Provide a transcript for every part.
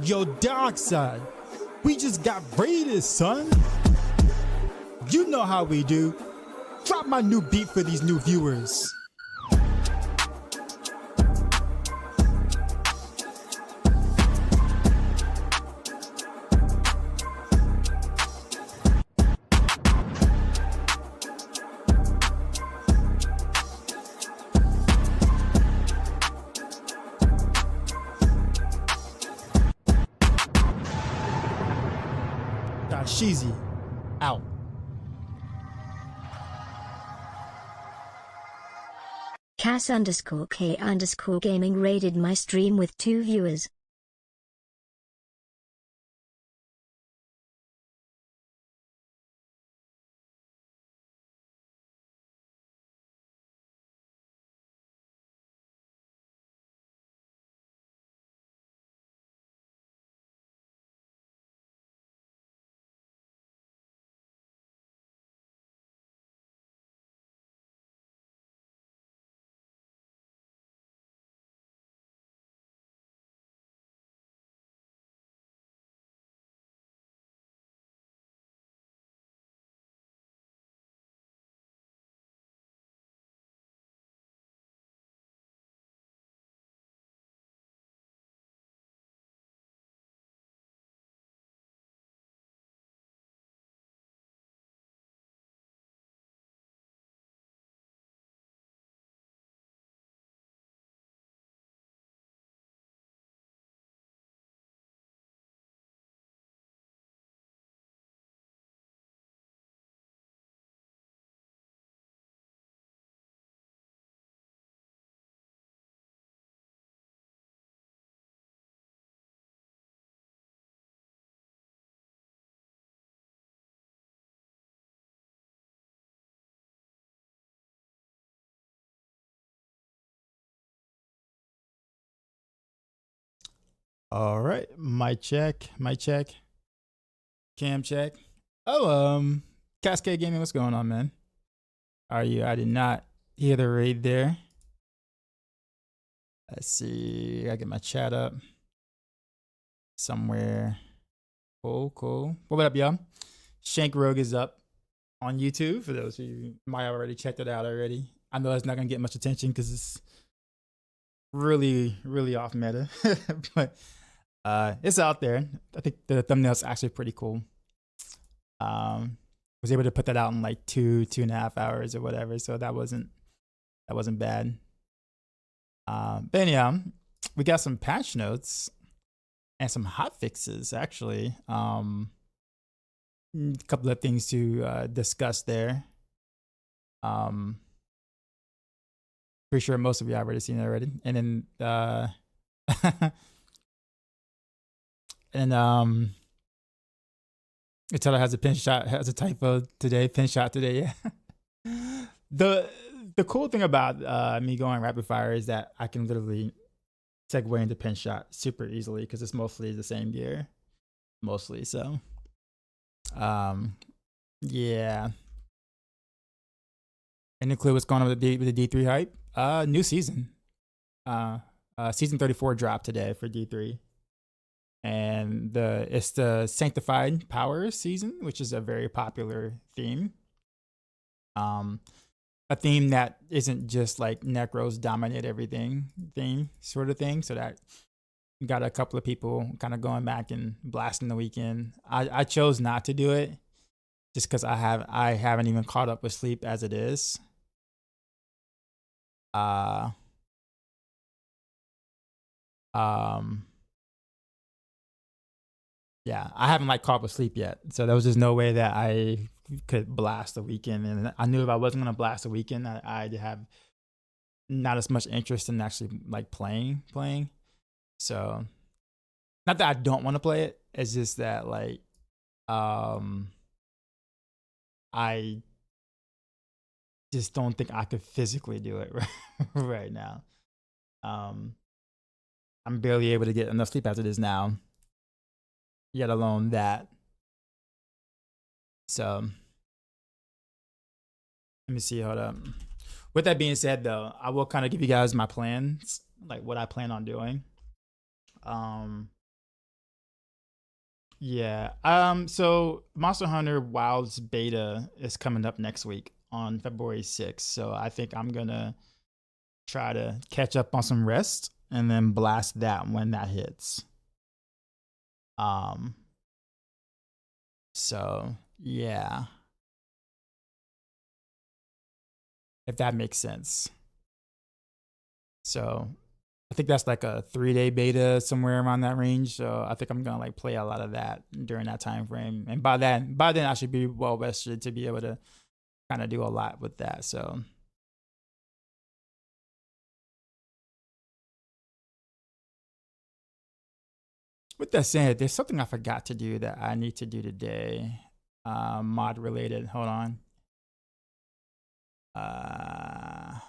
Yo, Dark Side, we just got raided, son. You know how we do. Drop my new beat for these new viewers. Sheezy out. Cass_K_gaming raided my stream with 2 viewers. All right, mic check, cam check. Oh, Cascade Gaming, what's going on, man? Are you? I did not hear the raid there. Let's see. I get my chat up somewhere. Cool. What up, y'all? Shank Rogue is up on YouTube for those of you who might have already checked it out already. I know it's not gonna get much attention because it's really off meta, but it's out there. I think the thumbnail's actually pretty cool. Was able to put that out in like 2.5 hours or whatever, so that wasn't bad. But anyhow, we got some patch notes and some hot fixes actually. A couple of things to discuss there. Pretty sure most of you have already seen it already. And then Itella has a pin shot, has a typo today, pin shot today, yeah. The cool thing about me going rapid fire is that I can literally segue into pin shot super easily because it's mostly the same gear. Mostly, so yeah. Any clue what's going on with the D3 hype? New season. Season 34 dropped today for D3. And it's the Sanctified Power season, which is a very popular theme. A theme that isn't just like Necros dominate everything theme sort of thing. So that got a couple of people kind of going back and blasting the weekend. I chose not to do it just because I haven't even caught up with sleep as it is. Yeah, I haven't like caught up with sleep yet, so there was just no way that I could blast the weekend. And I knew if I wasn't gonna blast the weekend, I'd have not as much interest in actually like playing. So, not that I don't want to play it. It's just that like, I just don't think I could physically do it right now. I'm barely able to get enough sleep as it is now, yet alone that. So let me see, hold up. With that being said though, I will kind of give you guys my plans, like what I plan on doing. Yeah. So Monster Hunter Wild's beta is coming up next week on February 6th. So I think I'm gonna try to catch up on some rest and then blast that when that hits. Um. So yeah, if that makes sense. So I think that's like a 3-day beta somewhere around that range. So I think I'm gonna like play a lot of that during that time frame. And by then I should be well rested to be able to kind of do a lot with that. So with that said, there's something I forgot to do that I need to do today. Mod related. Hold on. Uh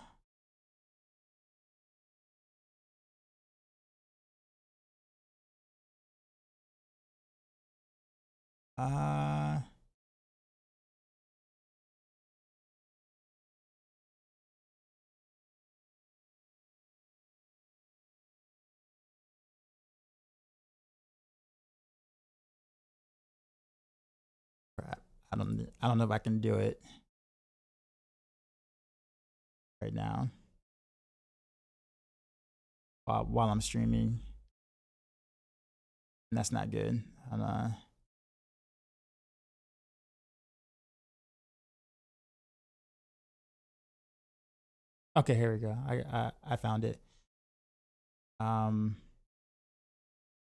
uh crap. I don't know if I can do it right now while I'm streaming. And that's not good. Okay, here we go. I found it. Um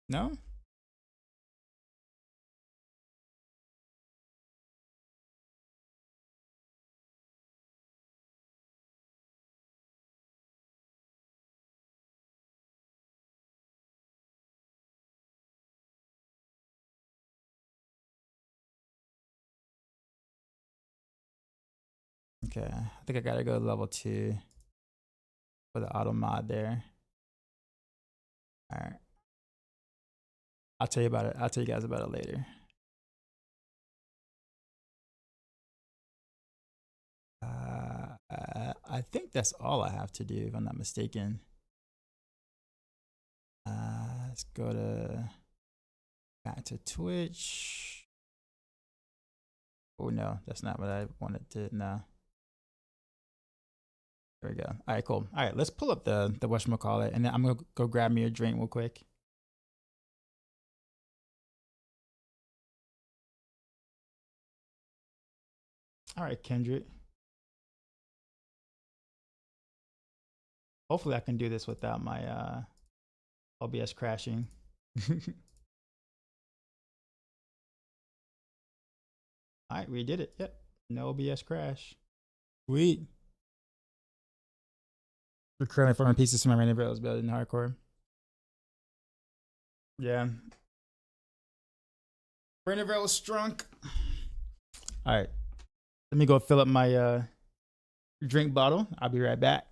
no? Okay. I think I gotta go to level 2 for the auto mod there. Alright. I'll tell you about it. I'll tell you guys about it later. I think that's all I have to do, if I'm not mistaken. Let's go to back to Twitch. Oh no, that's not what I wanted to. No. There we go. All right, cool. All right, let's pull up the whatchamacallit, and then I'm gonna go grab me a drink real quick. All right, Kendrick. Hopefully I can do this without my OBS crashing. All right, we did it. Yep. No OBS crash. Sweet. We're currently forming pieces to my random variables better than hardcore. Yeah. Random variables strunk. All right. Let me go fill up my drink bottle. I'll be right back.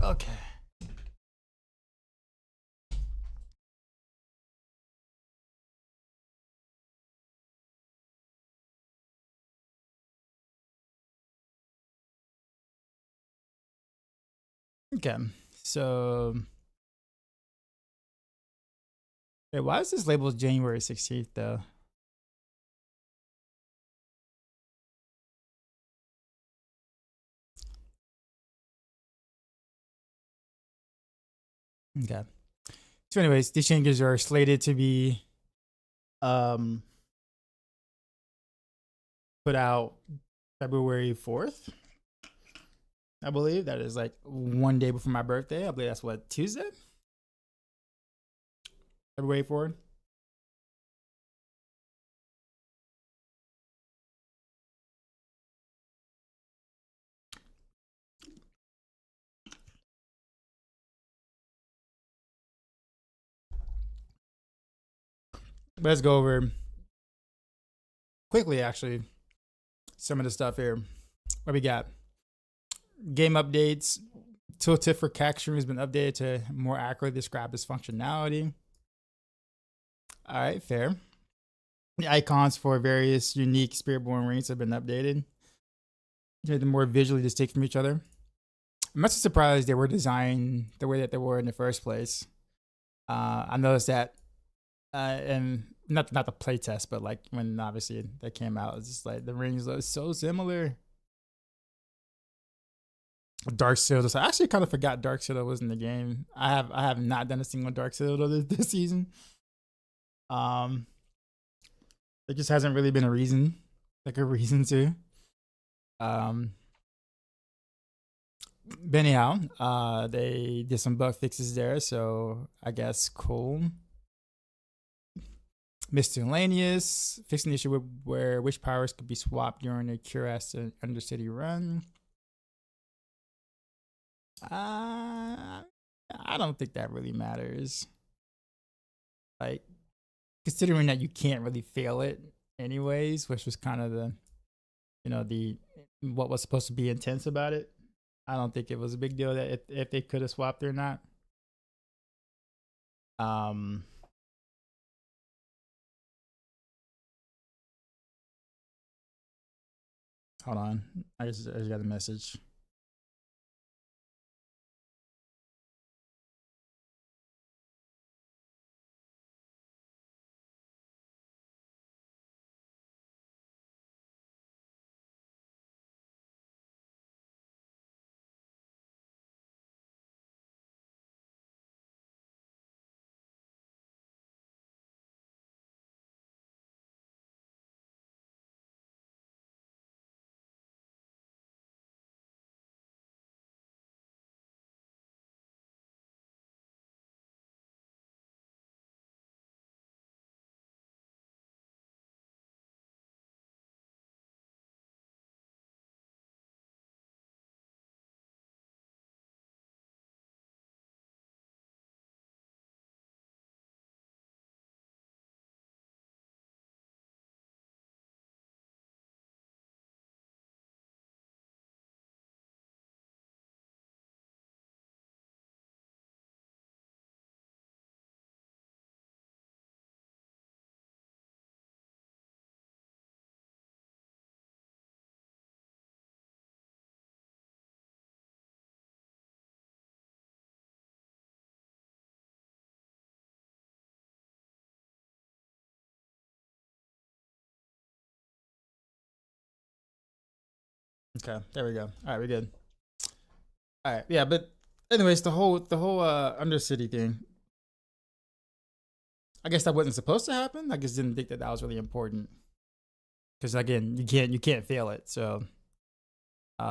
Okay. Okay. So, wait, why is this labeled January 16th though? Okay. So, anyways, these changes are slated to be put out February 4th. I believe that is like one day before my birthday. I believe that's what, Tuesday? February 4th. Let's go over quickly, actually, some of the stuff here. What we got? Game updates. Tooltip for capturing has been updated to more accurately describe its functionality. All right, fair. The icons for various unique Spiritborn rings have been updated to make them more visually distinct from each other. I'm not so surprised they were designed the way that they were in the first place. I noticed that, and not the playtest, but like when obviously that came out, it's just like the rings look so similar. Dark Citadel. So I actually kind of forgot Dark Citadel was in the game. I have not done a single Dark Citadel this season. There just hasn't really been a reason to. But anyhow, they did some bug fixes there, so I guess cool. Miscellaneous, fixing the issue where wish powers could be swapped during a Curious Undercity run. I don't think that really matters. Like, considering that you can't really fail it anyways, which was kind of the, the what was supposed to be intense about it. I don't think it was a big deal that if they could have swapped or not. Hold on, I just got a message. Okay, there we go. All right, we're good. All right, yeah, but anyways, the whole Undercity thing. I guess that wasn't supposed to happen. I just didn't think that was really important. Because again, you can't fail it. So,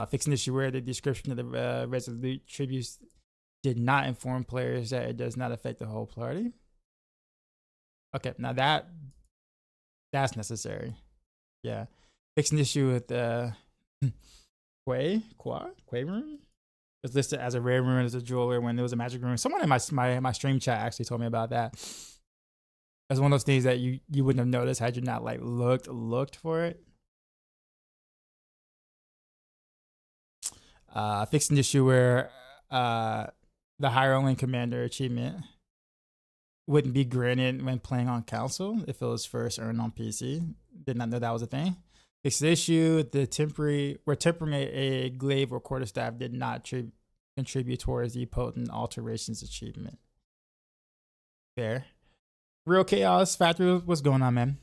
fixing the issue where the description of the resolute tributes did not inform players that it does not affect the whole party. Okay, now that's necessary. Yeah, fixing the issue with the Quay rune. It's listed as a rare rune as a jeweler when there was a magic rune. Someone in my stream chat actually told me about that. That's one of those things that you wouldn't have noticed had you not like looked for it. Fixing the issue where the hireling commander achievement wouldn't be granted when playing on console if it was first earned on PC. Did not know that was a thing. Fixed the issue. The tempering a glaive or quarterstaff did not contribute towards the potent alterations achievement. Fair. Real chaos factory. What's going on, man?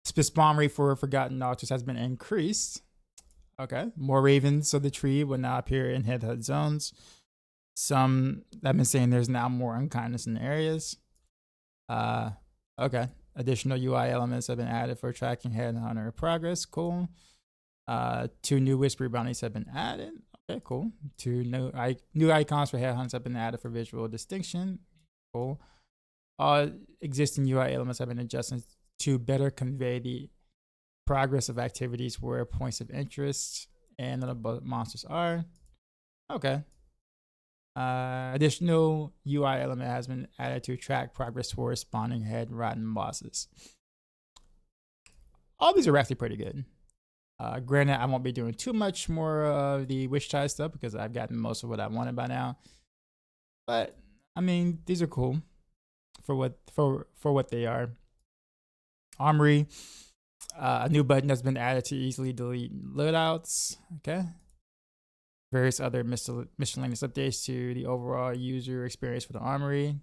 Spawn rate for forgotten altars has been increased. Okay. More ravens of the tree will now appear in headhunt zones. Some I've been saying there's now more unkindness in the areas. Okay. Additional UI elements have been added for tracking headhunter progress. Cool. 2 new whispery bounties have been added. Okay, cool. 2 new icons for headhunters have been added for visual distinction. Cool. All existing UI elements have been adjusted to better convey the progress of activities where points of interest and the monsters are. Okay. Additional UI element has been added to track progress towards spawning head rotten bosses. All these are actually pretty good. Granted, I won't be doing too much more of the wish child stuff because I've gotten most of what I wanted by now. But I mean, these are cool for what they are. Armory, a new button has been added to easily delete loadouts. Okay. Various other miscellaneous updates to the overall user experience for the armory. It'd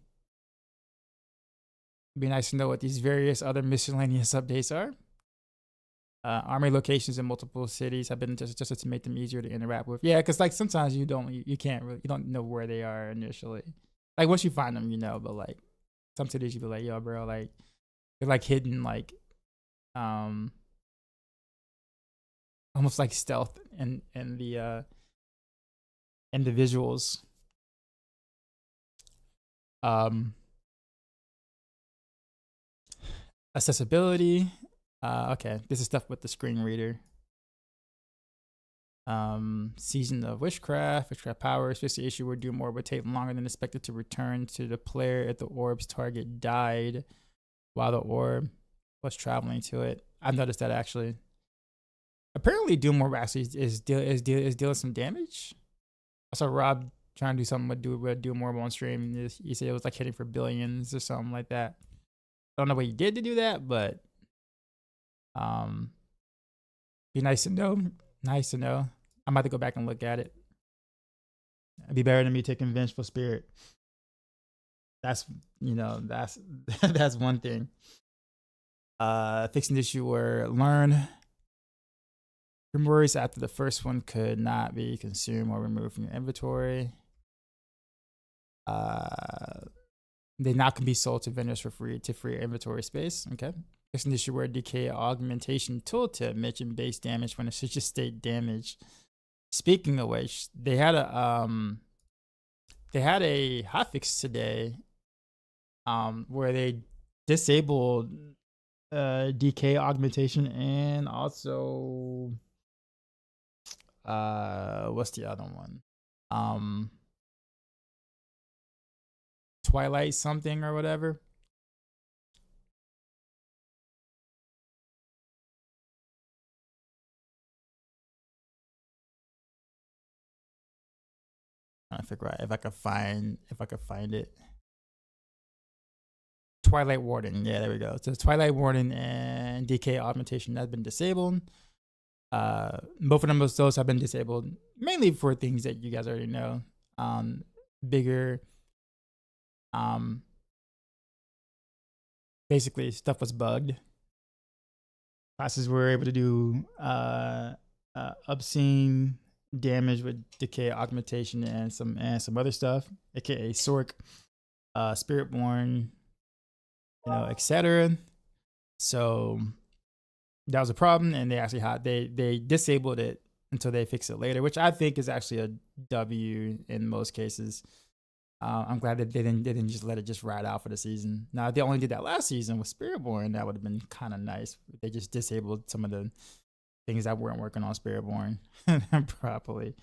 be nice to know what these various other miscellaneous updates are. Armory locations in multiple cities have been just to make them easier to interact with. Yeah, because like sometimes you don't know where they are initially. Like once you find them, you know. But like some cities you be like, yo, bro, like they're like hidden, like almost like stealth in the visuals. Accessibility. Okay, this is stuff with the screen reader. Season of Witchcraft powers. Fix the issue where do more would take longer than expected to return to the player if the orb's target died while the orb was traveling to it. I've noticed that actually. Apparently, Doom Orb actually is dealing some damage. I saw Rob trying to do something with Doom Orb on stream. He said it was like hitting for billions or something like that. I don't know what he did to do that, but be nice to know. Nice to know. I'm about to go back and look at it. It'd be better than me taking Vengeful Spirit. That's that's one thing. Fixing the issue where learn grimoires after the first one could not be consumed or removed from your inventory. They now can be sold to vendors for free to free inventory space. Okay. Fixing the issue where decay augmentation tooltip mentioned base damage when it's just state damage. Speaking of which, they had a hotfix today where they disabled decay augmentation and also what's the other one? Twilight something or whatever. I figure out if I could find it. Twilight Warden, yeah, there we go. So Twilight Warden and DK augmentation has been disabled. Both of those have been disabled mainly for things that you guys already know. Bigger, basically stuff was bugged. Classes were able to do obscene damage with decay augmentation and some other stuff, aka Sork, Spiritborn, etc. So that was a problem, and they actually they disabled it until they fix it later, which I think is actually a W in most cases. I'm glad that they didn't just let it just ride out for the season. Now, if they only did that last season with Spiritborn, that would have been kind of nice. They just disabled some of the things that weren't working on Spiritborn properly.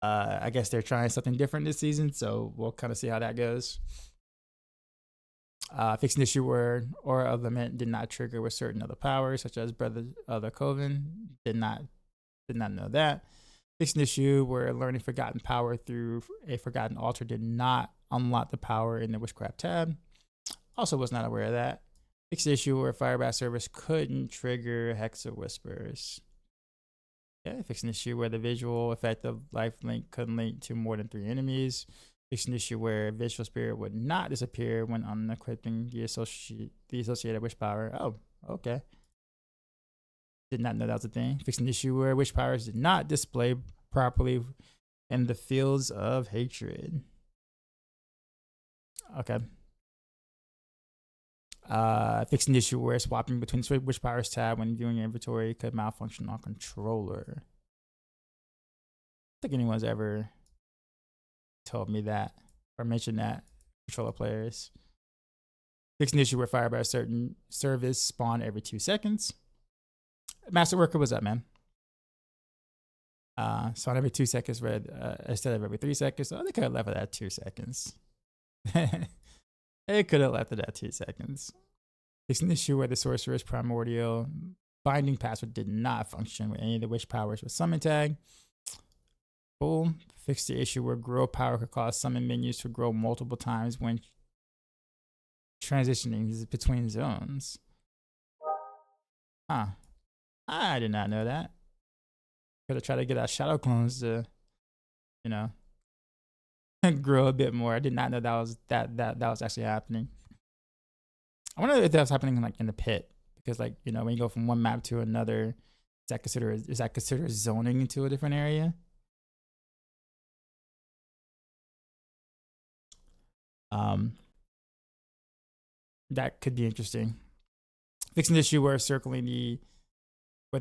I guess they're trying something different this season, so we'll kind of see how that goes. Fixing the issue where Aura of Lament did not trigger with certain other powers, such as Brother of the Coven. Did not know that. Fixed an issue where learning forgotten power through a forgotten altar did not unlock the power in the Witchcraft tab. Also was not aware of that. Fixed the issue where Firebat service couldn't trigger Hexa Whispers. Yeah, fixed an issue where the visual effect of life link couldn't link to more than 3 enemies. Fixed an issue where visual spirit would not disappear when unequipping the associated wish power. Oh, okay. Did not know that was a thing. Fixed an issue where wish powers did not display properly in the fields of hatred. Okay. Fixed an issue where swapping between wish powers tab when viewing your inventory could malfunction on controller. I don't think anyone's ever told me that or mentioned that. Controller players. Fixed an issue where Firebat certain service spawn every 2 seconds. Master Worker, what's up, man? Spawn every 2 seconds instead of every 3 seconds. So they could have left it at 2 seconds. They could have left it at 2 seconds. Fixed an issue where the Sorcerer's Primordial binding password did not function with any of the wish powers with summon tag. Cool. Fixed the issue where grow power could cause summon menus to grow multiple times when transitioning between zones. Huh. I did not know that. Could have tried to get our shadow clones to, you know, grow a bit more. I did not know that was actually happening. I wonder if that was happening like in the pit, because like, you know, when you go from one map to another, is that considered zoning into a different area? That could be interesting. Fixing the issue where the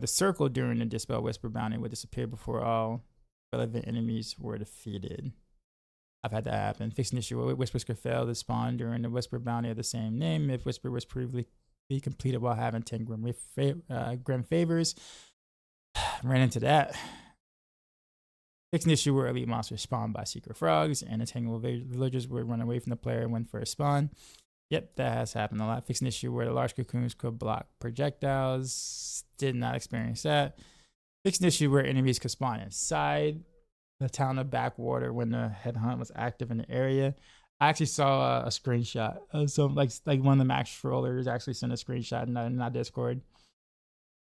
circle during the Dispel Whisper bounty would disappear before all relevant enemies were defeated. I've had that happen. Fixing an issue where Whispers could fail to spawn during the Whisper bounty of the same name if Whisper was previously completed while having 10 grim favors. Ran into that. Fixing an issue where elite monsters spawned by secret frogs and entangled villagers would run away from the player when first spawn. Yep, that has happened a lot. Fixing an issue where the large cocoons could block projectiles. Did not experience that. Fixing an issue where enemies could spawn inside the town of Backwater when the headhunt was active in the area. I actually saw a screenshot of some like one of the Maxrollers actually sent a screenshot in our Discord,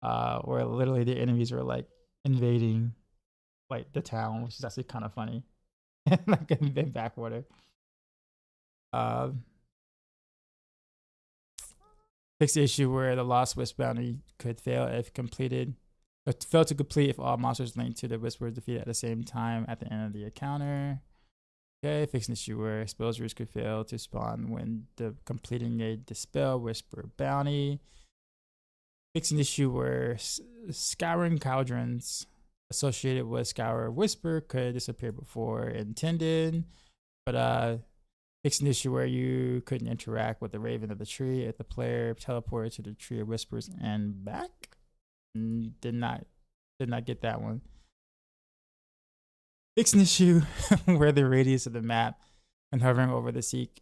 where literally the enemies were like invading like the town, which is actually kind of funny. Like in Backwater. Fix the issue where the Lost Wisp bounty could fail if completed. But fail to complete if all monsters linked to the Whisper is defeated at the same time at the end of the encounter. Okay, fix an issue where spells roots could fail to spawn when completing a Dispel Whisper bounty. Fix an issue where Scouring Cauldrons associated with Scour Whisper could disappear before intended. But fix an issue where you couldn't interact with the Raven of the Tree if the player teleported to the Tree of Whispers and back. Did not get that one. Fix an issue where the radius of the map and hovering over the Seek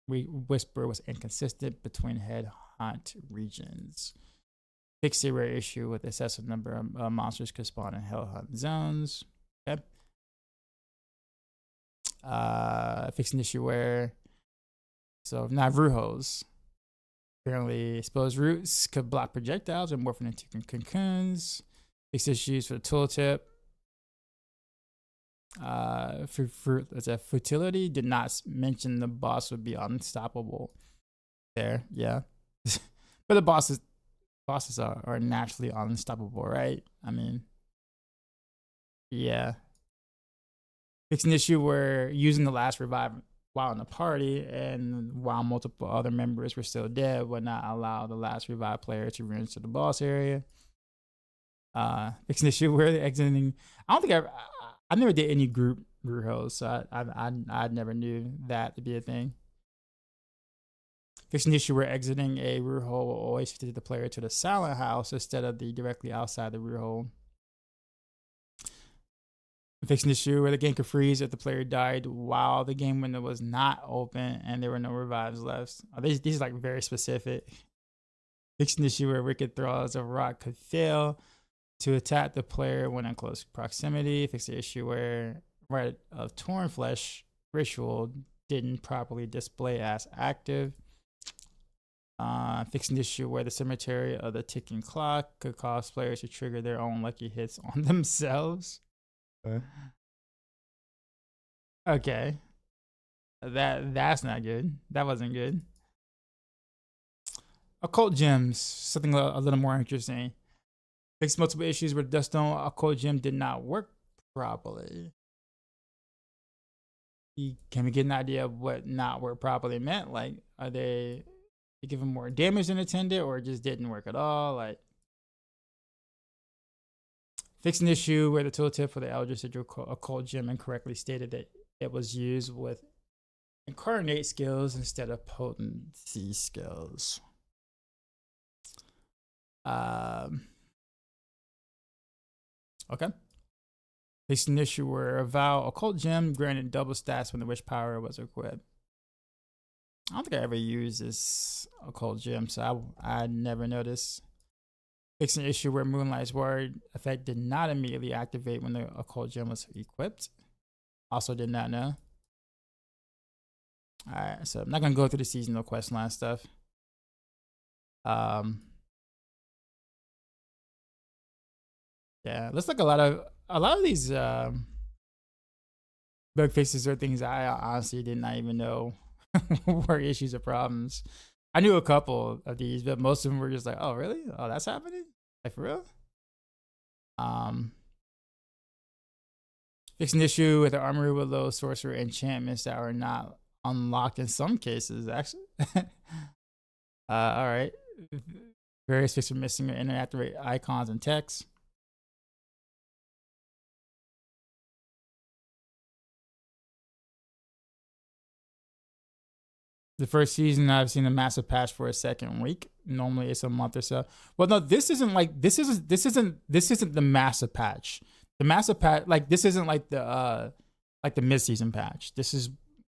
Whisper was inconsistent between head hunt regions. Fix a rare issue with excessive number of monsters could spawn in hell hunt zones. Okay. Fix an issue where Navrujos. Apparently, exposed roots could block projectiles and morph into cocoons. Fix issues for the tooltip. Futility did not mention the boss would be unstoppable. There, yeah. But the bosses are naturally unstoppable, right? I mean, yeah. Fix an issue where using the last revive while in the party and while multiple other members were still dead would not allow the last revive player to run into the boss area. Fix an issue where the exiting. I don't think I never did any group hosts, so I never knew that to be a thing. Fix an issue where exiting a root hole will always fit the player to the silent house instead of the directly outside the root hole. Fix an issue where the game could freeze if the player died while the game window was not open and there were no revives left. These are like very specific. Fix an issue where wicked throws of rock could fail to attack the player when in close proximity. Fix the issue where right of torn flesh ritual didn't properly display as active. Fixing the issue where the cemetery of the ticking clock could cause players to trigger their own lucky hits on themselves. Okay. That's not good. That wasn't good. Occult gems, something a little more interesting. Fixed multiple issues where the Duststone occult gem did not work properly. Can we get an idea of what not work properly meant? Like, are they giving more damage than intended, or it just didn't work at all? Like, fixed an issue where the tooltip for the Eldritch occult gem incorrectly stated that it was used with incarnate skills instead of potency skills. Okay. Fixed an issue where a Vow occult gem granted double stats when the wish power was equipped. I don't think I ever used this occult gem, so I never noticed. Fixed an issue where Moonlight's ward effect did not immediately activate when the occult gem was equipped. Also did not know. Alright, so I'm not gonna go through the seasonal quest line stuff. Yeah, looks like a lot of these bug fixes are things I honestly did not even know were issues or problems. I knew a couple of these, but most of them were just like, oh really? Oh, that's happening? Like for real? Fix an issue with the armory with low sorcerer enchantments that are not unlocked in some cases, actually. Alright. Various fixes for missing or inactivate icons and text. The first season I've seen a massive patch for a second week. Normally it's a month or so. Well, no, this isn't the massive patch. The massive patch, like this isn't like the mid-season patch. This is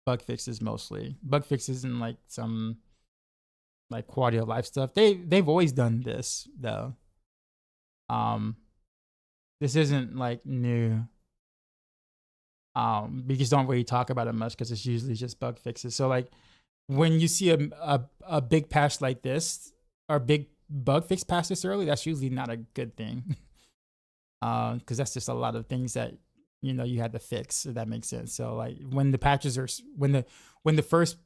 bug fixes mostly. Bug fixes and like some like quality of life stuff. They've always done this though. This isn't like new. We just don't really talk about it much because it's usually just bug fixes. So like when you see a big patch like this or big bug fix patch this early, that's usually not a good thing. Because that's just a lot of things that you had to fix, if that makes sense. So like when the patches are when the first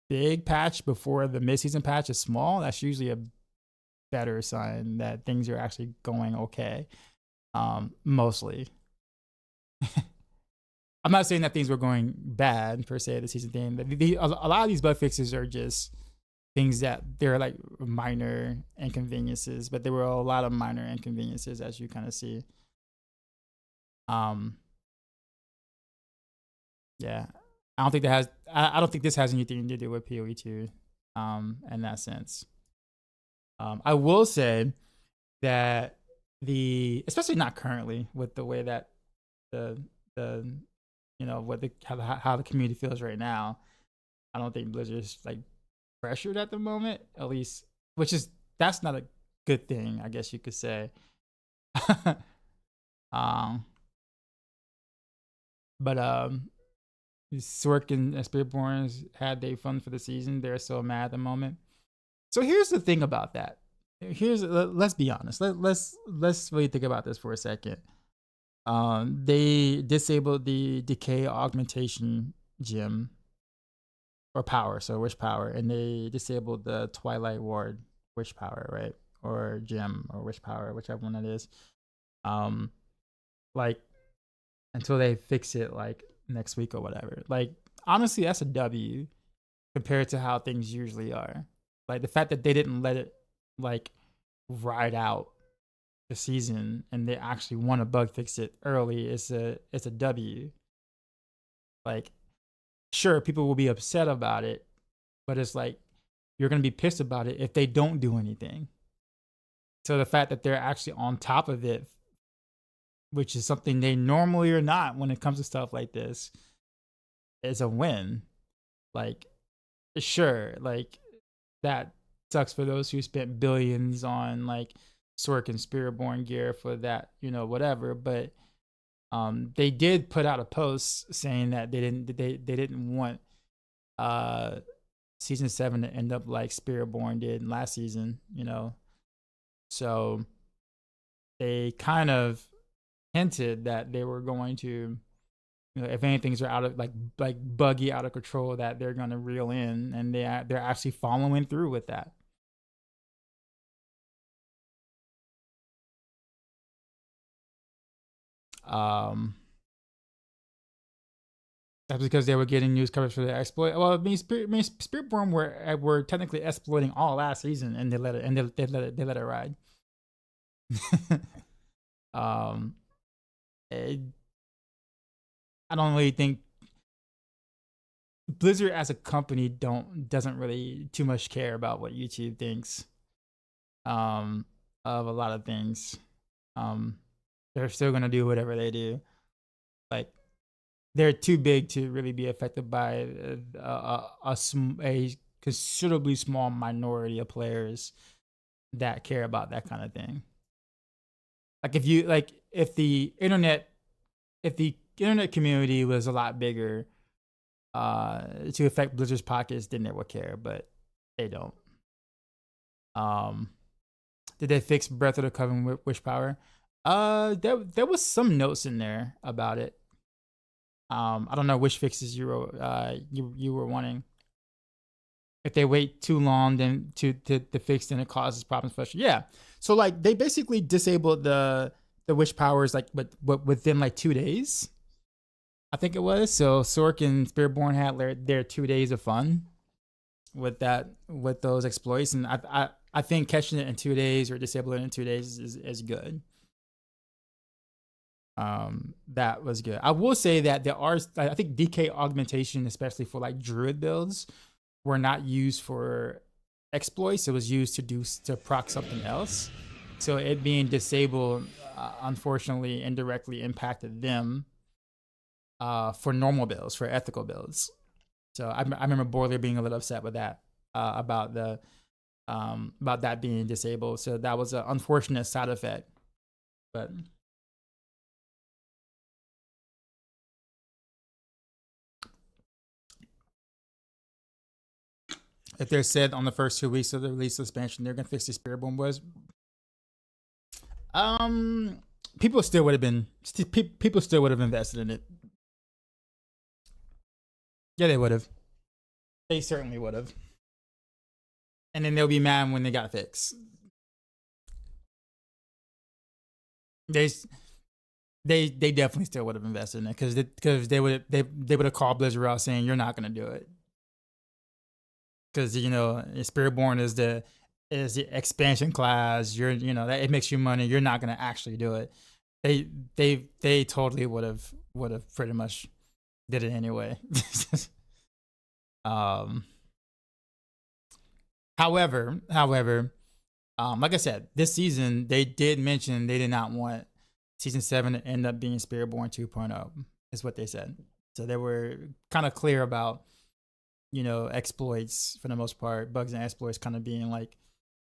big patch before the mid-season patch is small, that's usually a better sign that things are actually going okay. Mostly. I'm not saying that things were going bad per se the season thing. A lot of these bug fixes are just things that they're like minor inconveniences, but there were a lot of minor inconveniences as you kind of see. Yeah, I don't think this has anything to do with PoE2 in that sense. I will say that especially not currently with the way that how the community feels right now, I don't think Blizzard's like pressured at the moment, at least, that's not a good thing, I guess you could say. But Sork and Spiritborns had their fun for the season. They're so mad at the moment. So here's the thing about that. Let's be honest. Let's really think about this for a second. They disabled the decay augmentation gem or power, so wish power, and they disabled the Twilight Ward wish power, right? Or gem or wish power, whichever one it is. Like until they fix it like next week or whatever. Like honestly, that's a W compared to how things usually are. Like the fact that they didn't let it like ride out the season and they actually want to bug fix it early it's a W. Like sure, people will be upset about it, but it's like you're gonna be pissed about it if they don't do anything. So the fact that they're actually on top of it, which is something they normally are not when it comes to stuff like this, is a win. Like sure, like that sucks for those who spent billions on like Sork and Spiritborn gear for that, whatever. But they did put out a post saying that they didn't want season 7 to end up like Spiritborn did last season, So they kind of hinted that they were going to, if anything's are out of like buggy, out of control, that they're going to reel in, and they're actually following through with that. That's because they were getting news coverage for the exploit. Well, Spiritborn were technically exploiting all last season, and they let it ride. I don't really think Blizzard as a company doesn't really too much care about what YouTube thinks of a lot of things. They're still gonna do whatever they do. Like, they're too big to really be affected by a considerably small minority of players that care about that kind of thing. Like, if the internet community was a lot bigger to affect Blizzard's pockets, then they would care, but they don't. Did they fix Breath of the Coven Wish Power? There was some notes in there about it. I don't know which fixes you were wanting. If they wait too long, then to fix, then it causes problems for you. Yeah. So like, they basically disabled the wish powers like within like 2 days, I think it was. So Sork and Spiritborn had their 2 days of fun with those exploits, and I think catching it in 2 days or disabling it in 2 days is good. That was good. I will say that there are, I think DK augmentation, especially for like druid builds, were not used for exploits. It was used to proc something else. So it being disabled, unfortunately, indirectly impacted them for normal builds, for ethical builds. So I remember Boiler being a little upset with that, about that being disabled. So that was an unfortunate side effect. But if they're said on the first 2 weeks of the release of the expansion, they're gonna fix the Spiritborn was, people still would have invested in it. Yeah, they would have. They certainly would have. And then they'll be mad when they got fixed. They definitely still would have invested in it, because they would have called Blizzard out saying, you're not gonna do it. Because Spiritborn is the expansion class. That it makes you money. You're not gonna actually do it. They totally would have pretty much did it anyway. However, like I said, this season they did mention they did not want season 7 to end up being Spiritborn 2.0, is what they said. So they were kind of clear about, exploits for the most part, bugs and exploits kind of being like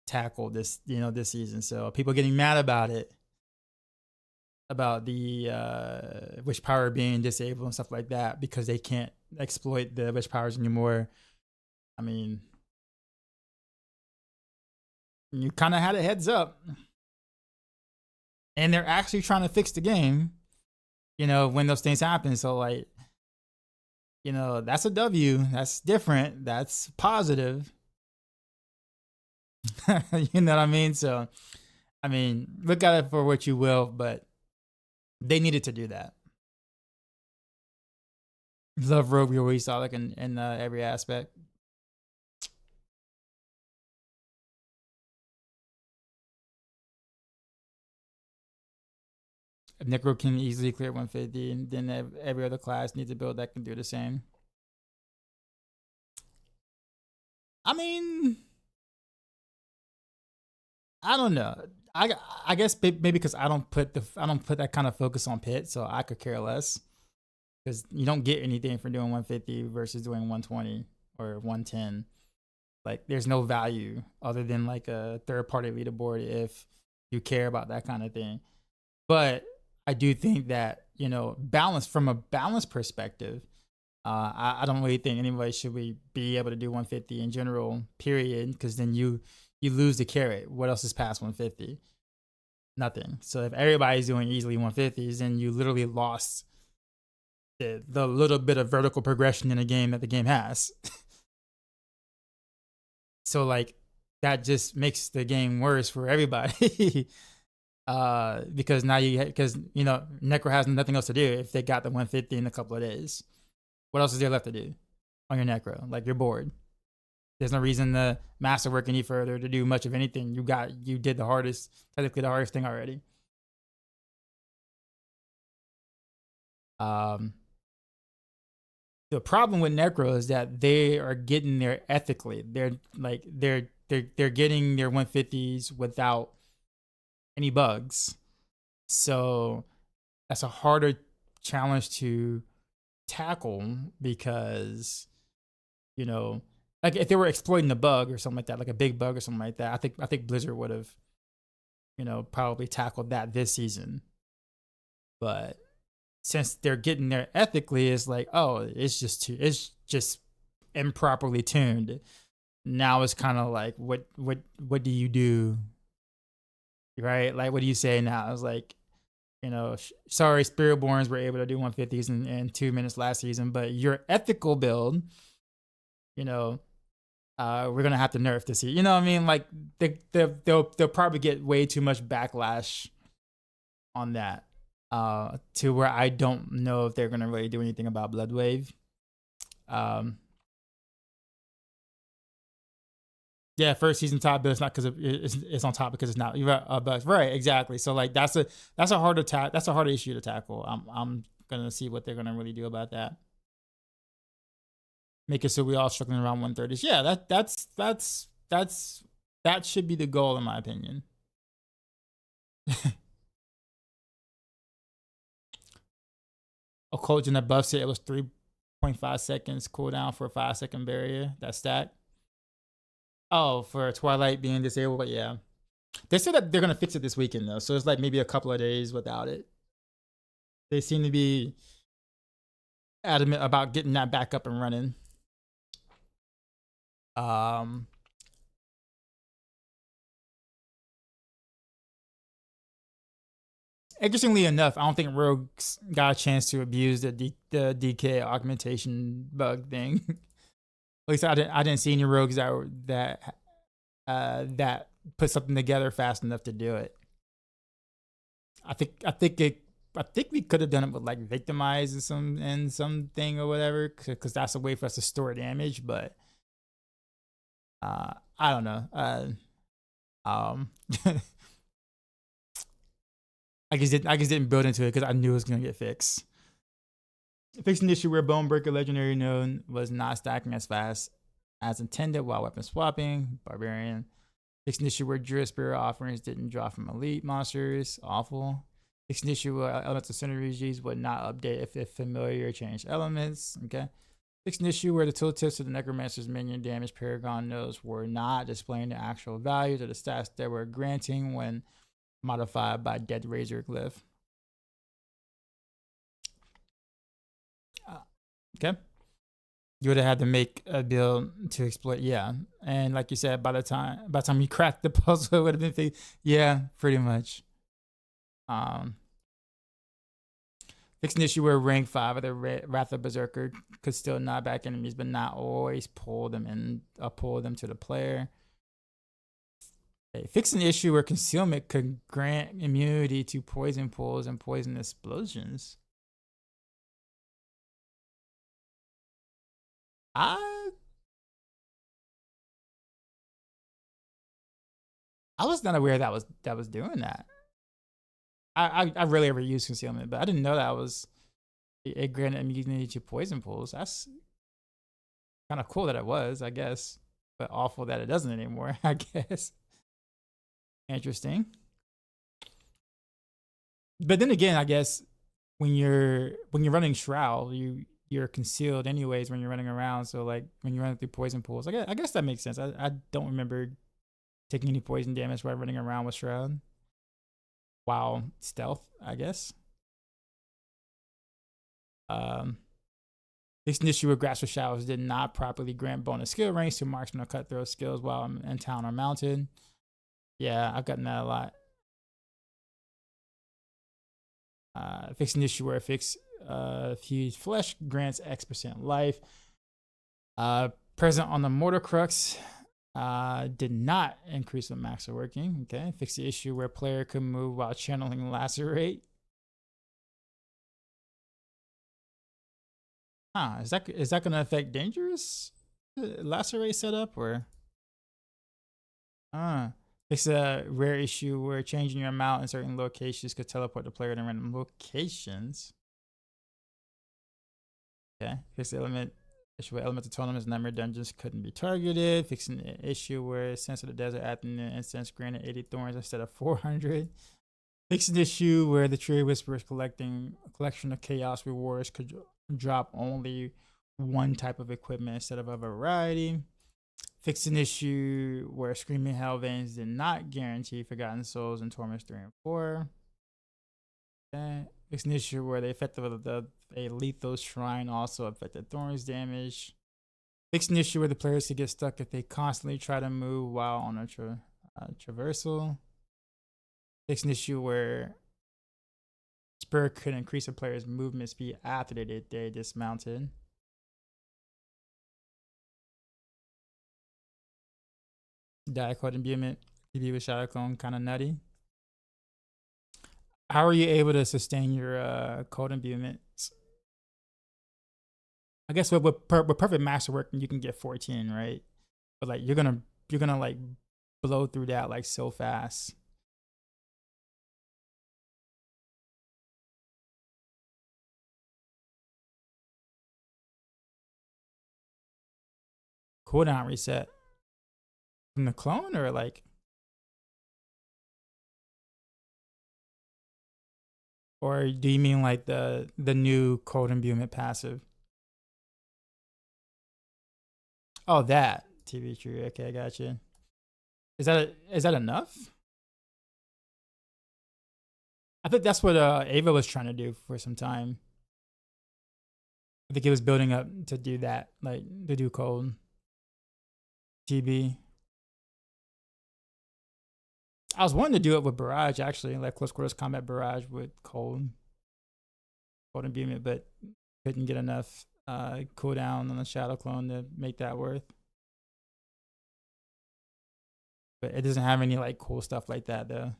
tackled this season. So people getting mad about it, about the wish power being disabled and stuff like that, because they can't exploit the wish powers anymore. I mean, you kind of had a heads up, and they're actually trying to fix the game, when those things happen. So like, that's a W. That's different. That's positive. You know what I mean? So, I mean, look at it for what you will, but they needed to do that. Love Rogue, we always saw like in every aspect. If Necro can easily clear 150, and then every other class needs a build that can do the same. I mean, I don't know. I guess maybe because I don't put that kind of focus on Pit, so I could care less. Because you don't get anything for doing 150 versus doing 120 or 110. Like, there's no value other than like a third party leaderboard if you care about that kind of thing. But I do think that, you know, balance from a balance perspective, I don't really think anybody should be able to do 150 in general, period, because then you lose the carrot. What else is past 150? Nothing. So if everybody's doing easily 150s, then you literally lost the little bit of vertical progression in a game that the game has. So like that just makes the game worse for everybody. Because now because you know, Necro has nothing else to do if they got the 150 in a couple of days. What else is there left to do on your Necro? Like, you're bored. There's no reason to masterwork any further, to do much of anything. You did technically the hardest thing already. The problem with Necro is that they are getting there ethically. They're getting their 150s without any bugs. So that's a harder challenge to tackle, because, you know, like if they were exploiting a bug or something like that, like a big bug or something like that, I think Blizzard would have, you know, probably tackled that this season. But since they're getting there ethically, it's like, oh, it's just improperly tuned. Now it's kind of like, what do you do, right? Like, what do you say now? It's like, you know, sorry, Spiritborns were able to do 150s in 2 minutes last season, but your ethical build, you know, we're gonna have to nerf this year. You know what I mean? Like, they'll probably get way too much backlash on that, to where I don't know if they're gonna really do anything about Bloodwave. Yeah, first season top, but it's not because it's on top because it's not. You're right, but right, exactly. So like that's a harder that's a harder issue to tackle. I'm gonna see what they're gonna really do about that. Make it so we all struggling around 130s. Yeah, that should be the goal in my opinion. A coach in the buff said it was 3.5 seconds cooldown for a 5-second barrier. That stat. Oh, for Twilight being disabled, but yeah. They said that they're gonna fix it this weekend though, so it's like maybe a couple of days without it. They seem to be adamant about getting that back up and running. Interestingly enough, I don't think Rogues got a chance to abuse the DK augmentation bug thing. At least I didn't see any Rogues that put something together fast enough to do it. I think we could have done it with like victimize and something or whatever, because that's a way for us to store damage. But I don't know. I just didn't build into it because I knew it was gonna get fixed. Fixed an issue where Bonebreaker Legendary Node was not stacking as fast as intended while weapon swapping. Barbarian. Fixed an issue where Druid Spirit offerings didn't draw from elite monsters. Awful. Fixed an issue where elemental synergies would not update if familiar changed elements. Okay. Fixed an issue where the tooltips of the Necromancer's minion damage Paragon nodes were not displaying the actual values of the stats they were granting when modified by Dead Razor Glyph. Okay. You would have had to make a build to exploit, yeah. And like you said, by the time you cracked the puzzle, it would have been fixed. Yeah, pretty much. Fixed an issue where rank 5 of the Wrath of Berserker could still knock back enemies, but not always pull them to the player. Fix an issue where concealment could grant immunity to poison pools and poison explosions. I was not aware that was doing that. I rarely ever use concealment, but I didn't know that it granted immunity to poison pools. That's kind of cool that it was, I guess, but awful that it doesn't anymore, I guess. Interesting. But then again, I guess when you're running Shroud, you're concealed anyways when you're running around. So like when you're running through poison pools, I guess that makes sense. I don't remember taking any poison damage while running around with Shroud. while stealth, I guess. Fixed an issue where Grasp Showers did not properly grant bonus skill ranks to marksman or cutthroat skills while in town or mounted. Yeah, I've gotten that a lot. Fixed an issue where fused flesh grants X% life. Present on the Mortar Crux did not increase with Maxroll working. Okay, fixed the issue where player could move while channeling Lacerate. Is that gonna affect dangerous Lacerate setup or? It's a rare issue where changing your amount in certain locations could teleport the player to random locations. Okay, fix the element issue where elemental tournaments number dungeons couldn't be targeted. Fixing an issue where Sense of the Desert after an instance granted 80 thorns instead of 400. Fixing an issue where the Tree Whisperers collection of chaos rewards could drop only one type of equipment instead of a variety. Fixed an issue where Screaming Hell Veins did not guarantee Forgotten Souls in Torments 3 and 4. Okay. Fixed an issue where the effect of a lethal shrine also affected Thorns damage. Fixed an issue where the players could get stuck if they constantly try to move while on a traversal. Fixed an issue where Spur could increase a player's movement speed after they dismounted. Diacode imbuement, TB with Shadow Clone, kind of nutty. How are you able to sustain your code imbuements? I guess with perfect master work, you can get 14, right? But like you're gonna like blow through that like so fast. Cooldown reset from the clone or like, or do you mean like the new code imbuement passive? Oh, that TV tree. Okay, I got you. Is that enough? I think that's what Ava was trying to do for some time. I think it was building up to do that, like to do cold TB. I was wanting to do it with Barrage actually, like close quarters combat Barrage with cold imbuement, but couldn't get enough cooldown on the Shadow Clone to make that worth. But it doesn't have any like cool stuff like that though.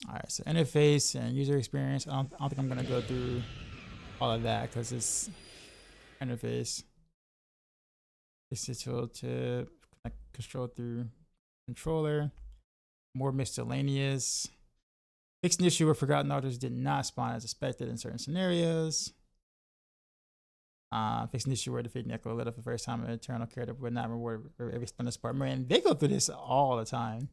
All right, so interface and user experience. I don't think I'm gonna go through all of that because it's interface. It's digital to control through controller. More miscellaneous. Fixed an issue where Forgotten Altars did not spawn as expected in certain scenarios. Fixed an issue where defeating Echo lit up the first time an eternal character would not reward every splendid spark. Man, they go through this all the time.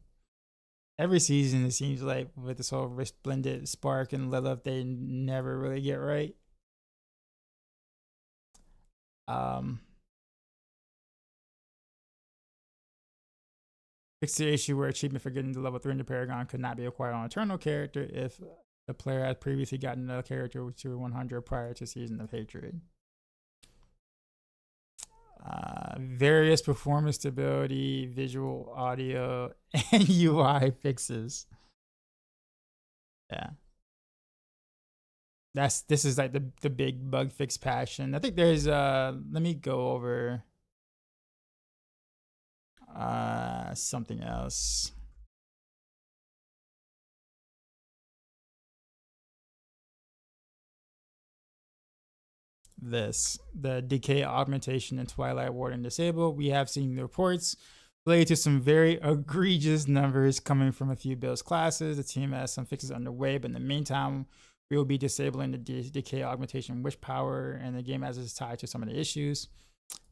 Every season, it seems like with this whole resplendent spark and Lilith, they never really get right. Fixed the issue where achievement for getting to level 3 in the Paragon could not be acquired on Eternal character if the player had previously gotten another character to 100 prior to Season of Hatred. Various performance stability, visual, audio, and UI fixes. Yeah. This is like the big bug fix passion. I think there's let me go over something else. The decay augmentation and Twilight Warden disabled. We have seen the reports related to some very egregious numbers coming from a few builds classes. The team has some fixes underway, but in the meantime, we will be disabling the decay augmentation wish power, and the game as is tied to some of the issues.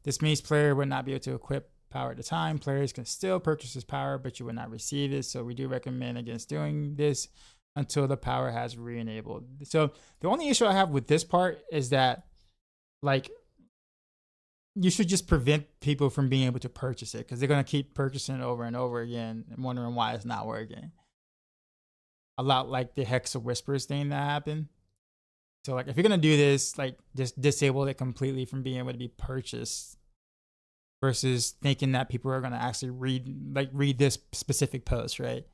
This means player would not be able to equip power at the time. Players can still purchase this power, but you will not receive it. So we do recommend against doing this until the power has re-enabled. So the only issue I have with this part is that, like, you should just prevent people from being able to purchase it, because they're going to keep purchasing it over and over again and wondering why it's not working. A lot like the Hexa Whispers thing that happened. So, like, if you're going to do this, like, just disable it completely from being able to be purchased, versus thinking that people are going to actually read this specific post, right?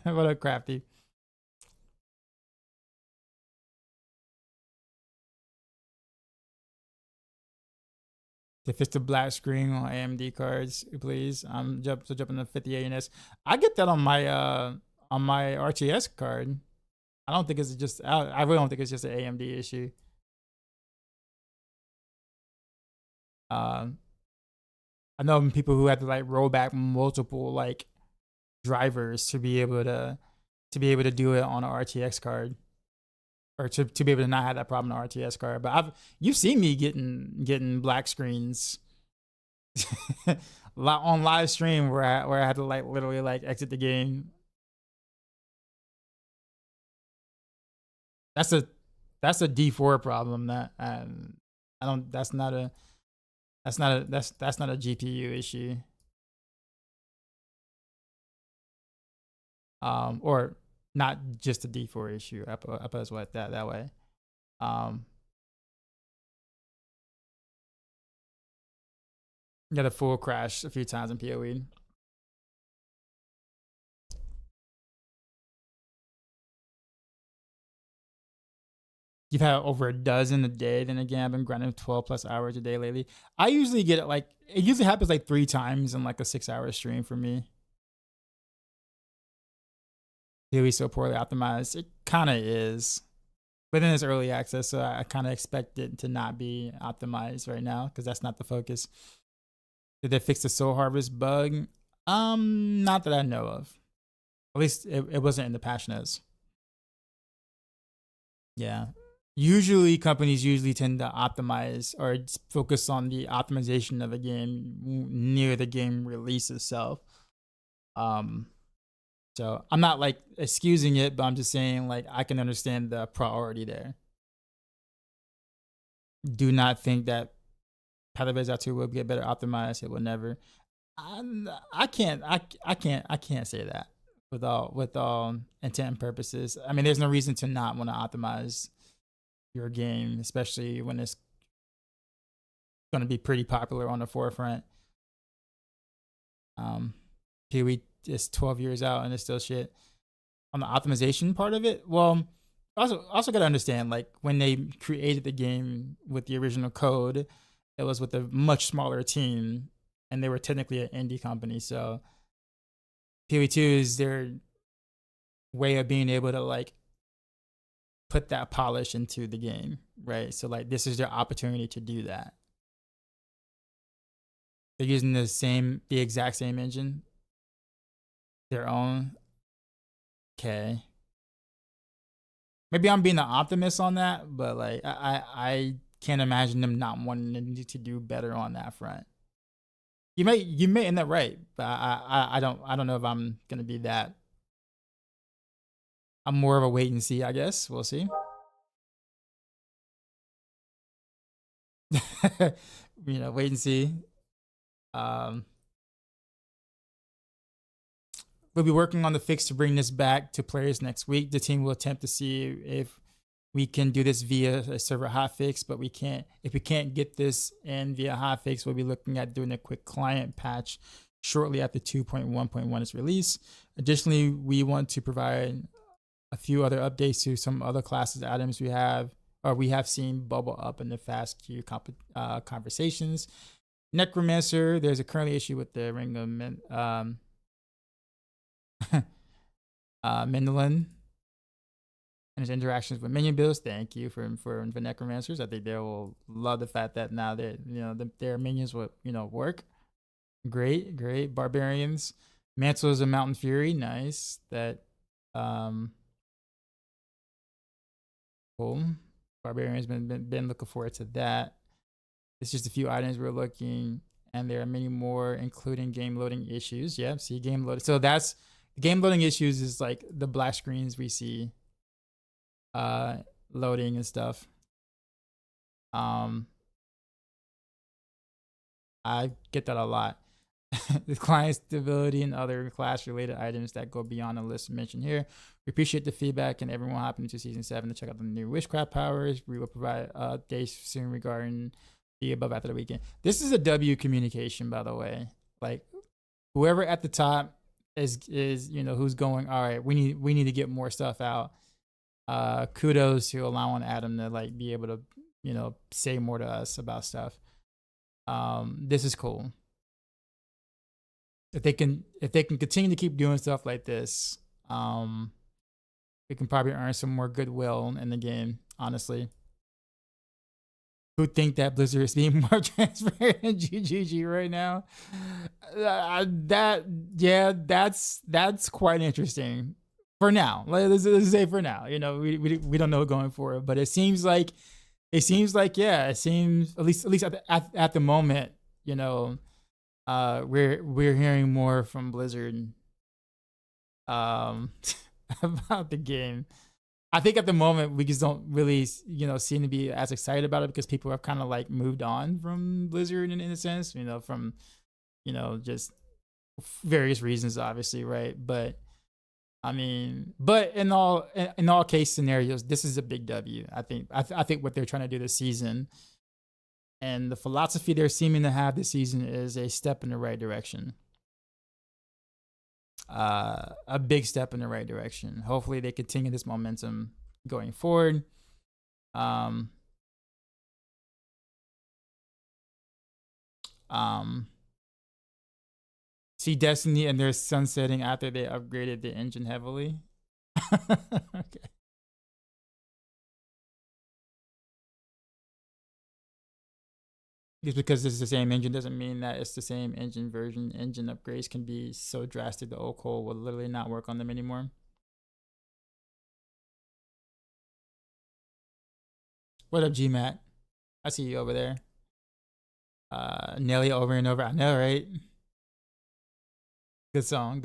What a crafty. To fix the black screen on AMD cards, please. I'm jumping to 50 ANS. I get that on my RTS card. I don't think it's just. I really don't think it's just an AMD issue. I know people who had to like roll back multiple like drivers to be able to do it on an RTX card, or to be able to not have that problem on an RTS card. But you've seen me getting black screens on live stream where I had to like literally like exit the game. That's a D4 problem. That I don't. That's not a GPU issue. Or not just a D4 issue. I put it that way. Got a full crash a few times in PoE. You've had over a dozen a day. Then again, I've been grinding 12 plus hours a day lately. I usually get it like, it usually happens like 3 times in like a 6-hour stream for me. PoE so poorly optimized. It kind of is. But then it's early access, so I kind of expect it to not be optimized right now, because that's not the focus. Did they fix the Soul Harvest bug? Not that I know of. At least it wasn't in the patch notes. Yeah. Usually companies tend to optimize or focus on the optimization of a game near the game release itself. So I'm not like excusing it, but I'm just saying like I can understand the priority there. Do not think that Path of Exile 2 will get better optimized. It will never. I can't say that with all intent and purposes. I mean, there's no reason to not want to optimize your game, especially when it's going to be pretty popular on the forefront. PoE is 12 years out and it's still shit. On the optimization part of it, well, also got to understand, like, when they created the game with the original code, it was with a much smaller team, and they were technically an indie company. So PoE 2 is their way of being able to like put that polish into the game, right? So like this is their opportunity to do that. They're using the exact same engine, their own. Okay. Maybe I'm being an optimist on that, but like I can't imagine them not wanting to do better on that front. You may end up right, but I don't know if I'm gonna be that. I'm more of a wait and see, I guess. We'll see. Wait and see. We'll be working on the fix to bring this back to players next week. The team will attempt to see if we can do this via a server hotfix, but we can't. If we can't get this in via hotfix, we'll be looking at doing a quick client patch shortly after 2.1.1 is released. Additionally, we want to provide a few other updates to some other classes items we have seen bubble up in the fast queue conversations. Necromancer, there's a currently issue with the Ring of Mendelin and his interactions with minion builds. Thank you for Necromancers. I think they will love the fact that now that their minions will work. Great. Barbarians. Mantles of Mountain Fury. Nice. That cool. Barbarians been looking forward to that. It's just a few items we're looking and there are many more, including game loading issues. Yeah, see game loading. So that's game loading issues is like the black screens we see loading and stuff. I get that a lot. The client stability and other class related items that go beyond the list mentioned here. We appreciate the feedback and everyone hopping into season 7 to check out the new witchcraft powers. We will provide updates soon regarding the above after the weekend. This is a W communication, by the way. Like whoever at the top is who's going, all right, we need to get more stuff out. Kudos to allowing Adam to like be able to say more to us about stuff. This is cool. If they can continue to keep doing stuff like this, we can probably earn some more goodwill in the game, honestly. Who think that Blizzard is being more transparent than GGG right now? That's quite interesting. For now, let's say for now, we don't know going forward, but it seems like at least at the moment, we're hearing more from Blizzard about the game. I think at the moment we just don't really seem to be as excited about it because people have kind of like moved on from Blizzard in a sense, from just various reasons, obviously, right? But I mean, but in all case scenarios, this is a big W. I think what they're trying to do this season and the philosophy they're seeming to have this season is a step in the right direction. A big step in the right direction. Hopefully they continue this momentum going forward. See Destiny and they're sunsetting after they upgraded the engine heavily. Okay. Just because it's the same engine doesn't mean that it's the same engine version. Engine upgrades can be so drastic the old coal will literally not work on them anymore. What up, GMAT? I see you over there. Nelly over and over. I know, right? Good song.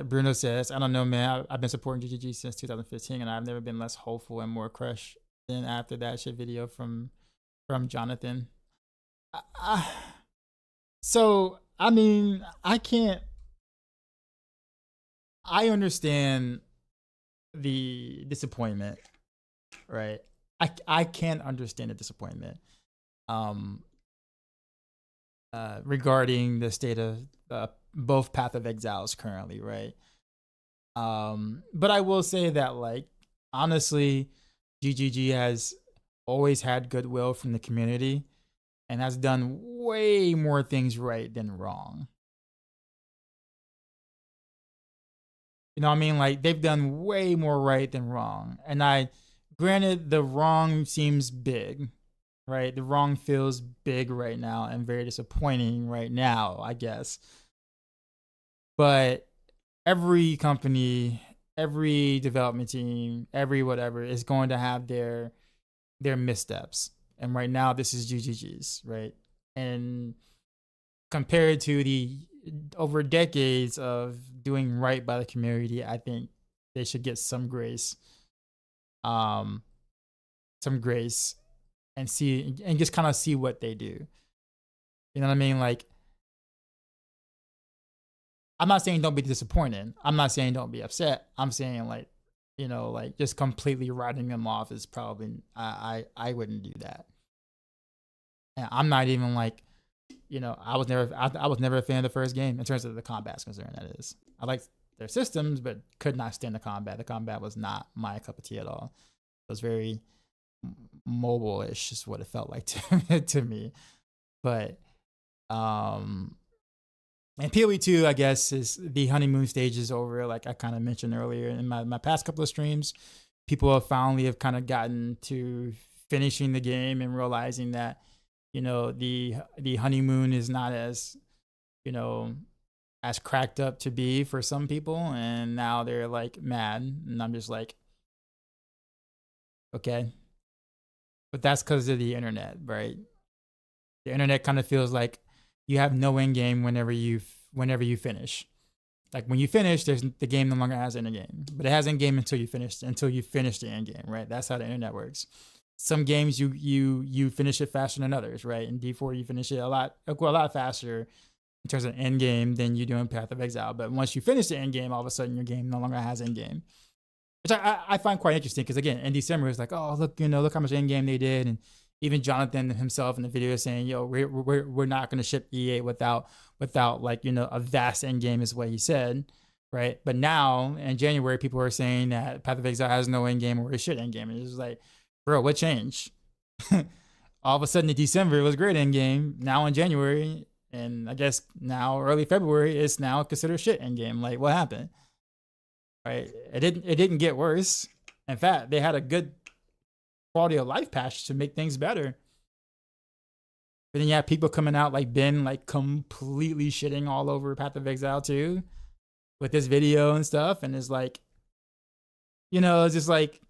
Bruno says, I don't know, man. I've been supporting GGG since 2015, and I've never been less hopeful and more crushed than after that shit video from Jonathan. So, I mean, I understand the disappointment, right? I can understand the disappointment regarding the state of both Path of Exiles currently, right? But I will say that, like, honestly, GGG has always had goodwill from the community and has done way more things right than wrong. You know what I mean? Like, they've done way more right than wrong. And granted, the wrong seems big, right? The wrong feels big right now and very disappointing right now, I guess. But every company, every development team, every whatever is going to have their missteps. And right now, this is GGG's, right? And compared to the over decades of doing right by the community, I think they should get some grace. And just kind of see what they do. You know what I mean? Like, I'm not saying don't be disappointed. I'm not saying don't be upset. I'm saying like just completely writing them off is probably I wouldn't do that. And I'm not even like, I was never a fan of the first game in terms of the combat's concerned. That is, I liked their systems, but could not stand the combat. The combat was not my cup of tea at all. It was very mobile-ish, is what it felt like to me. But and PoE 2, I guess, is the honeymoon stage is over. Like I kind of mentioned earlier in my past couple of streams, people have finally kind of gotten to finishing the game and realizing that, the honeymoon is not as, as cracked up to be for some people. And now they're like mad. And I'm just like, okay. But that's because of the internet, right? The internet kind of feels like you have no end game whenever you finish. Like when you finish, the game no longer has end game, but it has end game until you finish the end game, right? That's how the internet works. Some games you finish it faster than others, right? In D4 you finish it a lot faster in terms of end game than you do in Path of Exile. But once you finish the end game, all of a sudden your game no longer has end game, which I find quite interesting because again, in December it's like, oh look how much end game they did, and even Jonathan himself in the video is saying, yo, we're not going to ship E8 without like, a vast end game is what he said, right? But now in January, people are saying that Path of Exile has no end game or a shit end game. And it's just like, bro, what changed? All of a sudden in December, it was great end game. Now in January, and I guess now early February, it's now considered shit end game. Like, what happened? Right? It didn't get worse. In fact, they had a good quality of life patch to make things better. But then you have people coming out like Ben, like completely shitting all over Path of Exile 2 with this video and stuff. And it's like, it's just like,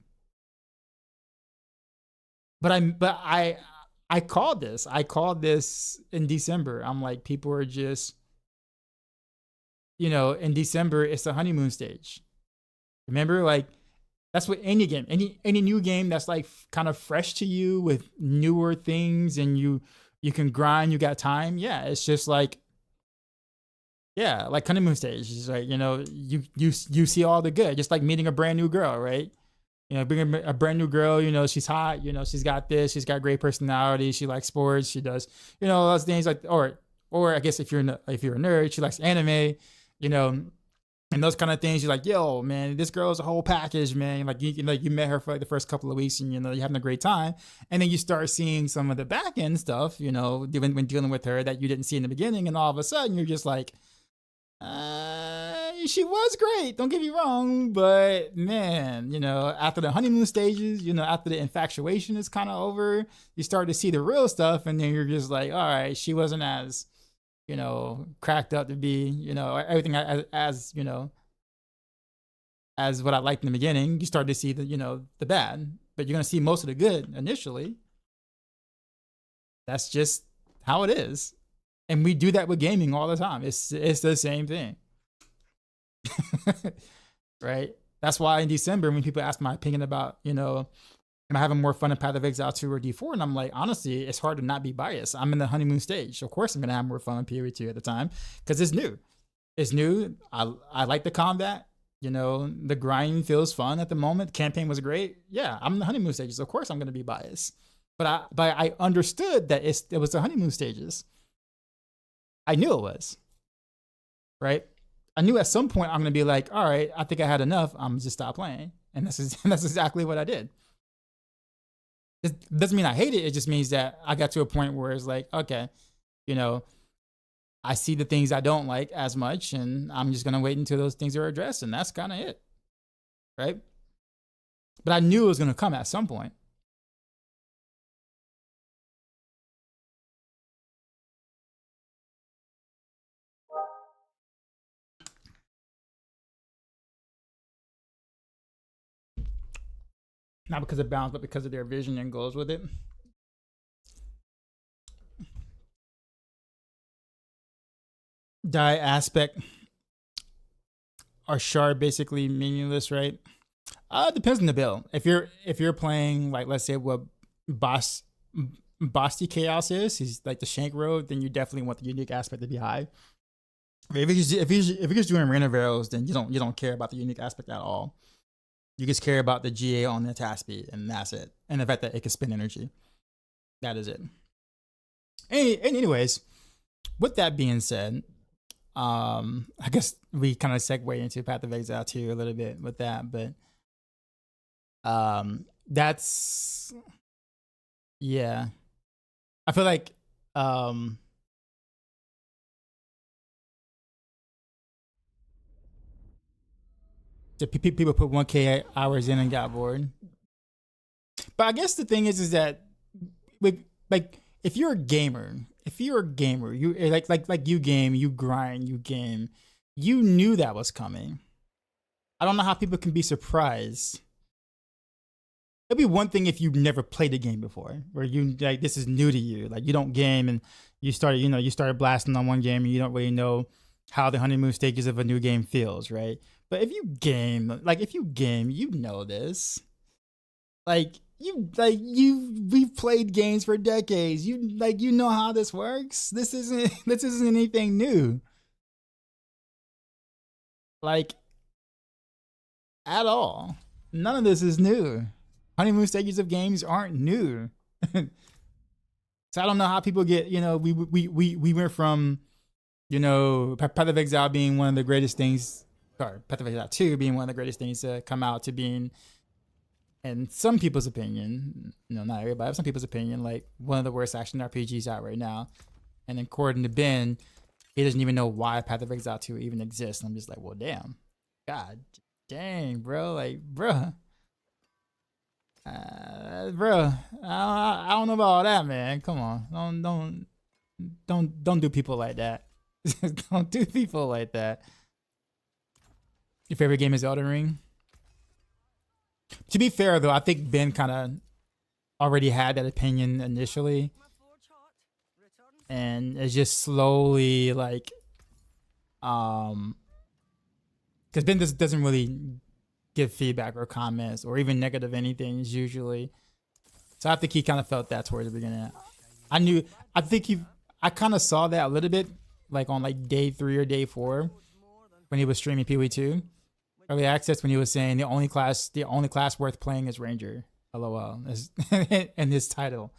but I called this. I called this in December. I'm like, people are just, in December, it's the honeymoon stage. Remember, like, that's what any game, any new game that's like kind of fresh to you with newer things and you can grind, you got time. Yeah, it's just like, yeah, like honeymoon stage. It's like, you see all the good, just like meeting a brand new girl, right? Bring a brand new girl, she's hot, she's got this, she's got great personality, she likes sports, she does, those things like, or I guess if you're a nerd, she likes anime, and those kind of things. You're like, yo, man, this girl's a whole package, man. Like you met her for like the first couple of weeks, and you're having a great time, and then you start seeing some of the back end stuff, when dealing with her that you didn't see in the beginning, and all of a sudden you're just like, she was great, don't get me wrong, but man, after the honeymoon stages, after the infatuation is kind of over, you start to see the real stuff, and then you're just like, all right, she wasn't as cracked up to be, everything as what I liked in the beginning. You start to see the bad, but you're going to see most of the good initially. That's just how it is. And we do that with gaming all the time. It's the same thing. Right? That's why in December, when people ask my opinion about, am I having more fun in Path of Exile 2 or D4? And I'm like, honestly, it's hard to not be biased. I'm in the honeymoon stage. Of course I'm going to have more fun in PoE2 at the time because it's new. It's new. I like the combat. The grind feels fun at the moment. Campaign was great. Yeah, I'm in the honeymoon stages. Of course I'm going to be biased. But I understood that it was the honeymoon stages. I knew it was. Right? I knew at some point I'm going to be like, all right, I think I had enough. I'm just stop playing. And that's exactly what I did. It doesn't mean I hate it. It just means that I got to a point where it's like, okay, I see the things I don't like as much, and I'm just going to wait until those things are addressed. And that's kind of it. Right? But I knew it was going to come at some point. Not because of balance, but because of their vision and goals with it. Die aspect are shard basically meaningless, right? Depends on the build. If you're playing like, let's say what Basti Chaos is, he's like the Shank Road, then you definitely want the unique aspect to be high. If you're just doing Rain of Arrows, then you don't care about the unique aspect at all. You just care about the GA on the attack speed, and that's it. And the fact that it can spend energy. That is it. Anyways, with that being said, I guess we kind of segue into Path of Exile 2 a little bit with that, but that's, yeah. I feel like the people put 1K hours in and got bored. But I guess the thing is that like if you're a gamer, you like you game, you grind, you game, you knew that was coming. I don't know how people can be surprised it'd be one thing if you've never played a game before, where you like this is new to you, like you don't game and you started blasting on one game and you don't really know how the honeymoon stages of a new game feels, right? But if you game, you know this. We've played games for decades. You know how this works. This isn't anything new. Like at all. None of this is new. Honeymoon stages of games aren't new. So I don't know how people get, we went from, Path of Exile being one of the greatest things, or Path of Exile 2 being one of the greatest things to come out, to being, in some people's opinion, not everybody, but some people's opinion, like one of the worst action RPGs out right now. And according to Ben, he doesn't even know why Path of Exile 2 even exists. And I'm just like, well, damn. God dang, bro. Like, bro. Bro, I don't know about all that, man. Come on. Don't do people like that. Don't do people like that. Your favorite game is Elden Ring? To be fair, though, I think Ben kind of already had that opinion initially. And it's just slowly, like, because Ben doesn't really give feedback or comments or even negative anything usually. So I think he kind of felt that towards the beginning. I kind of saw that a little bit, like on like day 3 or day 4 when he was streaming PoE2 early access, when he was saying the only class worth playing is Ranger. LOL. And his title.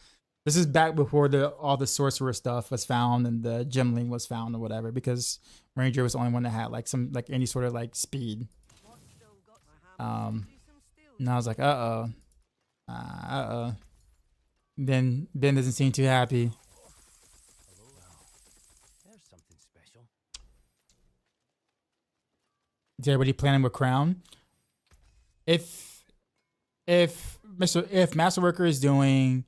This is back before all the sorcerer stuff was found and the gemling was found or whatever, because Ranger was the only one that had like any sort of like speed. And I was like, Ben doesn't seem too happy. There's something special. Is everybody planning with Crown? If Masterworker is doing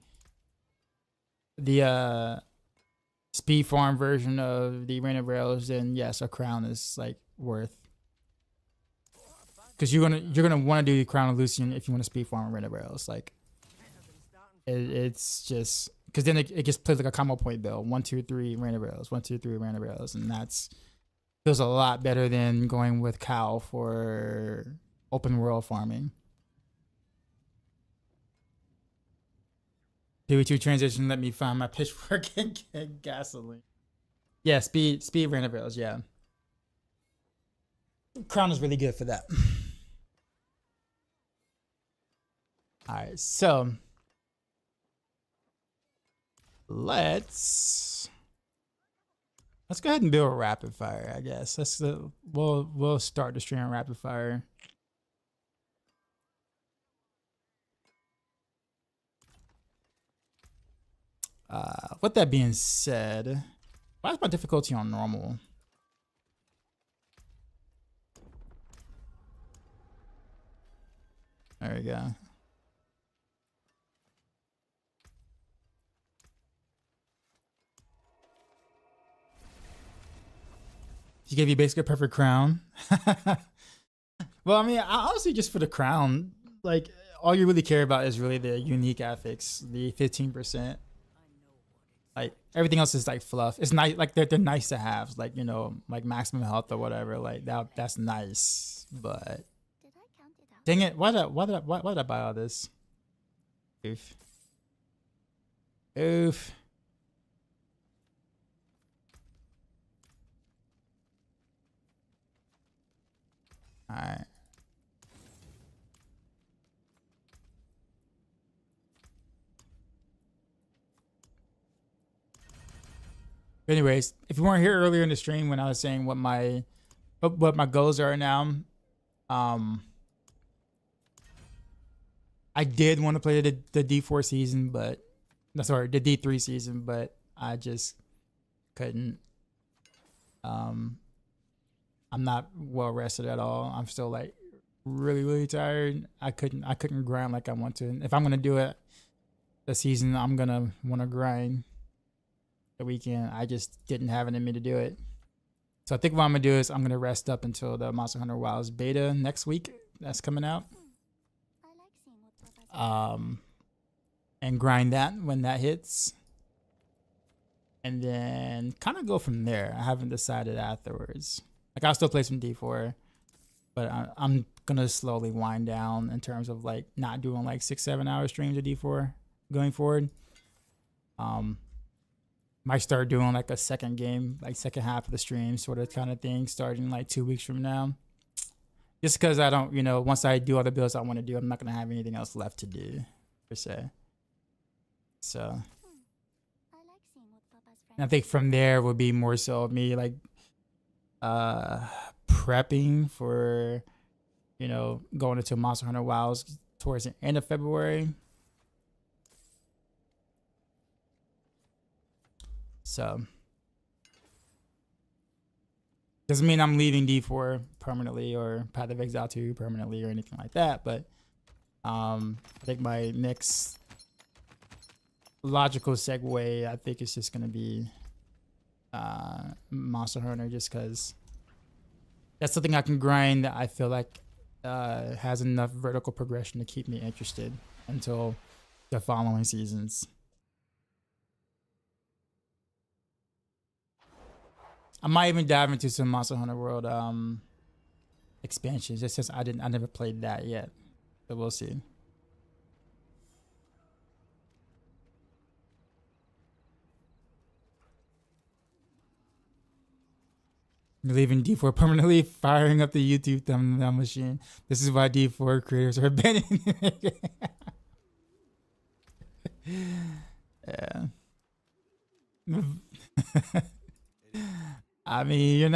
the speed farm version of the Rain of Rails, then yes, a Crown is like worth. Because you're gonna want to do the Crown of Lucian if you want to speed farm Rain of Rails. Like it's just because then it just plays like a combo point build. 1, 2, 3 Rain of Rails, 1, 2, 3 Rain of Rails, and that's feels a lot better than going with Cow for open world farming. PV2 transition, let me find my pitchfork and get gasoline. Yeah, speed Rain of Rails, yeah. Crown is really good for that. Alright, so let's go ahead and build a rapid fire, I guess. We'll start the stream on rapid fire. With that being said, why is my difficulty on normal? There we go. She gave you basically a perfect crown. Well, I mean, honestly, just for the crown, like all you really care about is really the unique affix, the 15%. Like everything else is like fluff. It's nice, like they're nice to have, like like maximum health or whatever. Like that's nice, but dang it, why did I buy all this? Oof. All right. Anyways, if you weren't here earlier in the stream when I was saying what my goals are now, I did want to play the D4 season, but the D3 season, but I just couldn't. I'm not well rested at all. I'm still like really tired. I couldn't grind like I want to. If I'm gonna do it the season, I'm gonna want to grind the weekend. I just didn't have it in me to do it. So I think what I'm gonna do is I'm gonna rest up until the Monster Hunter Wilds beta next week that's coming out. And grind that when that hits. And then kind of go from there. I haven't decided afterwards. Like I'll still play some D4, but I'm gonna slowly wind down in terms of like not doing like 6-7 hour streams of D4 going forward. Might start doing like a second game, like second half of the stream sort of kind of thing, starting like 2 weeks from now. Just because I don't, once I do all the builds I want to do, I'm not gonna have anything else left to do per se. So I think from there would be more so me like prepping for going into Monster Hunter Wilds towards the end of February. So doesn't mean I'm leaving D4 permanently or Path of Exile 2 permanently or anything like that, but I think my next logical segue, I think it's just gonna be Monster Hunter, just because that's something I can grind that I feel like has enough vertical progression to keep me interested until the following seasons. I might even dive into some Monster Hunter World expansions. It's just I never played that yet, so we'll see. Leaving D4 permanently, firing up the YouTube thumbnail machine. This is why D4 creators are banning. Yeah. I mean, you're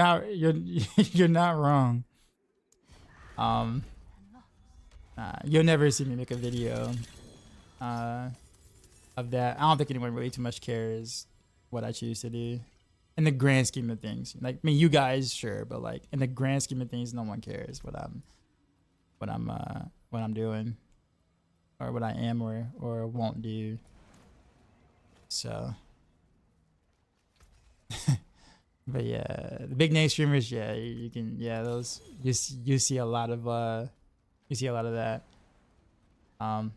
not wrong. You'll never see me make a video of that. I don't think anyone really too much cares what I choose to do. In the grand scheme of things, like I mean, you guys sure, but like in the grand scheme of things, no one cares what I'm doing, or what I am or won't do. So, but yeah, the big name streamers, yeah, you can, yeah, those you see a lot of that. But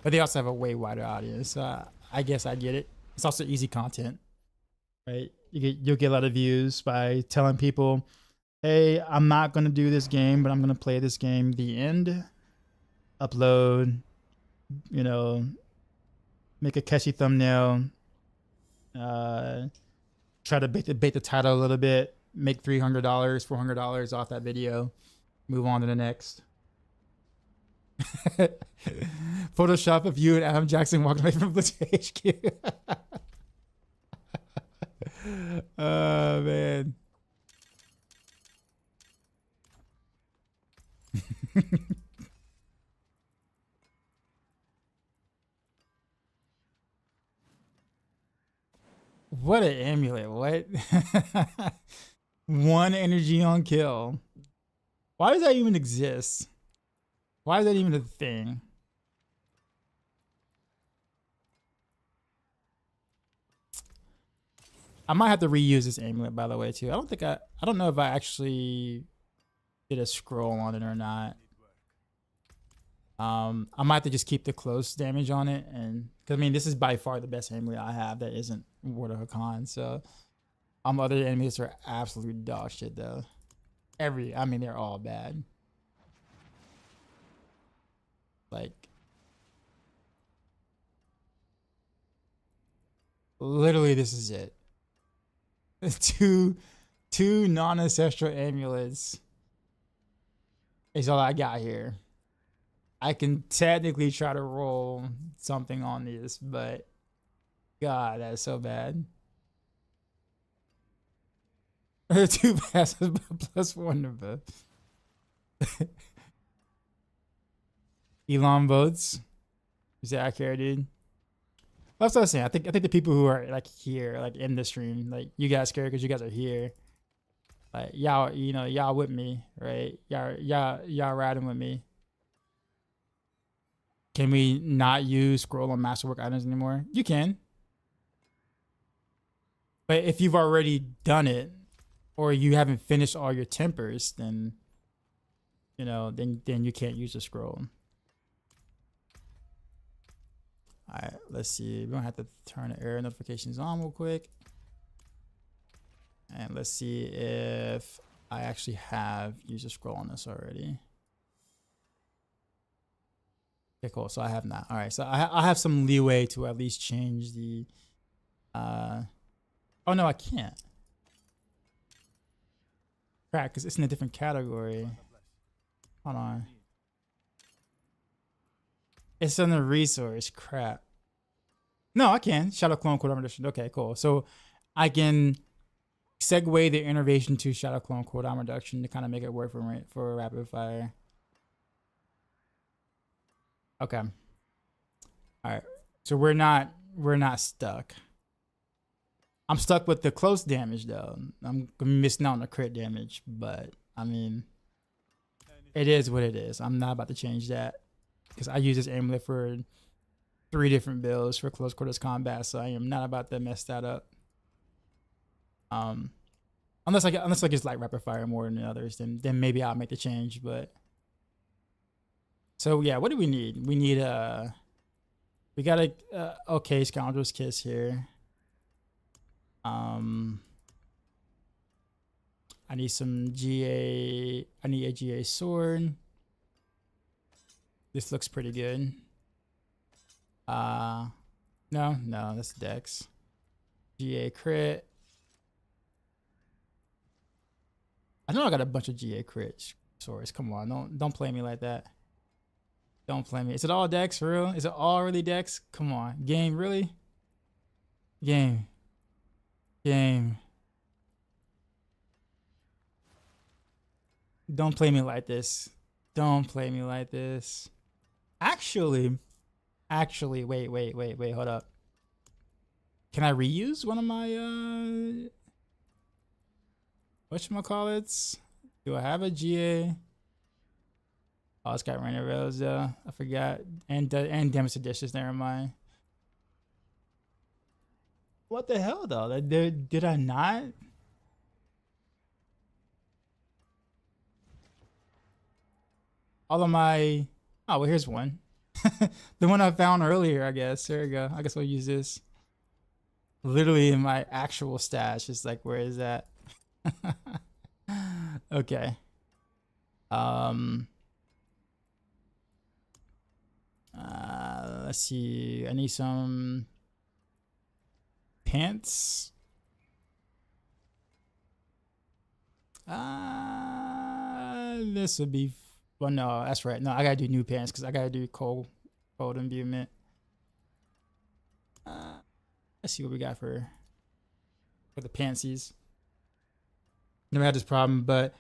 they also have a way wider audience. So I guess I get it. It's also easy content, right? You'll get a lot of views by telling people, hey, I'm not going to do this game, but I'm going to play this game. The end. Upload, make a catchy thumbnail. Try to bait the title a little bit. Make $300, $400 off that video. Move on to the next. Photoshop of you and Adam Jackson walking away from Blizzcon HQ. Oh man. What an amulet. What? One energy on kill. Why does that even exist? Why is that even a thing? I might have to reuse this amulet, by the way, too. I don't know if I actually did a scroll on it or not. I might have to just keep the close damage on it, and because I mean, this is by far the best amulet I have that isn't Ward of Hakan. So, other enemies are absolute dog shit though. I mean, they're all bad. Like, literally, this is it. Two non-ancestral amulets is all I got here. I can technically try to roll something on this, but God, that's so bad. 2 passes plus 1 of both. Elon votes. Is that accurate, dude? That's what I was saying. I think the people who are like here, like in the stream, like you guys care because you guys are here. Like y'all, y'all with me, right? Y'all riding with me. Can we not use scroll on masterwork items anymore? You can. But if you've already done it, or you haven't finished all your tempers, then then you can't use the scroll. Alright, let's see. We're gonna have to turn the error notifications on real quick. And let's see if I actually have user scroll on this already. Okay, cool. So I have not. All right. So I have some leeway to at least change the. Oh no, I can't. Crap, because it's in a different category. Hold on. It's in the resource. Crap. No, I can. Shadow Clone Code Edition. Okay, cool. So I can segue the innovation to Shadow Clone cooldown reduction to kind of make it work for rapid fire. Okay. All right. So we're not stuck. I'm stuck with the close damage though. I'm missing out on the crit damage, but I mean, it is what it is. I'm not about to change that because I use this amulet for 3 different builds for close quarters combat, so I am not about to mess that up. Unless I just like rapid fire more than others, then maybe I'll make the change. But so yeah, what do we need? We need we got a okay Scoundrel's Kiss here. I need some GA. I need a GA sword. This looks pretty good. No, that's Dex. GA crit. I know I got a bunch of GA crit swords. Come on, don't play me like that. Don't play me. Is it all Dex for real? Is it all really Dex? Come on, game really? Game. Don't play me like this. Don't play me like this. Actually, wait, hold up. Can I reuse one of my whatchamacallits? Do I have a GA? Oh, it's got Rain of Rose though. I forgot. And Damage to Dishes, never mind. What the hell though? Did I not? All of my oh well, here's one. The one I found earlier, I guess. There we go. I guess we'll use this. Literally in my actual stash. It's like, where is that? Okay. Let's see. I need some pants. This would be. Well, no, that's right. No, I gotta do new pants because I gotta do cold imbuement. Let's see what we got for the pantsies. Never had this problem, but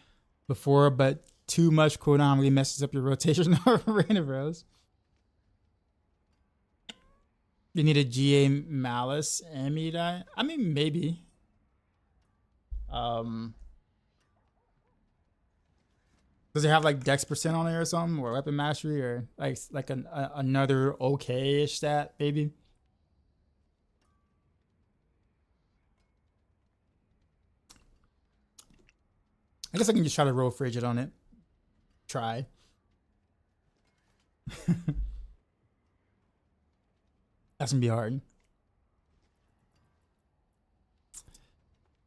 too much cooldown really messes up your rotation of Rain of Rose. You need a GA Malice Amidite. I mean, maybe. Does it have like Dex % on it or something, or Weapon Mastery, or like another okay-ish stat, maybe? I guess I can just try to roll Frigid on it. Try. That's gonna be hard.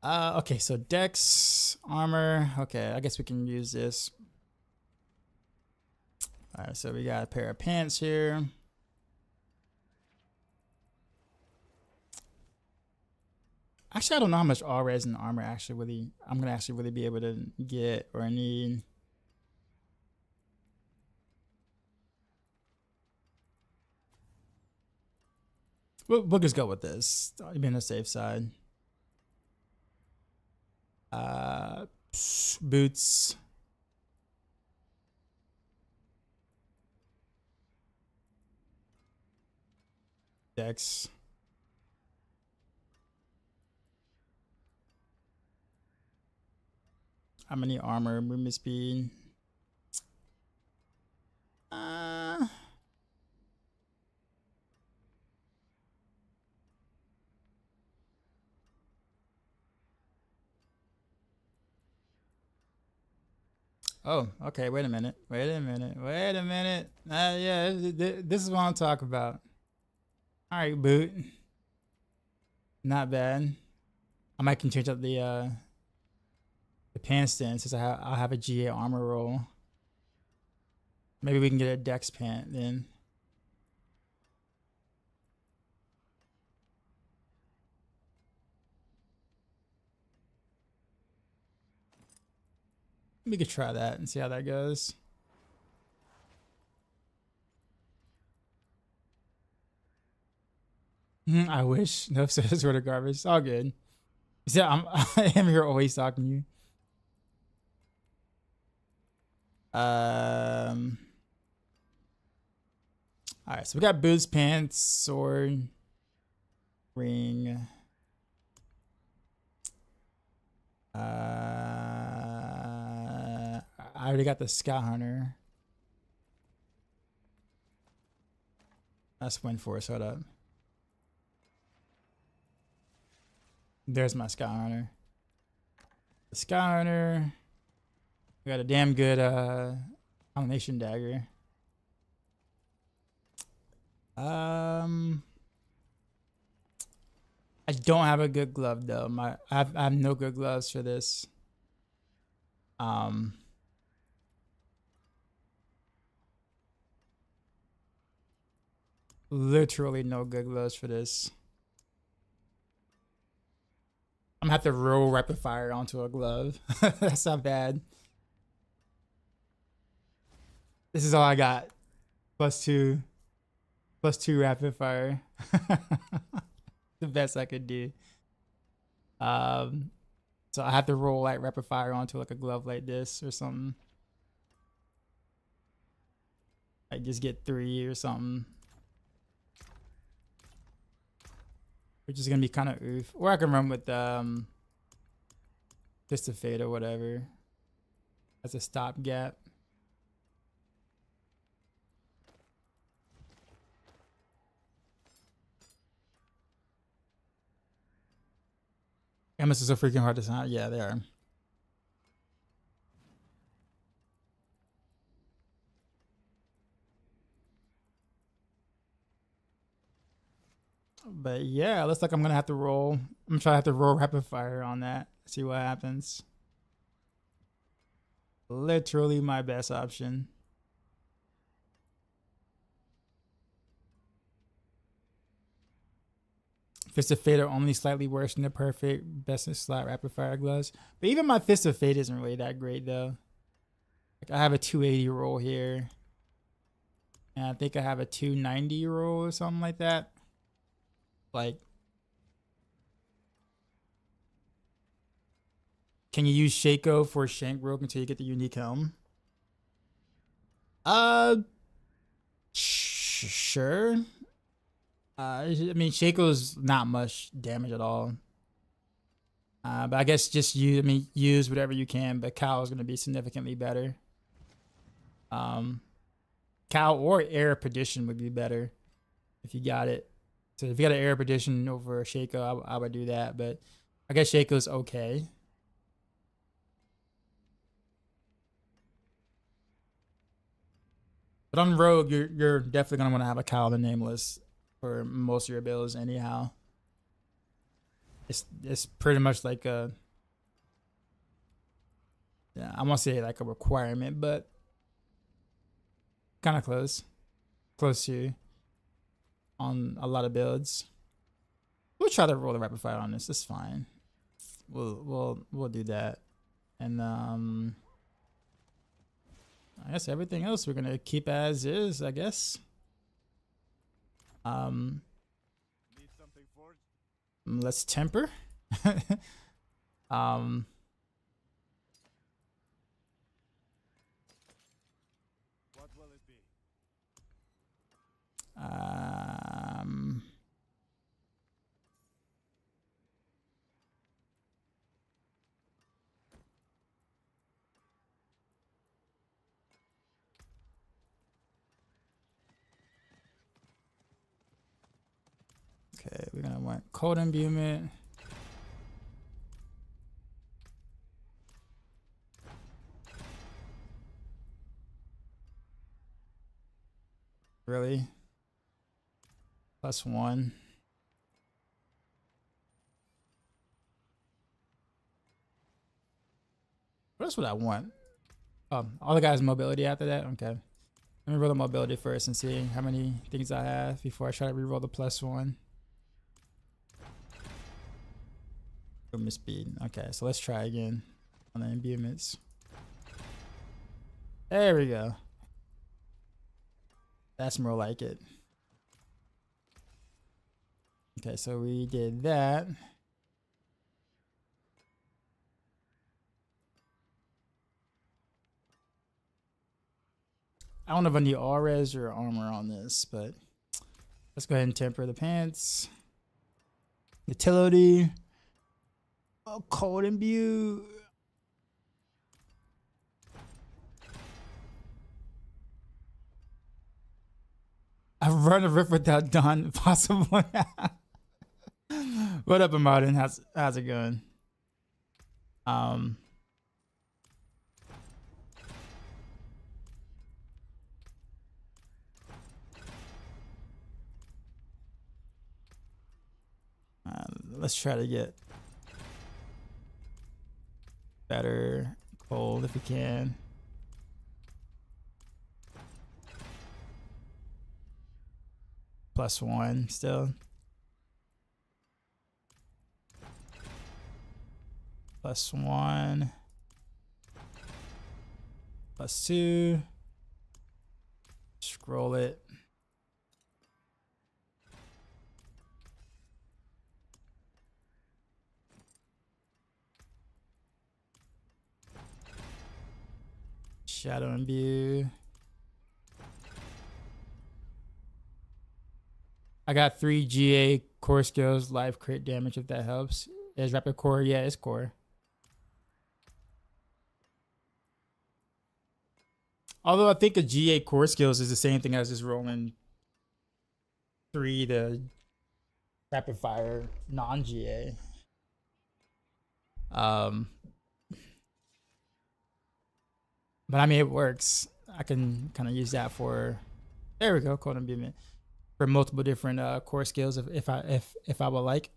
Okay, so Dex, armor. Okay, I guess we can use this. All right, so we got a pair of pants here. Actually, I don't know how much all-res and armor I'm gonna actually really be able to get or need. We'll just go with this. Be on the safe side. Boots. Dex. How many armor, movement speed? Oh, okay. Wait a minute. Yeah, this is what I'm talking about. All right, boot. Not bad. I might can change up the pants then, since I'll have a GA armor roll. Maybe we can get a dex pant then. We could try that and see how that goes. I wish. No, sort of garbage. It's all good. See, I am here always talking to you. All right, so we got boots, pants, sword, ring. I already got the Scout Hunter. That's Wind Force. Hold up. There's my Scout Hunter. The Scout Hunter. We got a damn good combination dagger. I don't have a good glove though. I have no good gloves for this. Literally no good gloves for this. I'm gonna have to roll rapid fire onto a glove. That's not bad. This is all I got. +2 rapid fire. The best I could do. So I have to roll like rapid fire onto like a glove like this or something. Like just get 3 or something. Which is gonna be kind of oof. Or I can run with Fist of Fate or whatever as a stopgap. MS is so freaking hard to sound. Yeah, they are. But yeah, looks like I'm gonna have to roll. I'm gonna try to have to roll rapid fire on that. See what happens. Literally my best option. Fist of Fate are only slightly worse than the perfect best in slot rapid fire gloves. But even my Fist of Fate isn't really that great though. Like I have a 280 roll here. And I think I have a 290 roll or something like that. Like, can you use Shaco for Shank Rogue until you get the unique helm? Sure. I mean, Shaco's not much damage at all. But I guess just use whatever you can. But Cow is going to be significantly better. Cow or Air Perdition would be better if you got it. So if you got an Air Perdition over Shaco, I would do that. But I guess Shaco's okay. But on Rogue, you're definitely gonna want to have a Cow the Nameless for most of your builds anyhow. It's pretty much like a, yeah, I won't say like a requirement, but kind of close to on a lot of builds. We'll try to roll the rapid fire on this. It's fine. We'll do that, and I guess everything else we're gonna keep as is. I guess. Let's temper. What will it be? Okay, we're gonna want cold imbuement. Really? +1. What else would I want? All the guys' mobility after that? Okay. Let me roll the mobility first and see how many things I have before I try to reroll the +1. Movement speed. Okay, so let's try again on the imbuements. There we go. That's more like it. Okay, so we did that. I don't know if I need all res or armor on this, but let's go ahead and temper the pants. Utility. Oh, cold imbue. I've run a rift without dawn possible. What up, Martin? How's it going? Let's try to get better cold if we can. +1 still. +1. +2. Scroll it. Shadow imbue. I got 3 GA core skills, live crit damage if that helps. Is rapid core? Yeah, it's core. Although I think a GA core skills is the same thing as just rolling 3 to rapid fire non-GA. But I mean, it works. I can kind of use that for, there we go, cold imbuement, for multiple different core skills if I would like.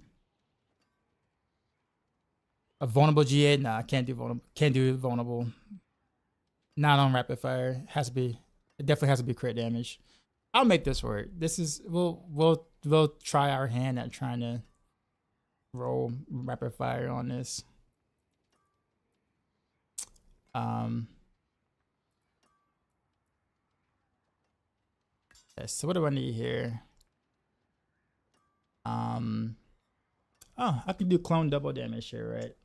A vulnerable GA? Nah, I can't do vulnerable. Can't do vulnerable. Not on rapid fire. Has to be. It definitely has to be crit damage. I'll make this work. This is we'll try our hand at trying to roll rapid fire on this. Okay, so what do I need here? Oh, I can do clone double damage here, right?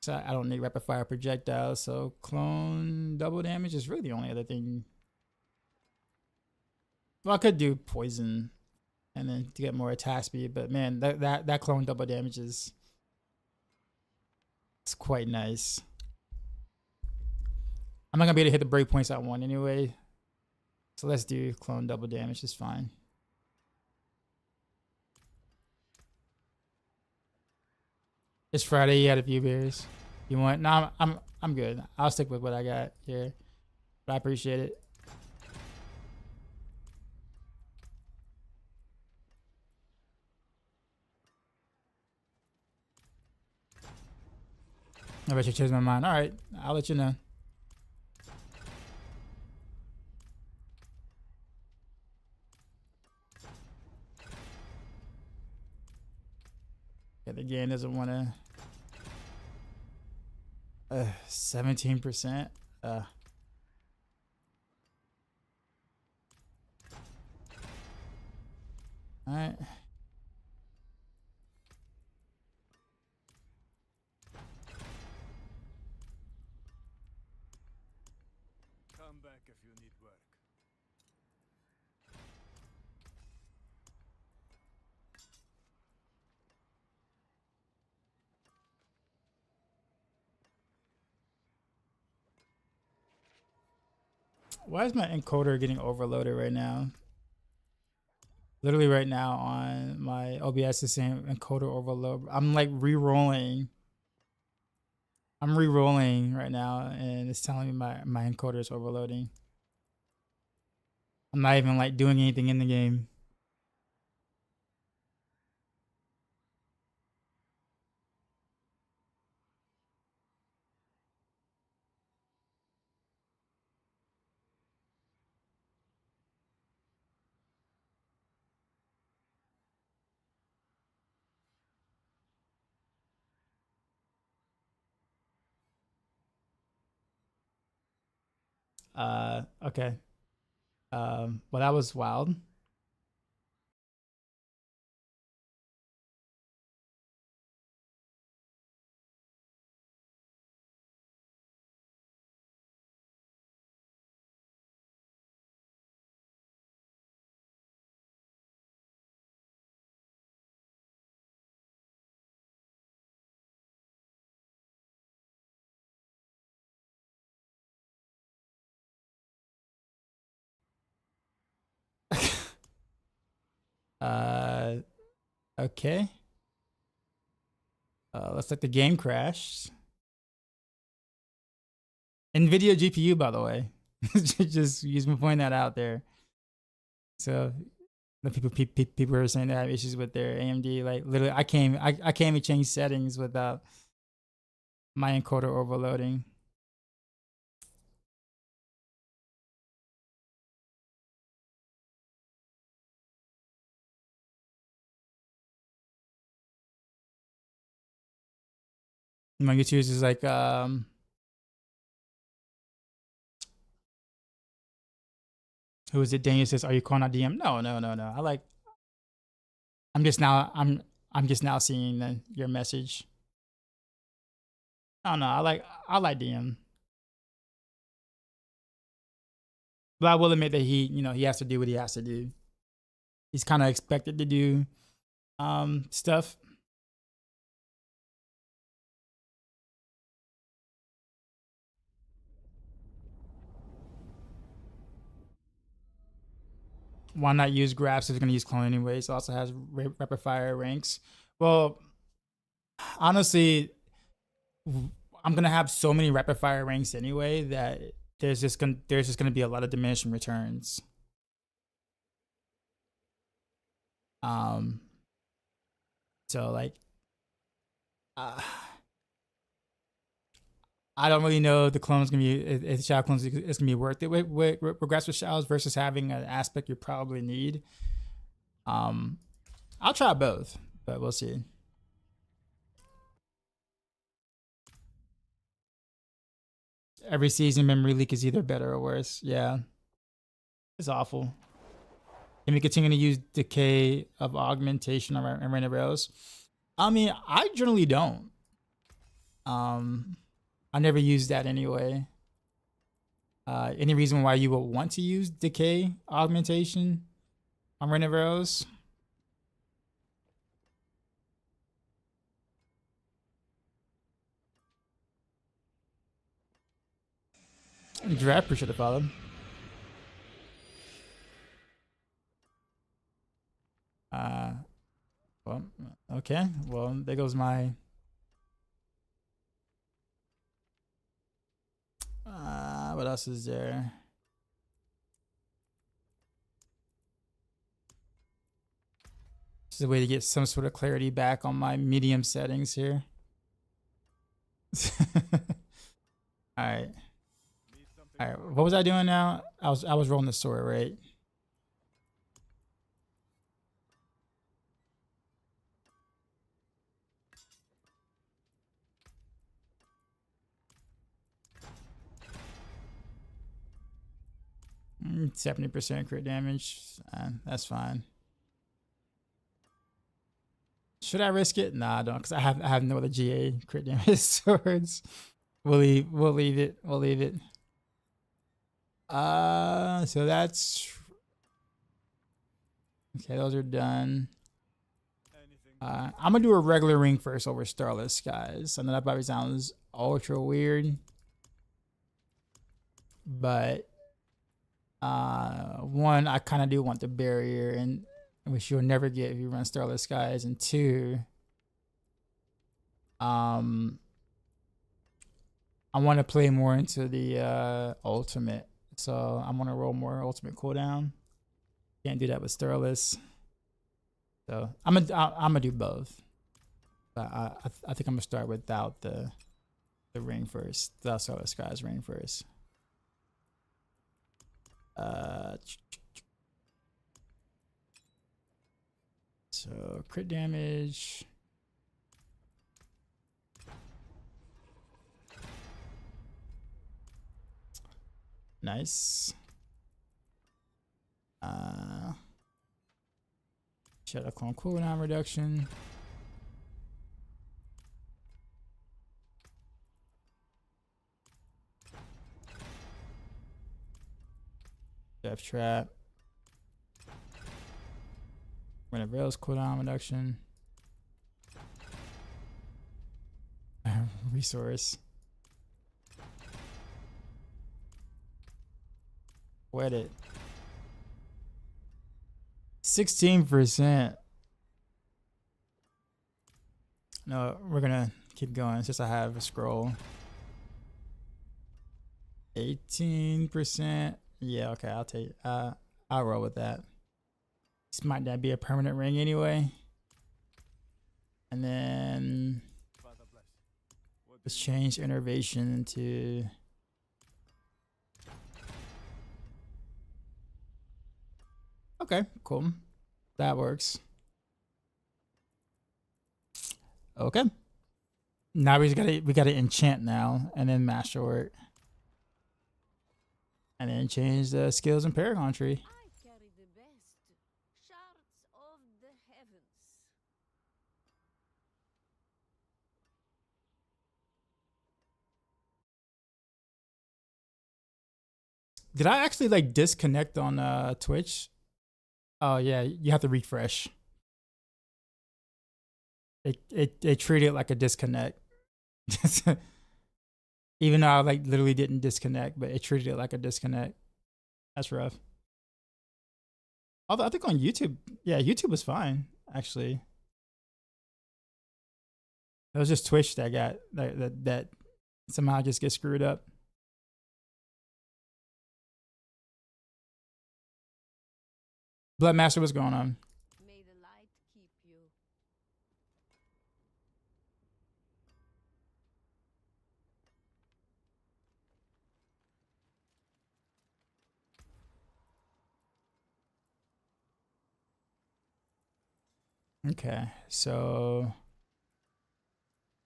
So I don't need rapid fire projectiles, so clone double damage is really the only other thing. Well, I could do poison and then to get more attack speed, but man, that clone double damage is, it's quite nice. I'm not gonna be able to hit the breakpoints I want anyway, so let's do clone double damage. It's fine. It's Friday. You had a few beers. You want? No, I'm good. I'll stick with what I got here, but I appreciate it. I bet you changed my mind. All right, I'll let you know. Yeah, the game doesn't want to. 17%. All right. Come back if you need work. Why is my encoder getting overloaded right now? Literally right now on my OBS is saying encoder overload. I'm like re-rolling. I'm re-rolling right now and it's telling me my encoder is overloading. I'm not even like doing anything in the game. Okay. Well, that was wild. uh, okay. Looks like the game crashed. NVIDIA GPU, by the way. Just me pointing that out there. So the people are saying they have issues with their AMD. Like literally, I can't even change settings without my encoder overloading. My YouTube is like who is it? Daniel says, "Are you calling out DM?" No. I'm just now seeing your message. I don't know. I like DM, but I will admit that he has to do what he has to do. He's kind of expected to do stuff. Why not use graphs if you're gonna use clone anyways? It also has rapid fire ranks. Well, honestly, I'm gonna have so many rapid fire ranks anyway that there's just gonna be a lot of diminishing returns. So like, I don't really know if the clone is gonna be if shadow clones is gonna be worth it with regress with shadows versus having an aspect you probably need. I'll try both, but we'll see. Every season memory leak is either better or worse. Yeah, it's awful. Can we continue to use decay of augmentation on random rails? I mean, I generally don't. I never use that anyway. Any reason why you would want to use decay augmentation on random rails? Drew, I appreciate the follow. Well, okay. Well, there goes my. What else is there? This is a way to get some sort of clarity back on my medium settings here. All right. All right. What was I doing now? I was rolling the sword, right? Mm, 70% crit damage. That's fine. Should I risk it? Nah, I don't, because I have no other GA crit damage swords. We'll leave it. So that's okay. Those are done. I'm gonna do a regular ring first over Starless Skies. I know that probably sounds ultra weird, but one, I kind of do want the barrier, and which you'll never get if you run Starless Skies, and two, I want to play more into the ultimate, so I'm gonna roll more ultimate cooldown. Can't do that with Sterless. So I'm gonna do both. But I think I'm gonna start without the ring first. The Sterless Skies ring first. So crit damage. Nice. Shadow Clone cooldown reduction. Death Trap. When it rails cooldown reduction. Resource. Wet it. 16%. No, we're gonna keep going since I have a scroll. 18%. Yeah, okay, I'll take I'll roll with that. This might not be a permanent ring anyway. And then let's change innervation to okay, cool. That works. Okay. Now we gotta enchant now and then masterwork. And then change the skills in Paragon tree. I carry the best shards of the heavens. Did I actually like disconnect on Twitch? Oh yeah, you have to refresh. It treated it like a disconnect. Even though I like literally didn't disconnect, but it treated it like a disconnect. That's rough. Although I think on YouTube, yeah, YouTube was fine actually. It was just Twitch that got that somehow just gets screwed up. Bloodmaster, what's going on? May the light keep you. Okay, so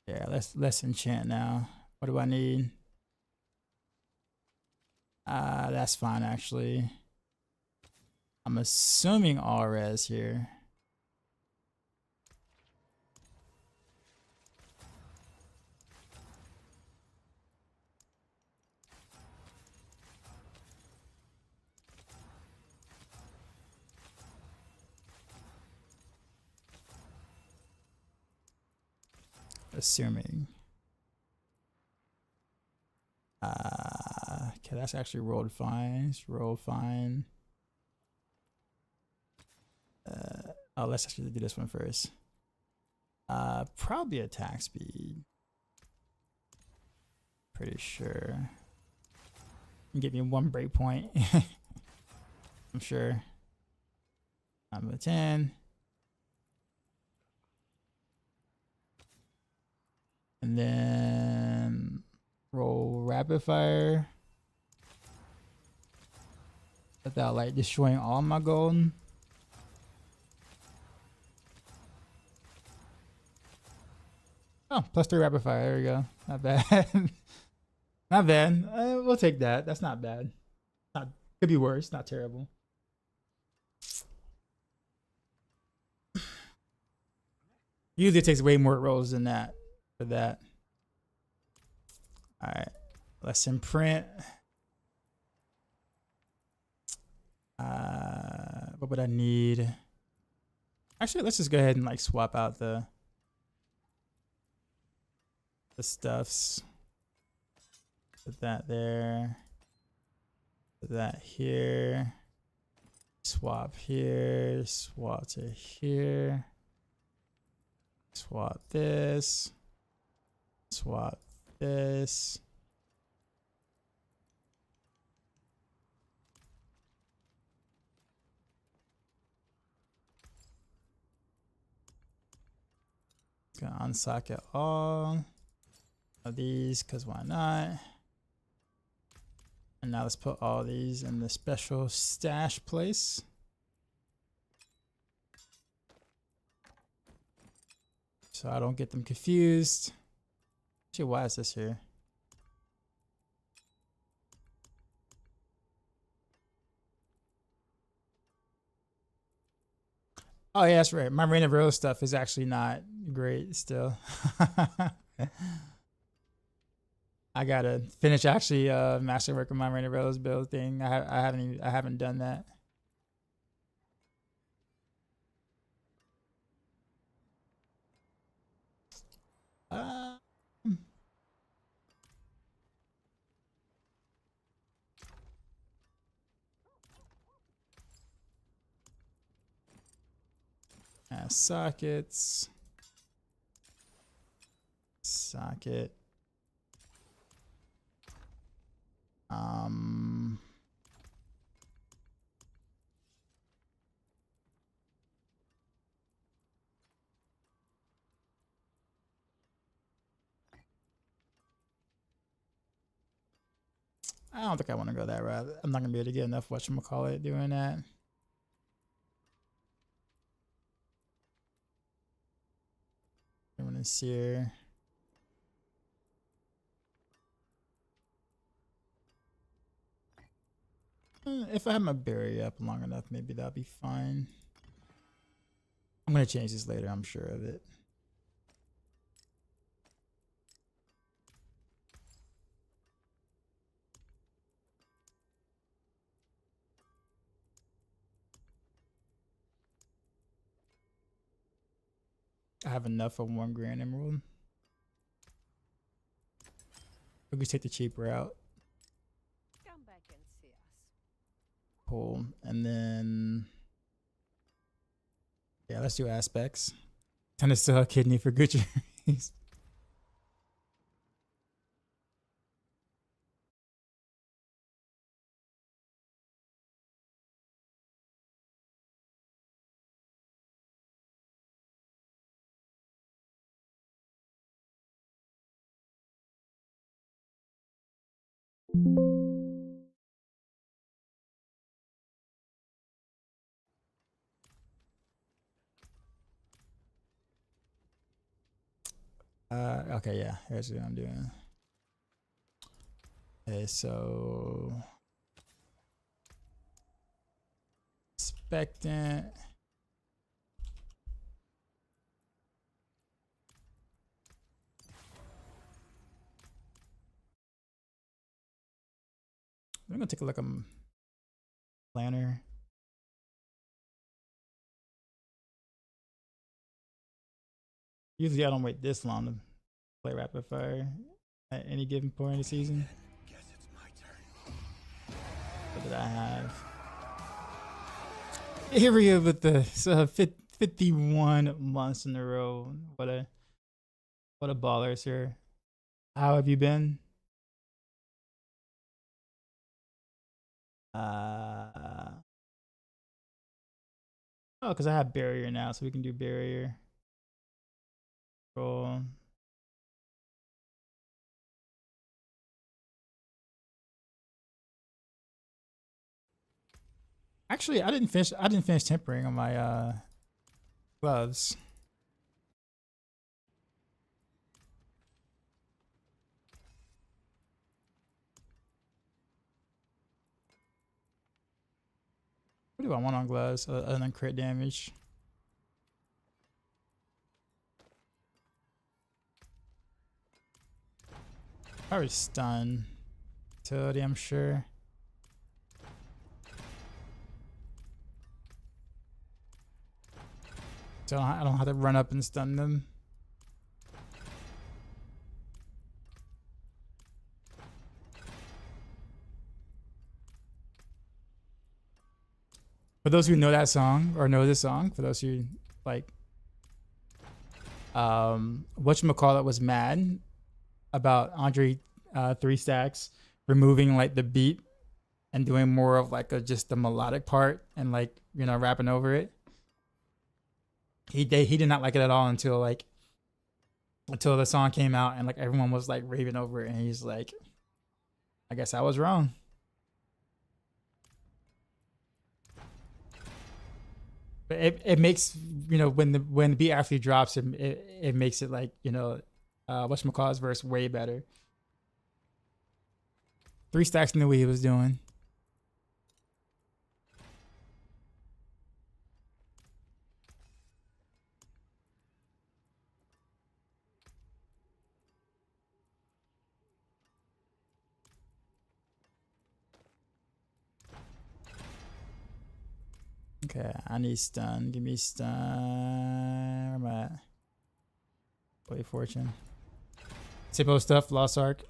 yeah, let's enchant now. What do I need? That's fine actually. I'm assuming all res here. Assuming. Okay, that's actually rolled fine. It's rolled fine. Oh, let's actually do this one first. Probably attack speed. Pretty sure. Give me one breakpoint. I'm sure. I'm a 10. And then roll rapid fire. Without like destroying all my gold. Oh, +3 rapid fire. There we go. Not bad. Not bad. We'll take that. That's not bad. Could be worse. Not terrible. Usually it takes way more rolls than that for that. All right. Let's imprint. What would I need? Actually, let's just go ahead and like swap out the stuffs. Put that there. Put that here. Swap here. Swap to here. Swap this. Swap this. Gonna unsocket all of these because why not? And now let's put all these in the special stash place. So I don't get them confused. Actually, why is this here? Oh yeah, that's right. My Rain of Rose stuff is actually not great still. I gotta finish actually masterwork on my Rain of Rose build thing. I haven't done that. Sockets. Socket. I don't think I want to go that route. I'm not gonna be able to get enough whatchamacallit doing that. Everyone is here. If I have my barrier up long enough, maybe that'll be fine. I'm gonna change this later, I'm sure of it. I have enough for 1 grand emerald. We could take the cheap route. Come back and see us. Pull, and then yeah, let's do aspects. Tend to sell a kidney for Gucci. Okay, yeah, here's what I'm doing. Okay, so expectant. I'm gonna take a look at planner. Usually I don't wait this long to play rapid fire at any given point in the season. Guess it's my turn. What did I have? Here we go with the 51 months in a row. What a baller, sir. How have you been? Oh, because I have barrier now, so we can do barrier. Roll. Actually, I didn't finish tempering on my gloves. What do I want on gloves other than crit damage? Probably stun. Utility, I'm sure. So I don't have to run up and stun them. For those who know that song or know this song, for those who like, whatchamacallit was mad about Andre 3 Stacks removing like the beat and doing more of like just the melodic part and like, rapping over it. He did not like it at all until like until the song came out and like everyone was like raving over it, and he's like, I guess I was wrong. But it makes, you know, when the beat actually drops, it makes it like, you know, whatchamacallit's verse way better. 3 stacks in the way he was doing. Okay, I need stun. Give me stun. Where am I at? Play Fortune. Simple stuff, Lost Ark.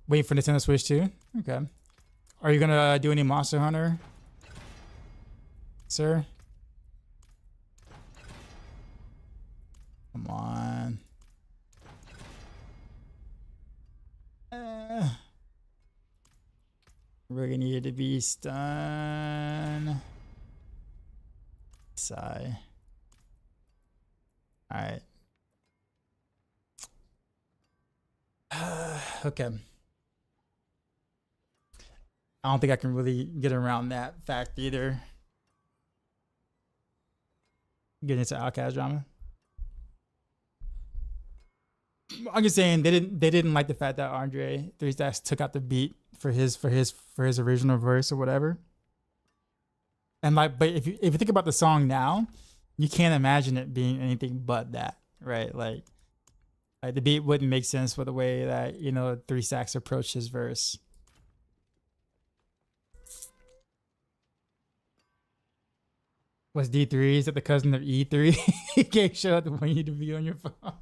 Waiting for Nintendo Switch 2. Okay. Are you gonna do any Monster Hunter, sir? Come on. Really needed to be stun. Sigh. Alright. Okay. I don't think I can really get around that fact either. Get into Outcast drama. I'm just saying they didn't like the fact that Andre 3 Stacks took out the beat for his original verse or whatever. And like, but if you think about the song now, you can't imagine it being anything but that, right? Like the beat wouldn't make sense for the way that, you know, 3 Stacks approached his verse. Was D3? Is that the cousin of E3? He can't show up when you need to be on your phone.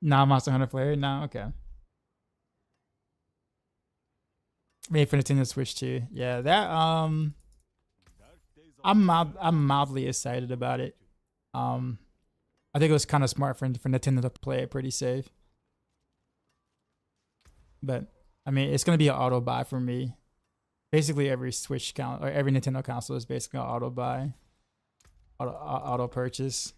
Nah, Monster Hunter player? No, okay. Wait for Nintendo Switch 2. Yeah, that I'm mildly excited about it. I think it was kind of smart for Nintendo to play it pretty safe. But I mean, it's gonna be an auto buy for me. Basically, every Switch or every Nintendo console is basically an auto buy, auto purchase.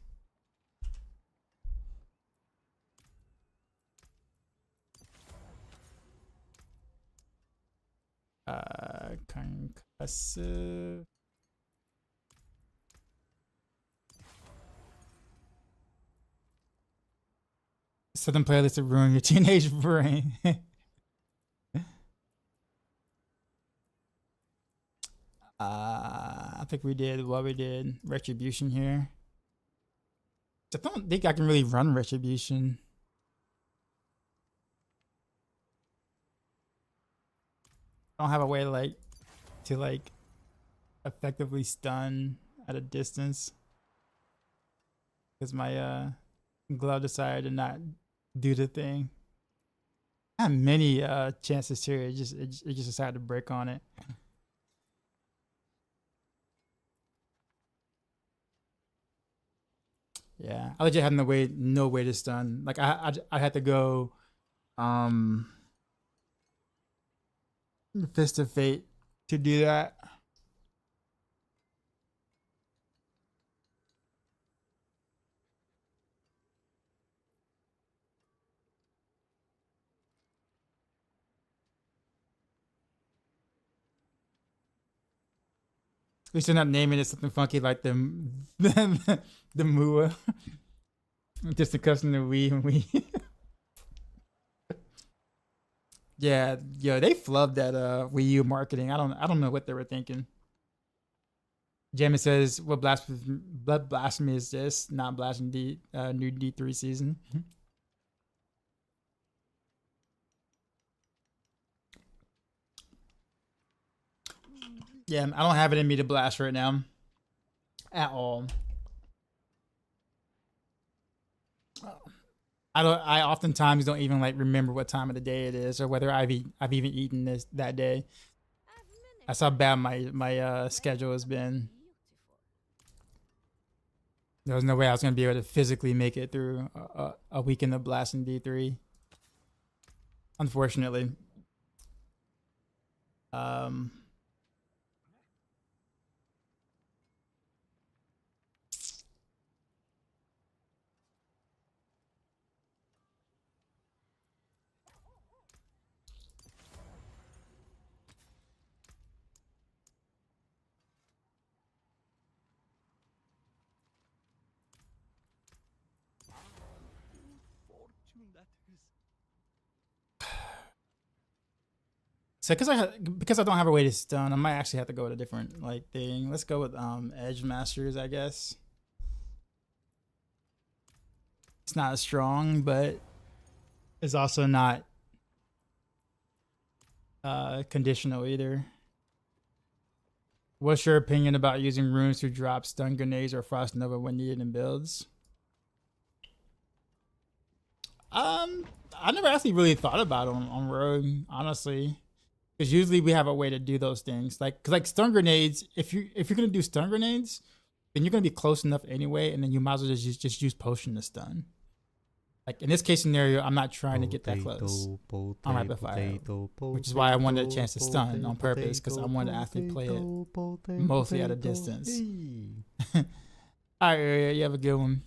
Concussive. Southern playlist to ruin your teenage brain. I think we did what we did. Retribution here. I don't think I can really run Retribution. I don't have a way to effectively stun at a distance because my glove decided to not do the thing. I had many chances here. It just decided to break on it. Yeah, I legit had no way to stun. Like I had to go Fist of Fate to do that. We should not naming it something funky like the Mua. Just a custom to Wii and Wii. Yeah, they flubbed that Wii U marketing. I don't know what they were thinking. Jamie says, "What blasphemy is this? Not blasting new D3 season." Yeah, I don't have it in me to blast right now, at all. I oftentimes don't even like remember what time of the day it is or whether I've even eaten this that day. That's how bad my schedule has been. There was no way I was gonna be able to physically make it through a weekend of blasting D3. Unfortunately. So because I don't have a way to stun, I might actually have to go with a different like thing. Let's go with Edge Masters, I guess. It's not as strong, but it's also not conditional either. What's your opinion about using runes to drop stun grenades or frost nova when needed in builds? I never actually really thought about it on Rogue, honestly, because usually we have a way to do those things. Cause like stun grenades, if you're gonna do stun grenades, then you're gonna be close enough anyway, and then you might as well just use potion to stun. Like in this case scenario, I'm not trying to get that close on rapid fire, which is why I wanted a chance to stun on purpose, because I wanted to actually play it mostly at a distance. All right, Area, you have a good one.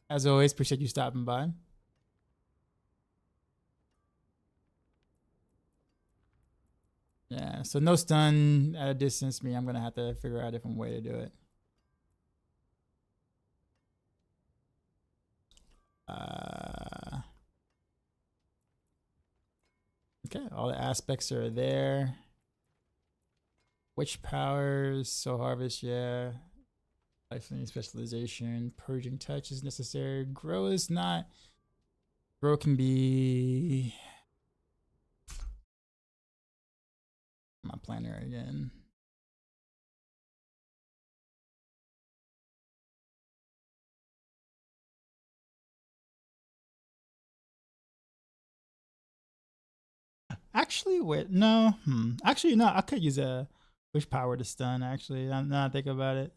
As always, appreciate you stopping by. Yeah, so no stun at a distance. I'm gonna have to figure out a different way to do it. Okay, all the aspects are there. Witch powers, soul harvest, yeah. Lifeline specialization, purging touch is necessary. Grow is not. Grow can be. My planner again. Actually, wait, no. Actually, no. I could use a wish power to stun. Actually, I'm not thinking about it.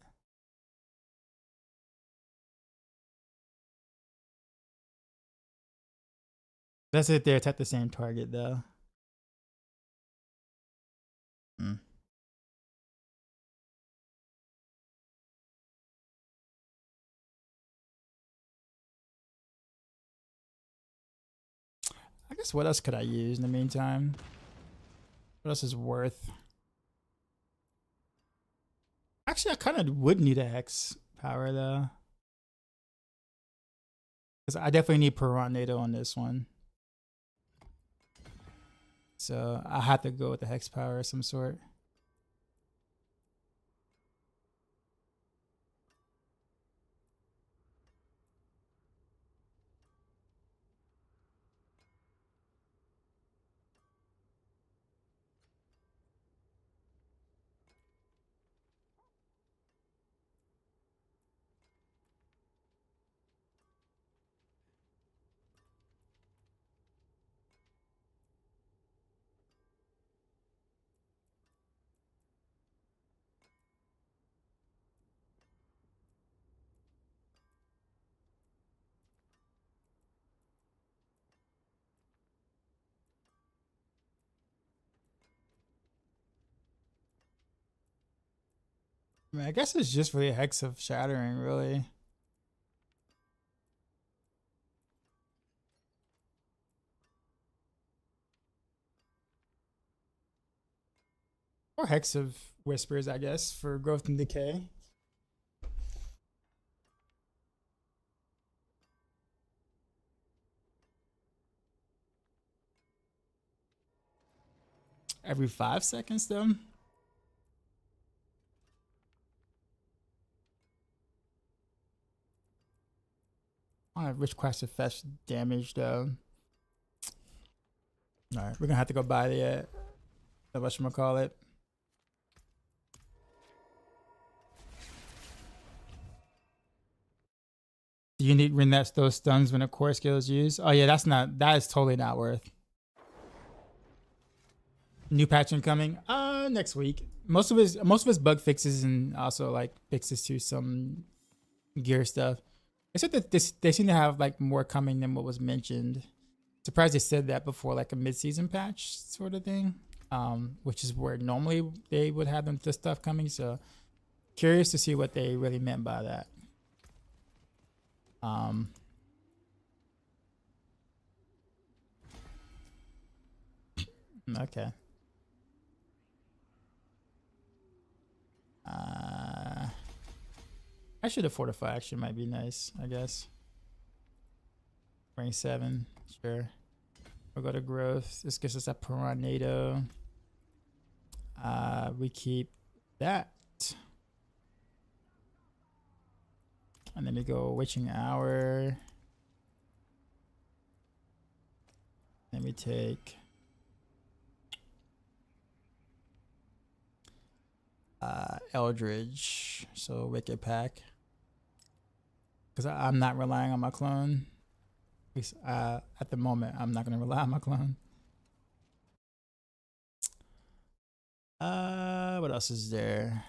That's if they attack the same target, though. I guess what else could I use in the meantime? What else is worth? Actually, I kind of would need a hex power though, because I definitely need Piranado on this one. So I have to go with the hex power of some sort. I mean, I guess it's just really a hex of shattering, really. Or hex of whispers, I guess, for growth and decay. Every 5 seconds, though. I don't have which class to fetch damage, though. Alright, we're gonna have to go buy the whatchamacallit. Do you need those stuns when a core skill is used? Oh yeah, that is totally not worth. New patch incoming next week. Most of his bug fixes and also like fixes to some gear stuff. I said that they seem to have like more coming than what was mentioned. Surprised they said that before like a mid-season patch sort of thing, which is where normally they would have this stuff coming. So curious to see what they really meant by that. Okay. Actually, the fortify action might be nice, I guess. Rank 7. Sure. We'll go to growth. This gets us a Piranado. We keep that. And then we go Witching Hour. Then we take Eldridge. So Wicked Pack. Because I'm not relying on my clone. At least, at the moment, I'm not going to rely on my clone. What else is there?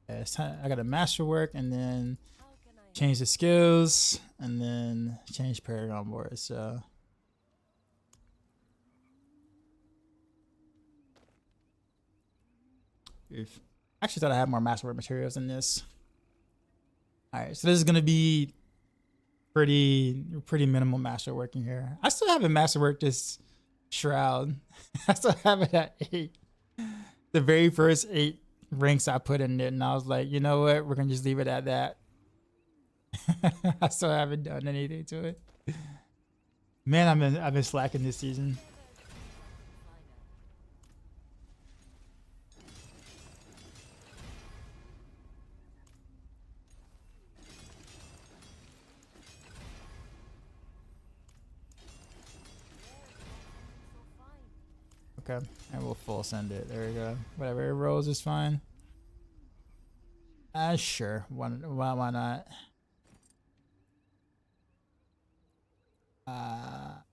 Yeah, it's time, I got a masterwork and then change the skills and then change Paragon board. So actually thought I had more masterwork materials than this. All right, so this is gonna be pretty minimal masterwork in here. I still haven't masterworked this shroud. I still have it at 8. The very first 8 ranks I put in it, and I was like, you know what? We're gonna just leave it at that. I still haven't done anything to it. Man, I've been slacking this season. Okay, and we'll full send it. There we go. Whatever it rolls is fine. Sure. Why not?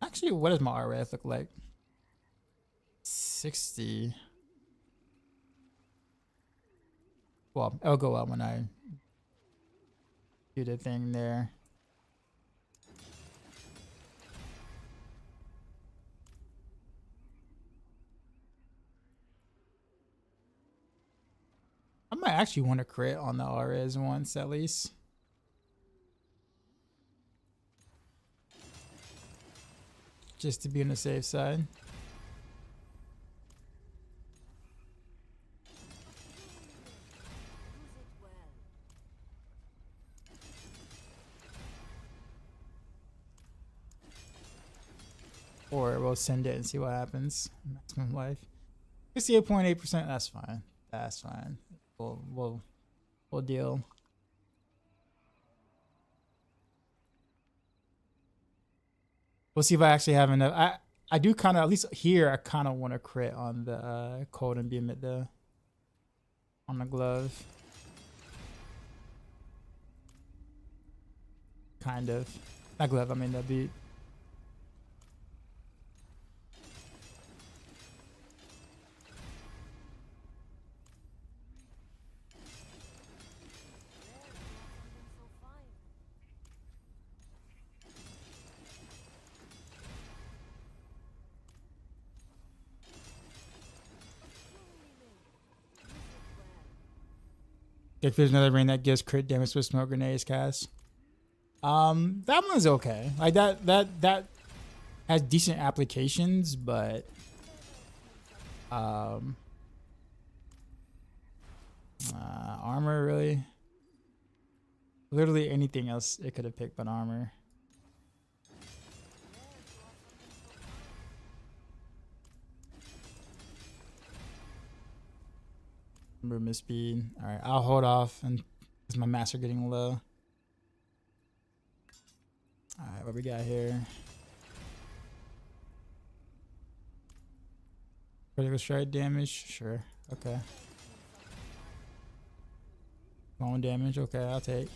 Actually, what does my RF look like? 60. Well, it'll go up when I do the thing there. I might actually want to crit on the RS once at least. Just to be on the safe side. Or we'll send it and see what happens. Maximum life. 68.8%, that's fine. That's fine. We'll deal. We'll see if I actually have enough. I do kind of, at least here, I kind of want to crit on the cold and beam it on the glove. Kind of. Not glove, I mean the beat. If there's another ring that gives crit damage with smoke grenades cast. That one's okay. Like that has decent applications, but armor really. Literally anything else it could have picked but armor. Movement speed. All right, I'll hold off and because my master getting low. All right, what we got here? Critical strike damage. Sure. Okay. Bone damage. Okay, I'll take.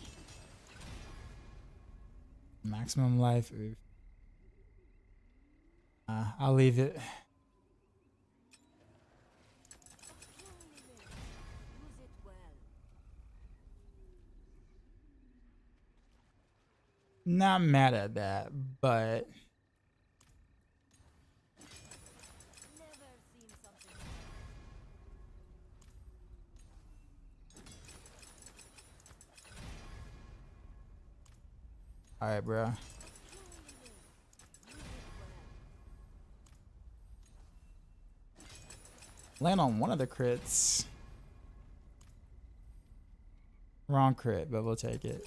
Maximum life. Oof. I'll leave it. Not mad at that, but all right, bro. Land on one of the crits. Wrong crit, but we'll take it.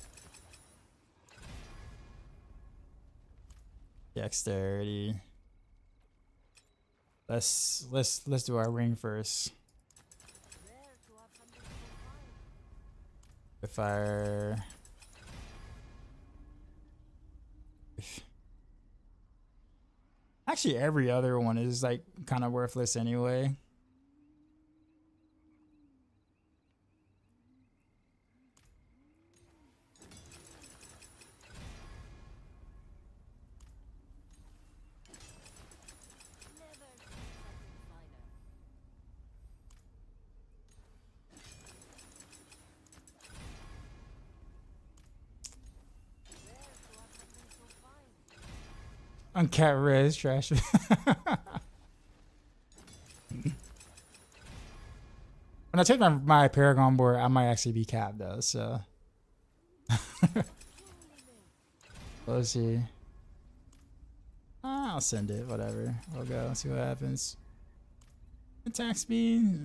Dexterity. Let's do our ring first. Rare to have something so fine. The fire. Actually, every other one is like kind of worthless anyway. Never seen something finer. Rare to have something so fine. Uncat res trash. When I take my Paragon board, I might actually be capped though. So let's see. I'll send it. Whatever. We'll go see what happens. Attack speed.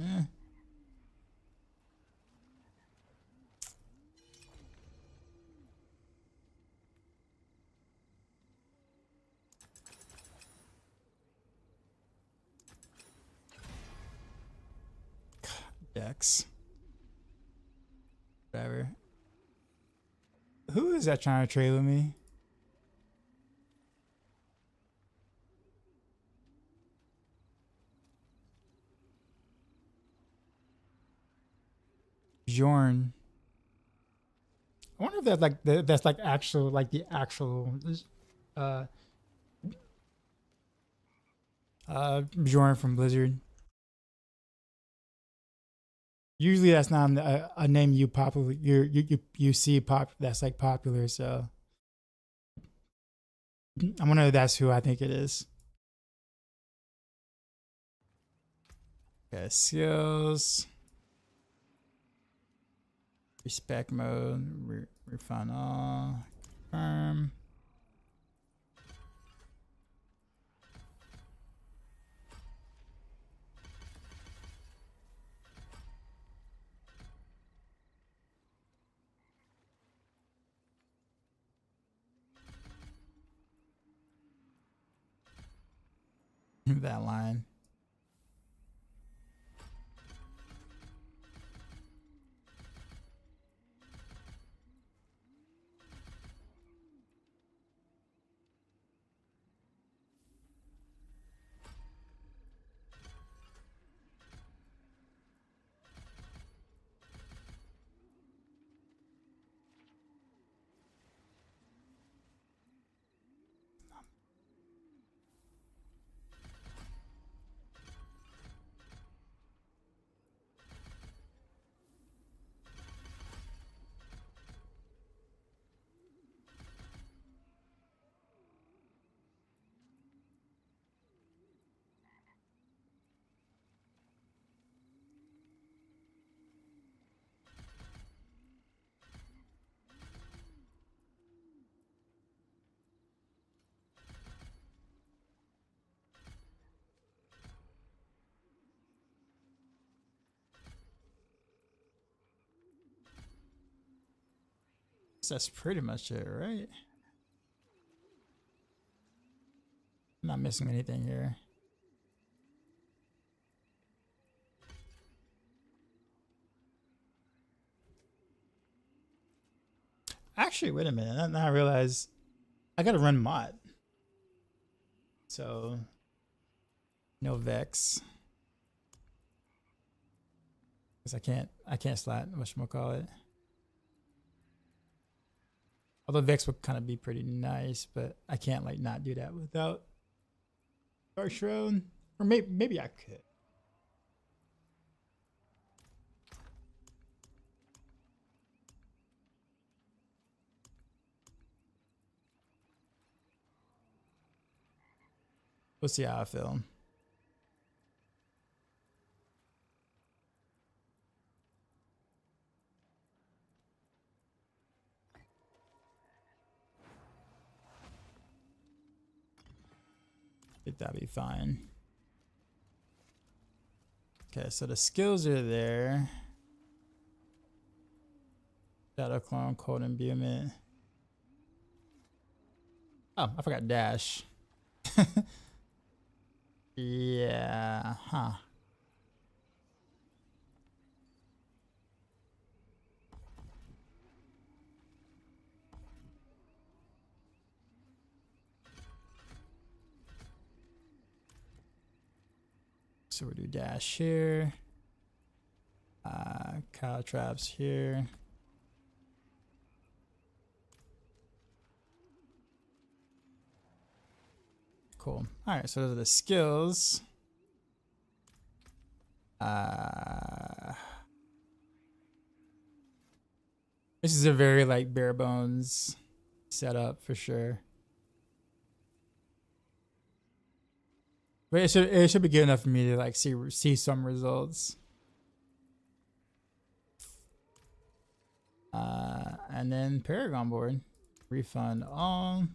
Dex. Whatever. Who is that trying to trade with me? Bjorn. I wonder if that's like that's like actual like the actual Bjorn from Blizzard. Usually that's not a name you popular you see pop that's like popular, so I wonder if that's who I think it is. Okay, skills. Respect mode, refine all, confirm. That line. That's pretty much it, right? I'm not missing anything here. Actually, wait a minute. Now I realize I gotta run mod. So no Vex. Because I can't slot whatchamacallit. Although Vex would kind of be pretty nice, but I can't like not do that without Dark Shroud. Or maybe I could. We'll see how I feel. I think that'll be fine. Okay, so the skills are there. Shadow Clone, Cold Imbuement. Oh, I forgot Dash. Yeah, huh. So we do dash here. Cow traps here. Cool. All right, so those are the skills. This is a very like bare bones setup for sure. But it should be good enough for me to like see some results. And then Paragon board. Refund all.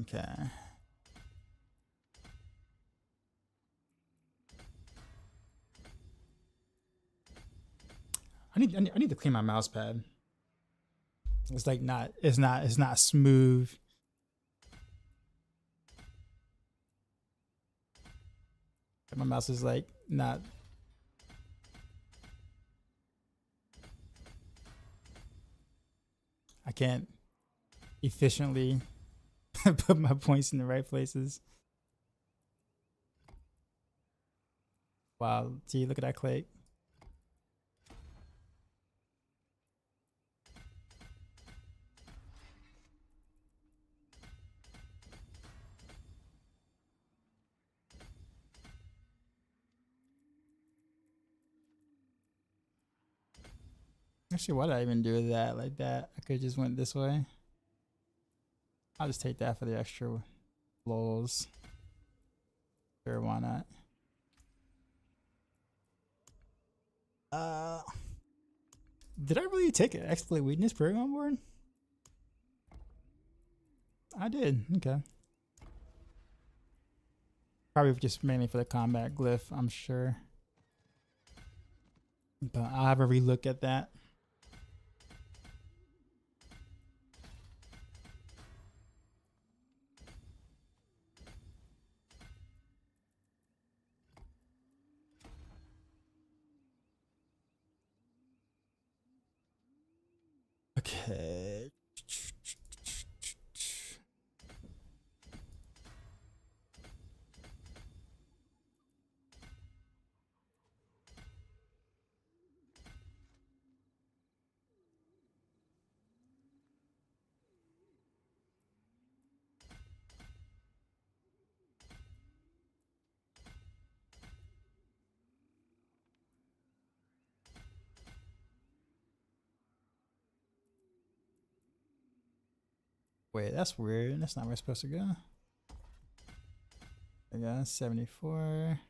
Okay. I need to clean my mouse pad. It's like it's not smooth. My mouse is like not. I can't efficiently put my points in the right places. Wow, gee, look at that click. Actually, why did I even do that like that? I could just went this way. I'll just take that for the extra lols. Sure, why not? Did I really take an exploit weakness program board? I did. Okay. Probably just mainly for the combat glyph, I'm sure. But I'll have a relook at that. Okay. Wait, that's weird. That's not where it's supposed to go. Yeah, 74.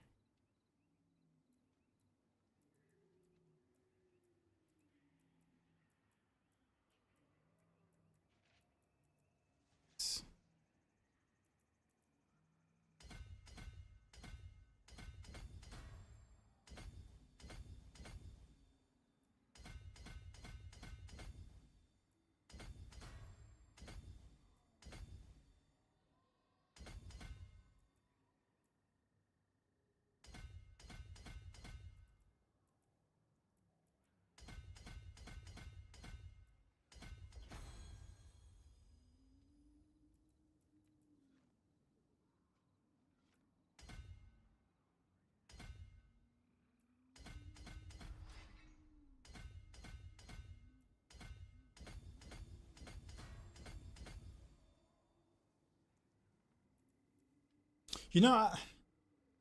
You know, I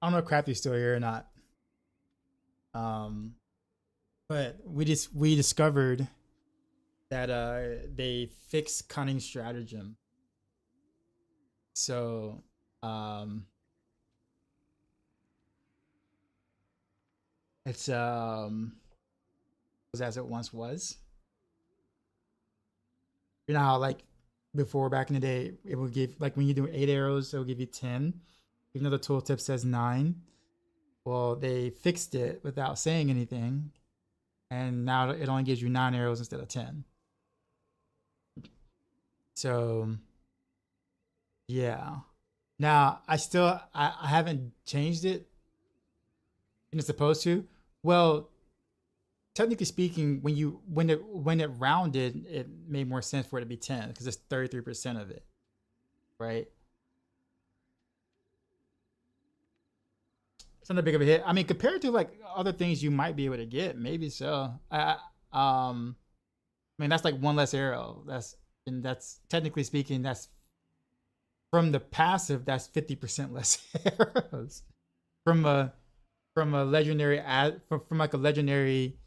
don't know if Crafty's still here or not. But we discovered that they fixed cunning stratagem. So it's as it once was. You know how like before back in the day, it would give, like when you do 8 arrows, it will give you 10, even though the tooltip says 9. Well, they fixed it without saying anything, and now it only gives you 9 arrows instead of 10. So yeah. Now I haven't changed it, and it's supposed to. Well, technically speaking, when it rounded, it made more sense for it to be 10 because it's 33% of it, right? It's not a big of a hit. I mean, compared to like other things you might be able to get, maybe so. I mean, that's like one less arrow. That's technically speaking, that's from the passive. That's 50% less arrows from a legendary from like a legendary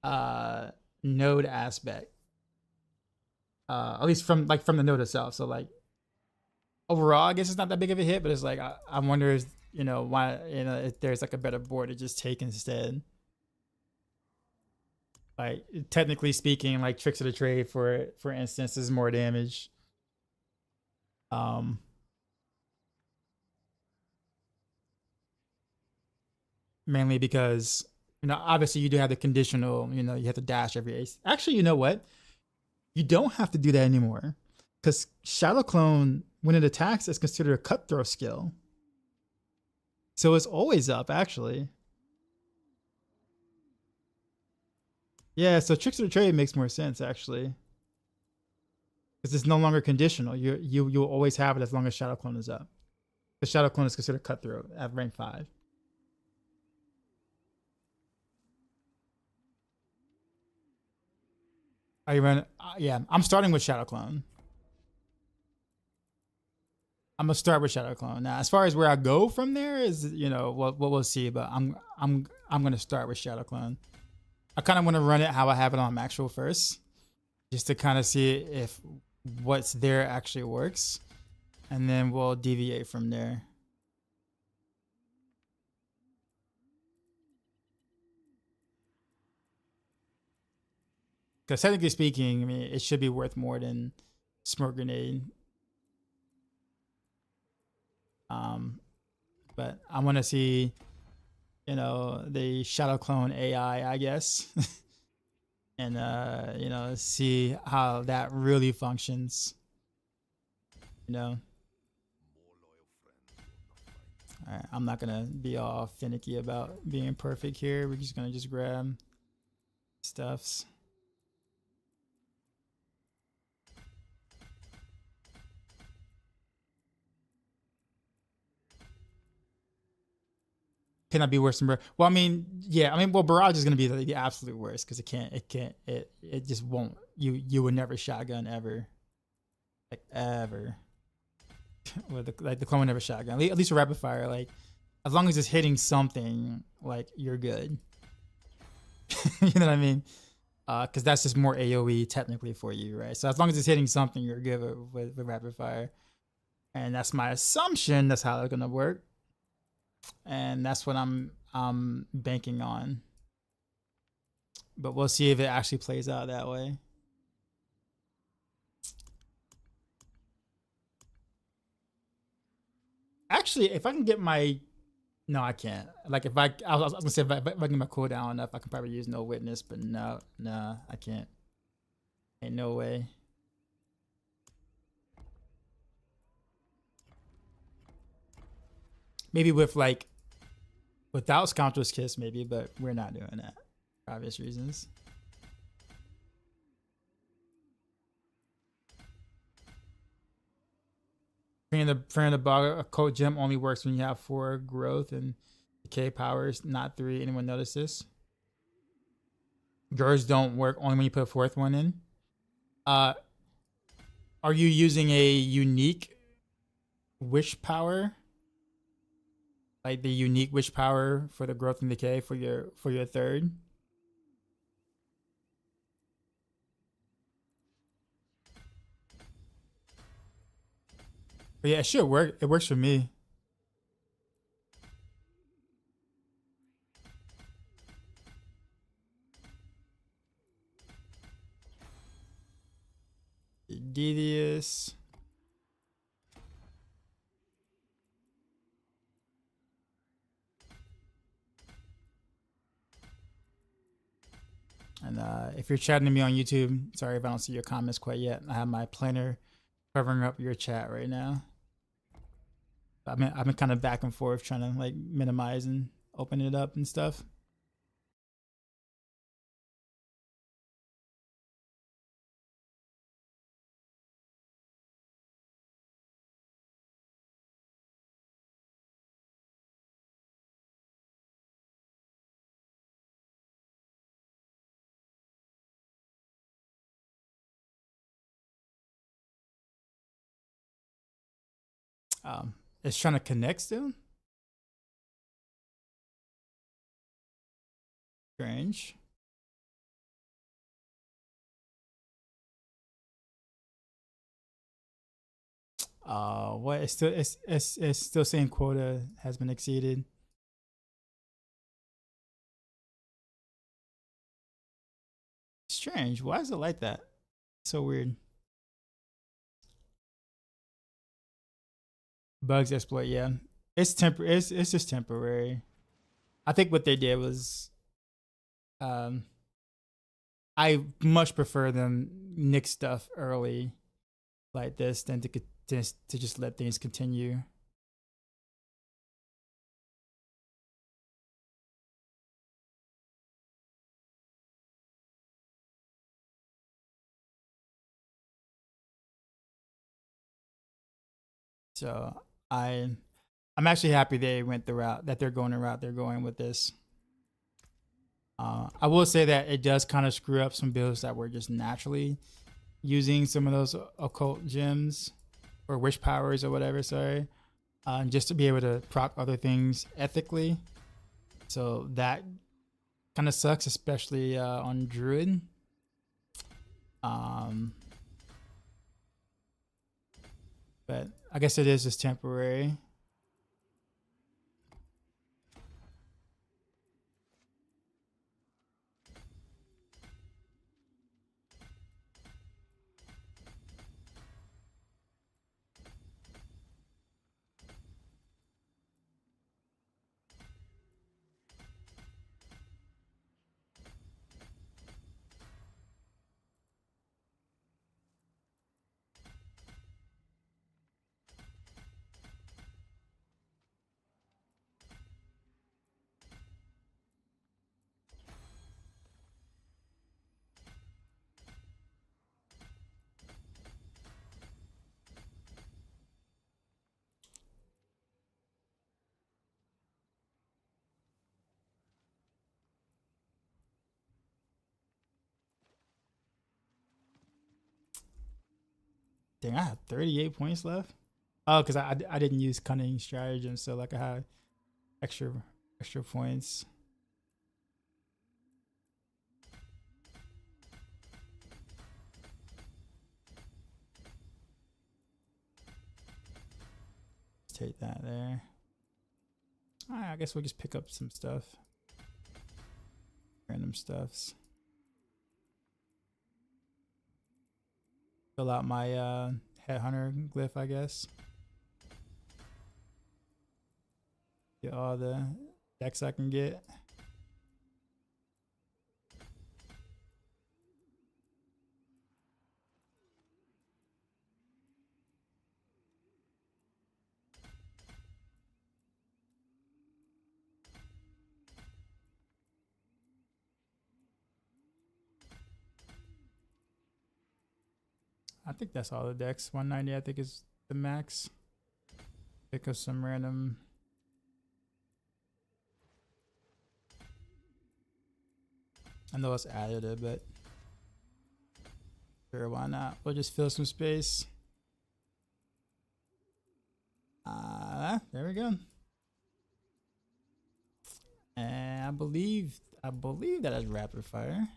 node aspect. At least from the node itself. So like overall, I guess it's not that big of a hit, but it's like I wonder, why, if there's like a better board to just take instead. Like technically speaking, like Tricks of the Trade for instance is more damage. Mainly because obviously you do have the conditional, you have to dash every ace. Actually, you know what? You don't have to do that anymore, because Shadow Clone, when it attacks, is considered a cutthroat skill. So it's always up, actually. Yeah, so Tricks of the Trade makes more sense, actually. Because it's no longer conditional. You'll always have it as long as Shadow Clone is up. The Shadow Clone is considered cutthroat at rank 5. Are you running? Yeah, I'm starting with Shadow Clone. I'm gonna start with Shadow Clone. Now, as far as where I go from there is, what we'll see. But I'm gonna start with Shadow Clone. I kind of want to run it how I have it on Maxroll first, just to kind of see if what's there actually works, and then we'll deviate from there. Because technically speaking, I mean, it should be worth more than Smoke Grenade. But I want to see, the Shadow Clone AI, I guess, and see how that really functions. All right, I'm not gonna be all finicky about being perfect here. We're just gonna grab stuffs. Cannot be worse than Barrage. Well, I mean, yeah, Barrage is gonna be the absolute worst because it just won't. You would never shotgun ever, like ever. With the clone would never shotgun. At least a rapid fire, like as long as it's hitting something, like you're good. You know what I mean? Because that's just more AOE technically for you, right? So as long as it's hitting something, you're good with rapid fire, and that's my assumption. That's how it's gonna work. And that's what I'm banking on. But we'll see if it actually plays out that way. Actually, if I can get my... No, I can't. Like if I was gonna say if I get my cooldown enough, I can probably use No Witness, but no, I can't. Ain't no way. Maybe with like without Scoundrel's Kiss, maybe, but we're not doing that for obvious reasons. Freeing the bog, a code gem only works when you have 4 growth and decay powers, not 3. Anyone notice this? Yours don't work only when you put a 4th one in. Are you using a unique wish power? Like the unique wish power for the growth and decay for your 3rd? But yeah, it should work. It works for me. Devious. And if you're chatting to me on YouTube, sorry if I don't see your comments quite yet. I have my planner covering up your chat right now. I've been kind of back and forth trying to like minimize and open it up and stuff. It's trying to connect still. Strange. What? It's still saying quota has been exceeded. Strange. Why is it like that? So weird. Bugs exploit. Yeah, it's It's just temporary. I think what they did was, I much prefer them nick stuff early, like this, than to just let things continue. So I'm actually happy they went the route that they're going with this. I will say that it does kind of screw up some builds that were just naturally using some of those occult gems or wish powers or whatever. Sorry, just to be able to proc other things ethically. So that kind of sucks, especially on Druid. But I guess it is just temporary. Dang, I have 38 points left. Oh, because I didn't use cunning stratagem, so like I had extra points. Let's take that there. All right, I guess we'll just pick up some stuff. Random stuffs. Fill out my headhunter glyph, I guess. Get all the decks I can get. I think that's all the decks. 190 I think is the max. Pick up some random. I know it's additive, but sure, why not? We'll just fill some space. There we go. And I believe that is rapid fire.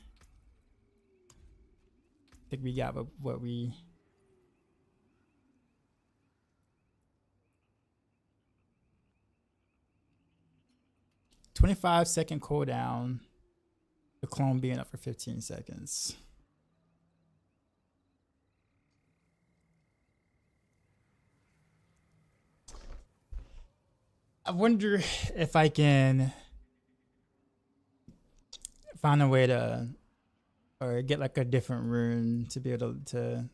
I think we got what we. 25-second cooldown. The clone being up for 15 seconds. I wonder if I can find a way to, or get like a different rune to be able to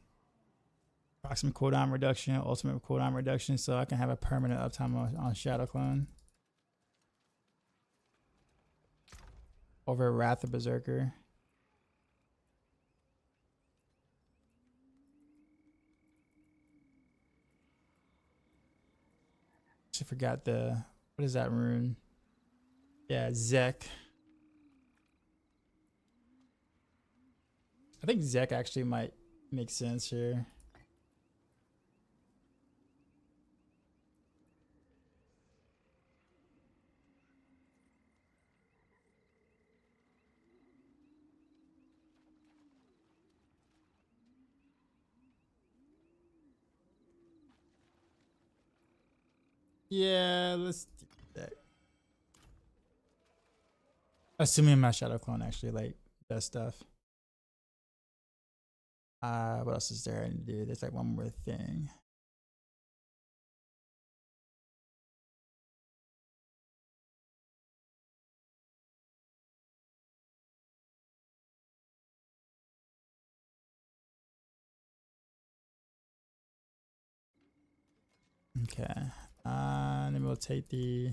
proximate cooldown reduction, ultimate cooldown reduction, so I can have a permanent uptime on Shadow Clone over Wrath of Berserker. I forgot the, what is that rune? Yeah, Zek. I think Zek actually might make sense here. Yeah, let's do that. Assuming my Shadow Clone actually like does stuff. What else is there I need to do? There's like one more thing. Okay. Then we'll take the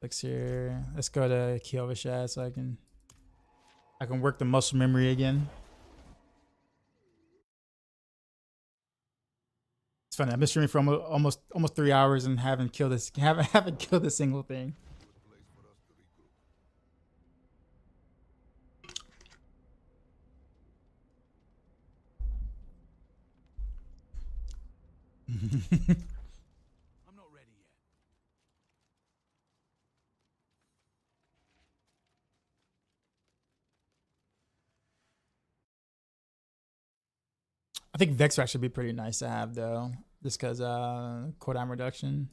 elixir. Let's go to Kielvashad so I can work the muscle memory again. It's funny. I've been streaming for almost 3 hours and haven't killed a single thing. I'm not ready yet. I think Vex would actually be pretty nice to have though, just because cooldown reduction.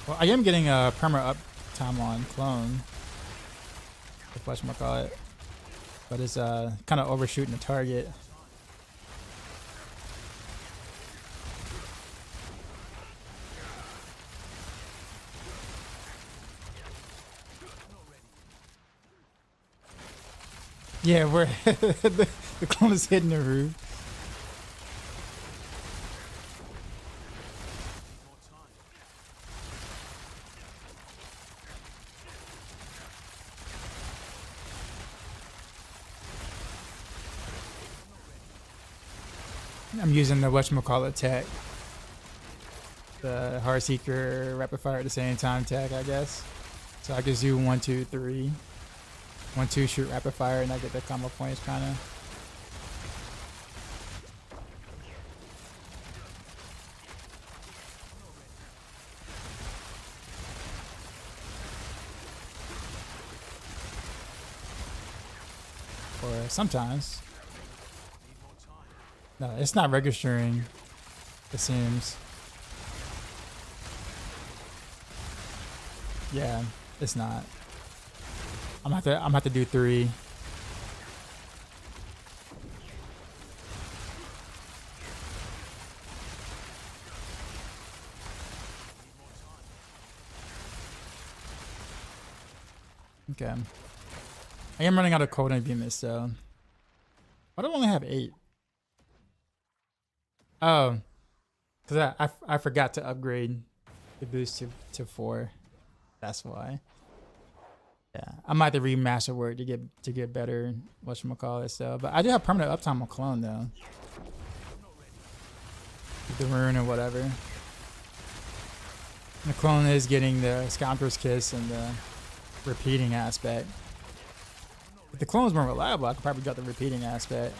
Well, I am getting a perma uptime on clone, if whatchamacallit, but it's kind of overshooting the target. Yeah, we're the clone is hitting the roof. I'm using the whatchamacallit tech, the Heartseeker rapid fire at the same time tech, I guess. So I just do 1, 2, 3, 1, 2 shoot rapid fire, and I get the combo points kind of. Or sometimes. No, it's not registering, it seems. Yeah, it's not. I'm gonna have to do 3. Okay. I am running out of cold and beam so. Why do I only have 8? Oh, because I forgot to upgrade the boost to 4. That's why. Yeah, I might have to remaster work to get better whatchamacallit so. But I do have permanent uptime on clone though. The rune or whatever. The clone is getting the Scoundrel's Kiss and the repeating aspect. If the clone's more reliable, I could probably got the repeating aspect.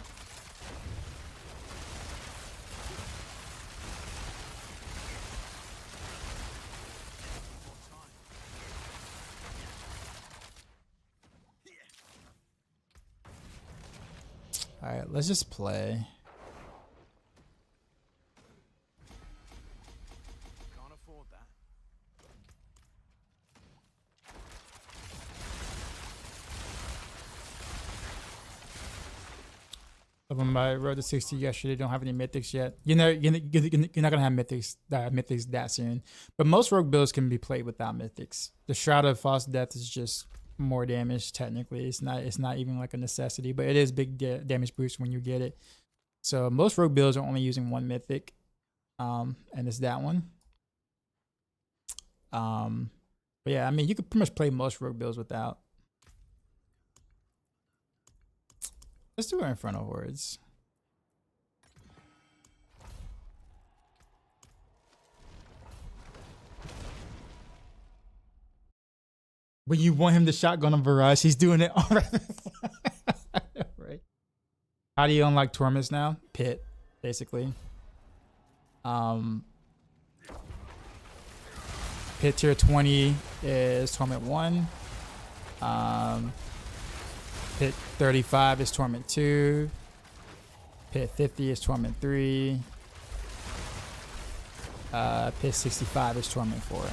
Alright, let's just play. Can't afford that. Of them I rode to 60 yesterday, don't have any mythics yet. You're not gonna have mythics that soon. But most rogue builds can be played without mythics. The Shroud of False Death is just more damage technically. It's not even like a necessity, but it is big damage boost when you get it. So most rogue builds are only using one mythic. And it's that one. But yeah, I mean you could pretty much play most rogue builds without. Let's do it in front of hordes. But you want him to shotgun on Barrage, he's doing it already. Right. How do you unlock torments now? Pit, basically. Pit tier 20 is torment 1. Pit 35 is torment 2. Pit 50 is torment 3. Pit 65 is torment 4.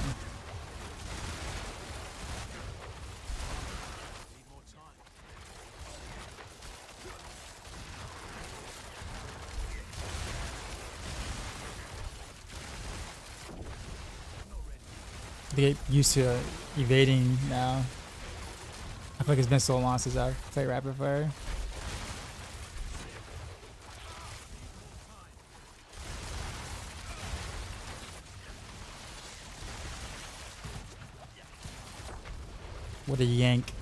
They get used to evading now. I feel like it's been so long since I've played Rapid Fire. What a yank.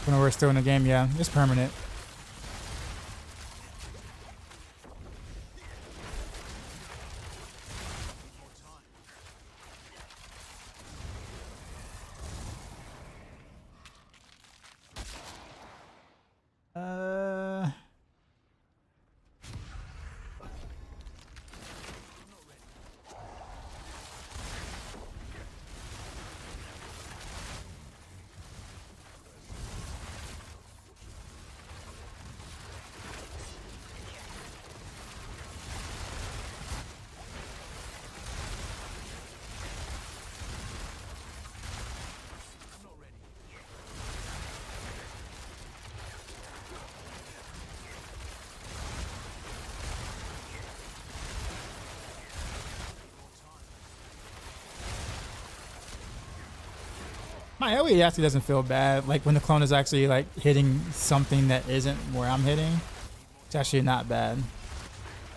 When we're still in the game, yeah, it's permanent. My AoE actually doesn't feel bad. Like when the clone is actually like hitting something that isn't where I'm hitting, it's actually not bad.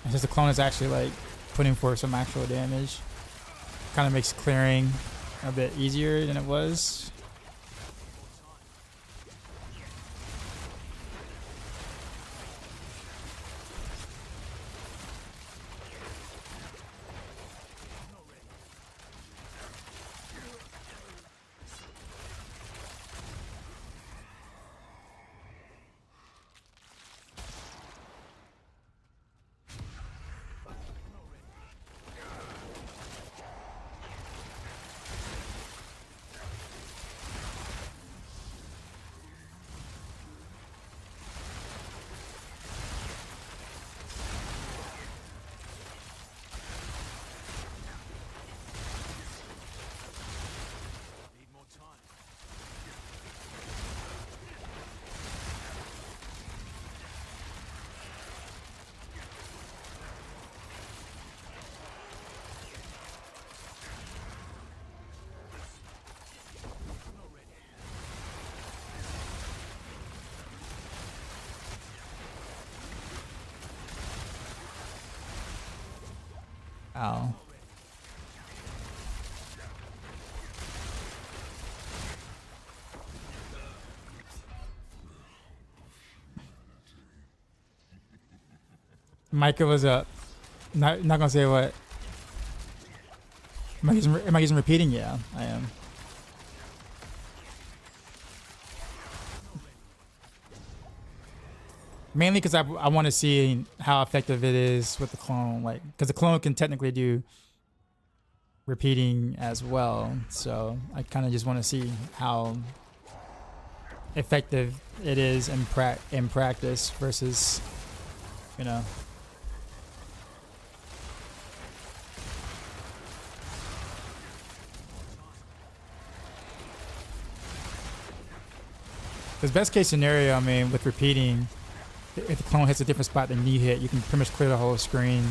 It's just the clone is actually like putting forth some actual damage. kind of makes clearing a bit easier than it was. Need more time. Ow. Micah was up. Not gonna say what. Am I using repeating? Yeah, I am. Mainly because I want to see how effective it is with the clone, like because the clone can technically do repeating as well. So I kind of just want to see how effective it is in practice versus, you know. Because best case scenario, I mean, with repeating, if the clone hits a different spot than you hit, you can pretty much clear the whole screen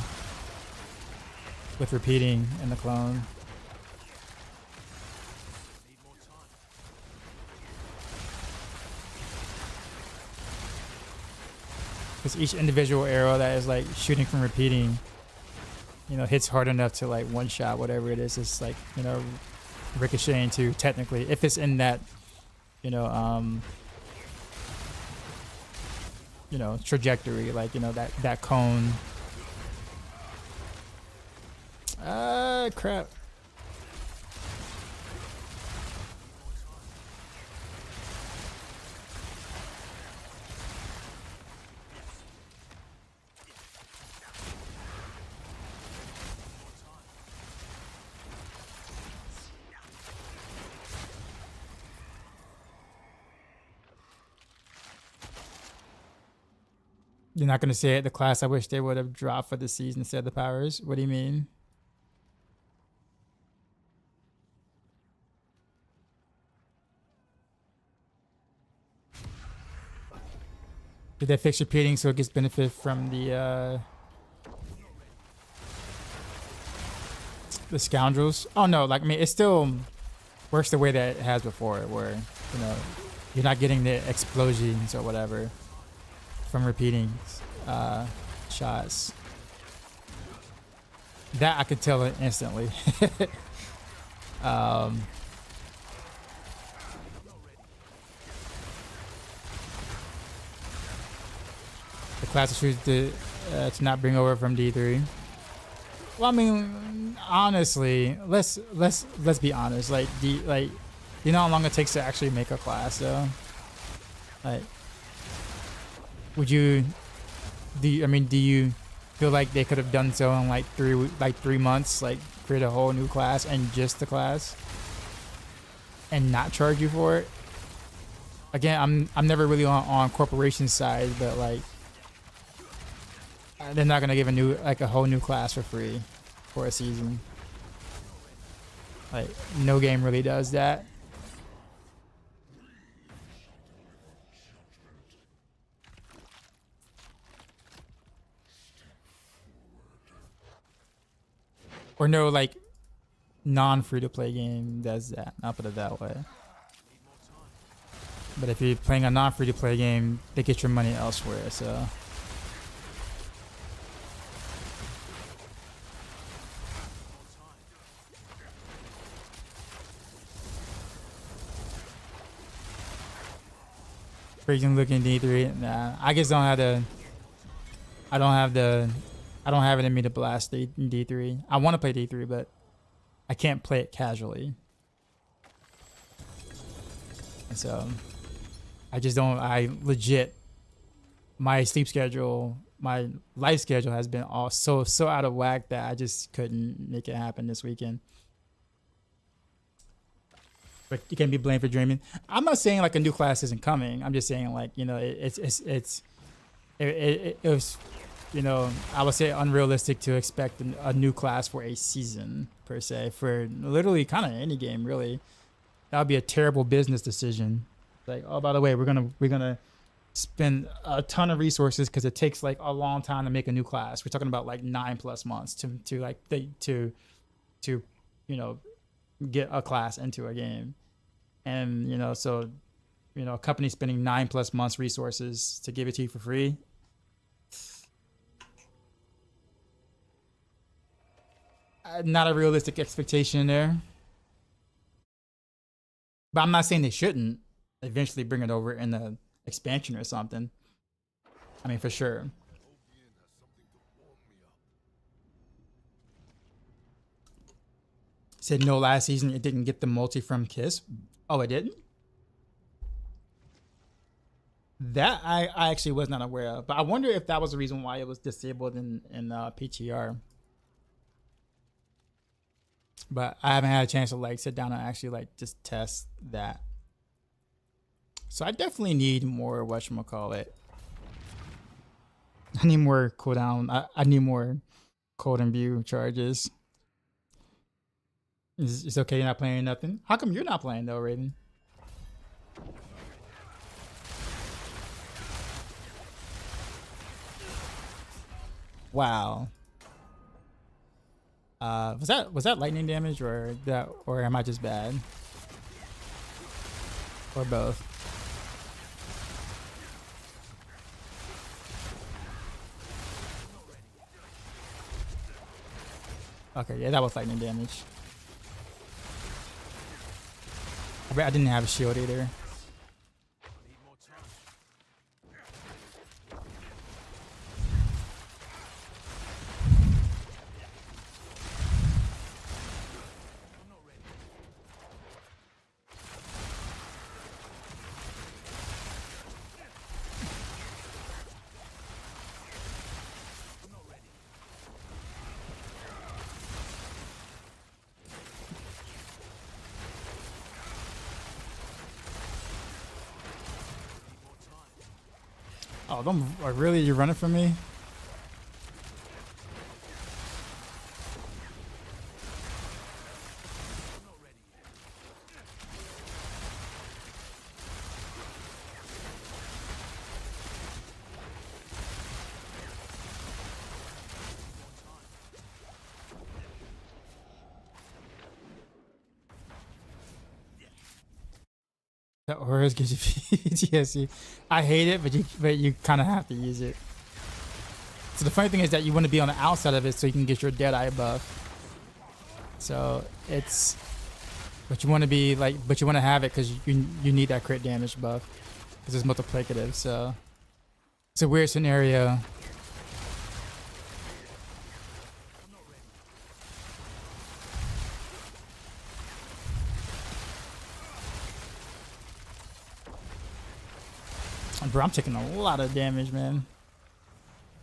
with repeating in the clone. Need more time. Because each individual arrow that is like shooting from repeating, you know, hits hard enough to like one shot whatever it is. It's like, you know, ricocheting to technically, if it's in that, you know, trajectory, like, you know, that cone. Crap. You're not gonna say it. The class I wish they would have dropped for the season instead of the powers. What do you mean? Did they fix repeating so it gets benefit from the scoundrels? Oh no, like I mean, it still works the way that it has before, where, you know, you're not getting the explosions or whatever from repeating shots. That I could tell it instantly. The class choose to not bring over from D3. Well, I mean, honestly, let's be honest. Like, you know how long it takes to actually make a class, though. Like, do you feel like they could have done so in like 3 months, like create a whole new class and just the class, and not charge you for it? Again, I'm never really on corporation side, but like, they're not gonna give a whole new class for free for a season. Like, no game really does that. Or no, like, non-free-to-play game does that. I'll put it that way. But if you're playing a non-free-to-play game, they get your money elsewhere, so... Freaking looking D3. Nah, I just don't have the. I don't have the. I don't have it in me to blast D3. I want to play D3, but I can't play it casually. And so I just don't. I legit. My sleep schedule, my life schedule has been all so out of whack that I just couldn't make it happen this weekend. But you can't be blamed for dreaming. I'm not saying like a new class isn't coming. I'm just saying like, you know, it was, you know, I would say unrealistic to expect a new class for a season per se, for literally kind of any game really. That would be a terrible business decision. Like, oh, by the way, we're gonna spend a ton of resources because it takes like a long time to make a new class. We're talking about like 9+ months to you know, get a class into a game. And, you know, so, you know, a company spending 9+ months resources to give it to you for free. Not a realistic expectation there. But I'm not saying they shouldn't eventually bring it over in the expansion or something. I mean, for sure. Said no, last season it didn't get the multi from Kiss. Oh, it didn't? That I actually was not aware of. But I wonder if that was the reason why it was disabled in PTR. But I haven't had a chance to like sit down and actually like just test that. So I definitely need more whatchamacallit. I need more cooldown. I need more cold and view charges. It's okay you're not playing nothing? How come you're not playing though, Raiden? Wow. Was that lightning damage or am I just bad? Or both? Okay, yeah, that was lightning damage. I didn't have a shield either. Oh, really? You're running from me? That Horus gives you PTSD. I hate it, but you kind of have to use it. So the funny thing is that you want to be on the outside of it so you can get your Deadeye buff. So it's, but you want to be like, but you want to have it because you need that crit damage buff because it's multiplicative. So it's a weird scenario. Bro, I'm taking a lot of damage, man.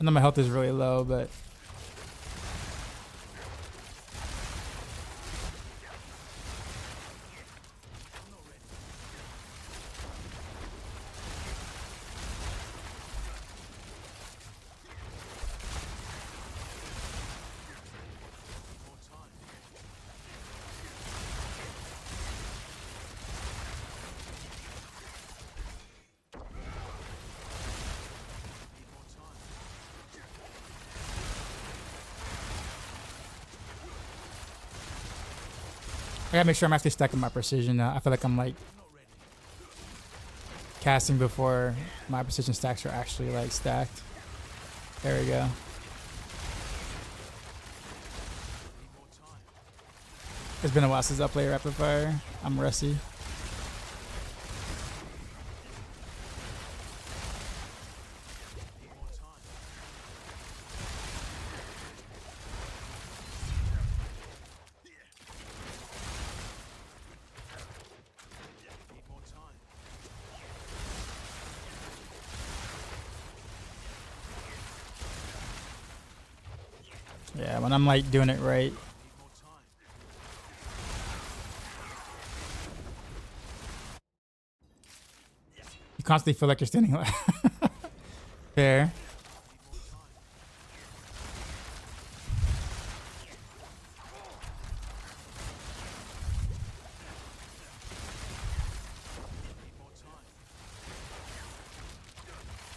I know my health is really low, but I gotta make sure I'm actually stacking my precision now. I feel like I'm like casting before my precision stacks are actually like stacked. There we go. It's been a while since I played Rapid Fire. I'm rusty. Yeah, when I'm like doing it right. Need more time. You constantly feel like you're standing like fair. Need more time. Need more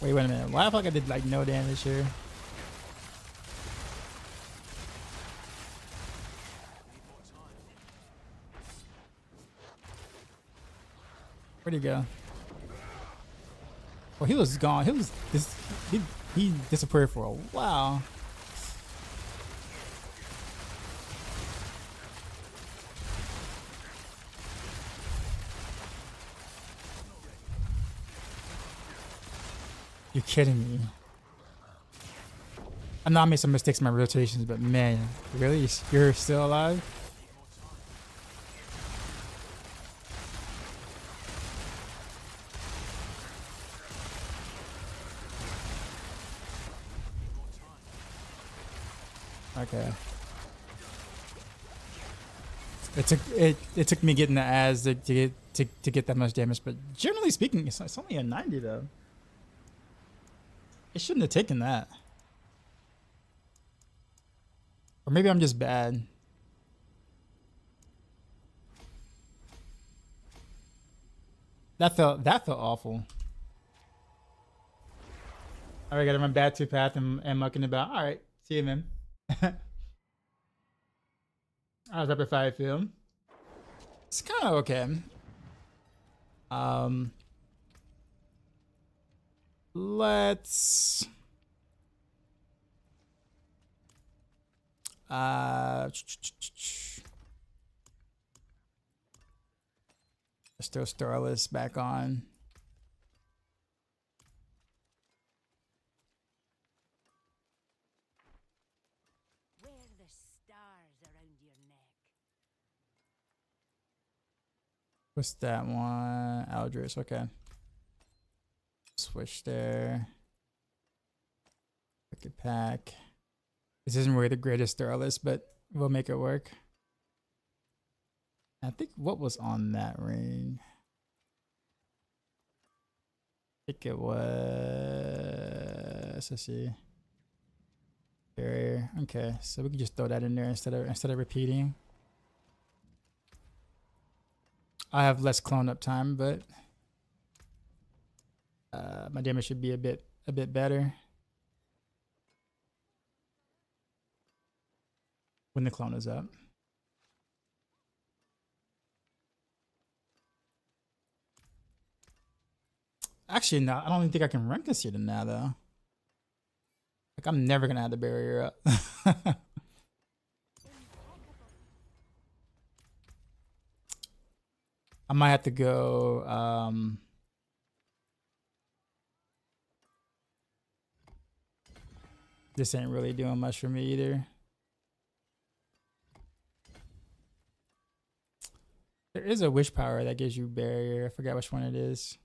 time. Wait a minute. Why I feel like I did like no damage here? Need more time. Where'd he go? Well, he was gone. He disappeared for a while. You're kidding me. I know I made some mistakes in my rotations, but man, really? You're still alive? Okay. It took me getting the ads to get that much damage, but generally speaking, it's only a 90 though. It shouldn't have taken that. Or maybe I'm just bad. That felt awful. Alright, gotta run bad two path and mucking about. Alright, see you, man. I was up at 5 film. It's kind of okay. Let's let's throw Starless back on. Wear the stars around your neck. What's that one? Aldris, okay. Switch there. Wicked Pack. This isn't really the greatest Starless, but we'll make it work. I think what was on that ring? I think it was, let's see. Barrier. Okay, so we can just throw that in there instead of repeating. I have less clone up time, but my damage should be a bit better when the clone is up. Actually, no, I don't even think I can rank this here now, though. Like, I'm never gonna have the barrier up. I might have to go. This ain't really doing much for me either. There is a wish power that gives you barrier. I forgot which one it is.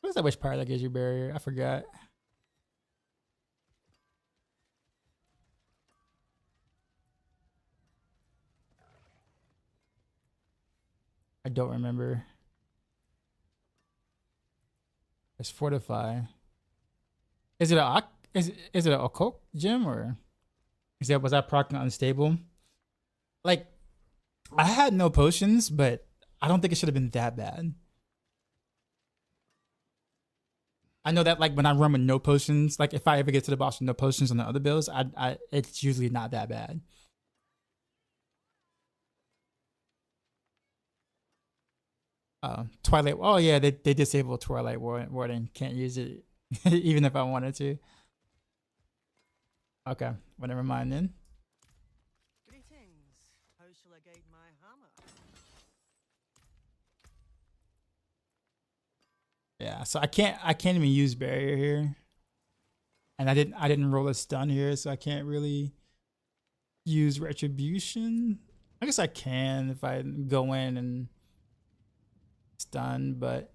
What is that wish power that gives you barrier? I forgot. I don't remember. It's fortify. Is it a is it a occult gem, or was that proccing unstable? Like, I had no potions, but I don't think it should have been that bad. I know that, like, when I run with no potions, like if I ever get to the boss with no potions on the other builds, it's usually not that bad. Twilight. Oh yeah, they disabled Twilight Warden. Can't use it even if I wanted to. Okay, well, never mind then. Greetings. How shall I guide my hammer? Yeah, so I can't even use barrier here, and I didn't roll a stun here, so I can't really use retribution. I guess I can if I go in and stun stun, but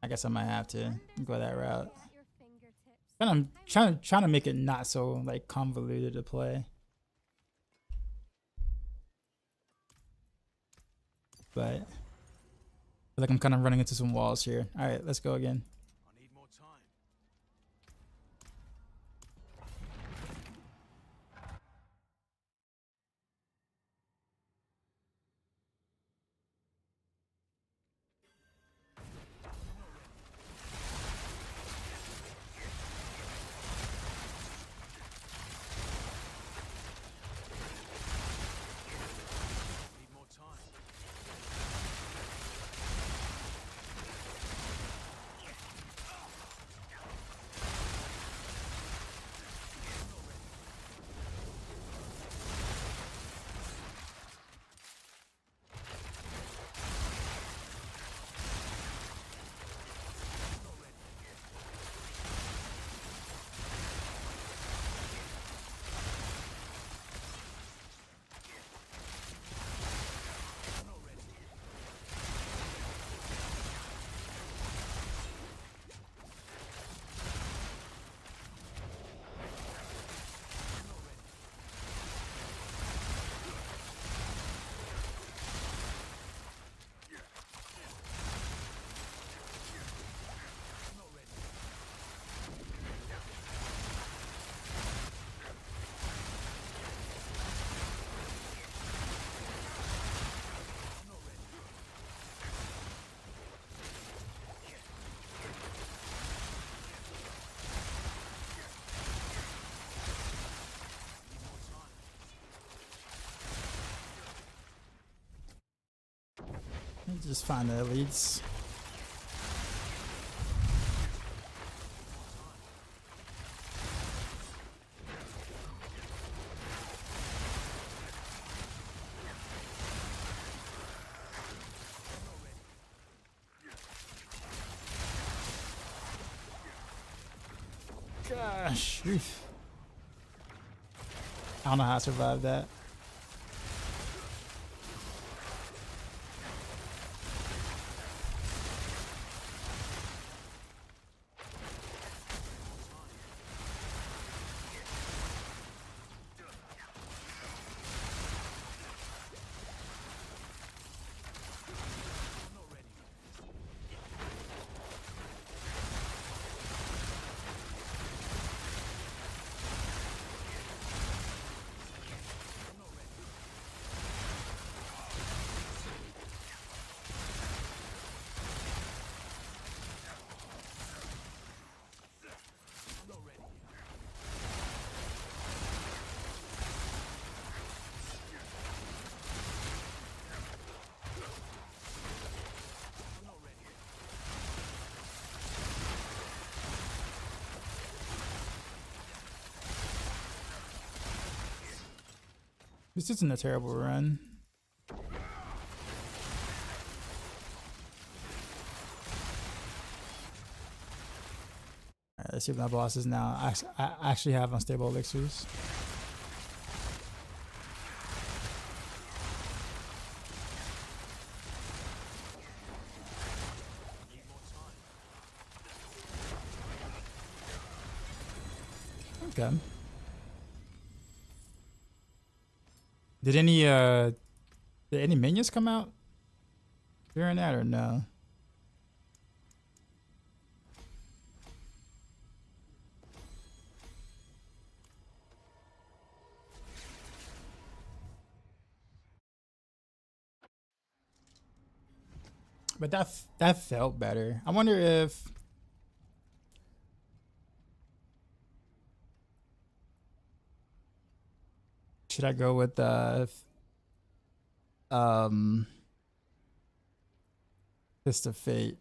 I guess I might have to go that route. And I'm trying to make it not so like convoluted to play. But I feel like I'm kind of running into some walls here. All right, let's go again. I need more time. Need more time. Just find the elites. Gosh. Oof. I don't know how I survived that. This isn't a terrible run. Alright, let's see what my boss is now. I actually have unstable elixirs. Okay. Did any minions come out during that or no? But that felt better. I wonder if should I go with Fist of Fate?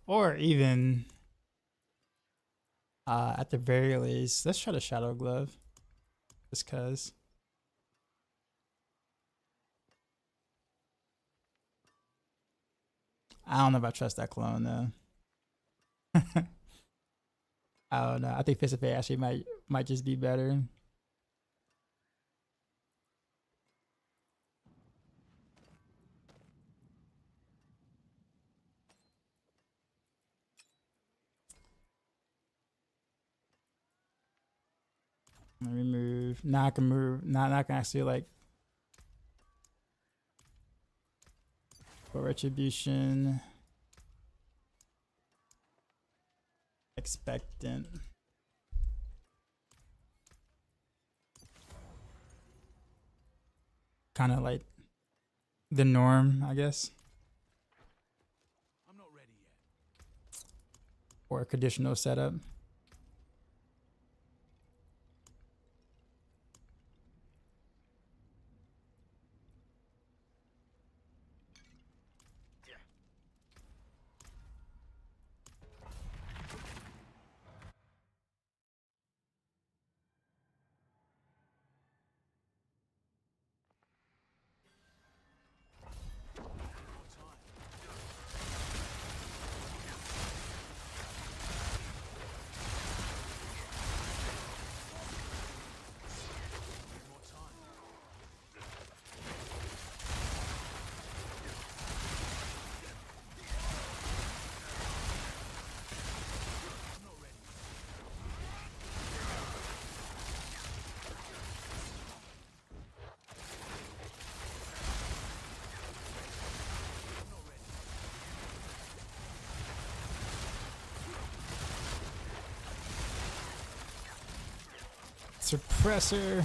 Or even at the very least, let's try the Shadow Glove. Just cause. I don't know if I trust that clone though. I don't know. I think Fist of Fate actually might just be better. Let me move. Now I can move. Now I can actually like for retribution. Expectant. Kind of like the norm, I guess. I'm not ready yet. Or a conditional setup. Suppressor.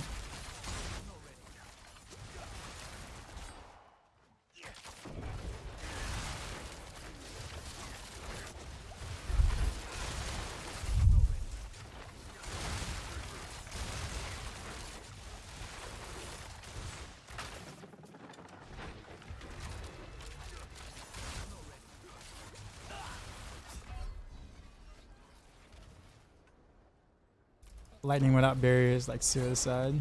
Lightning without barriers like suicide.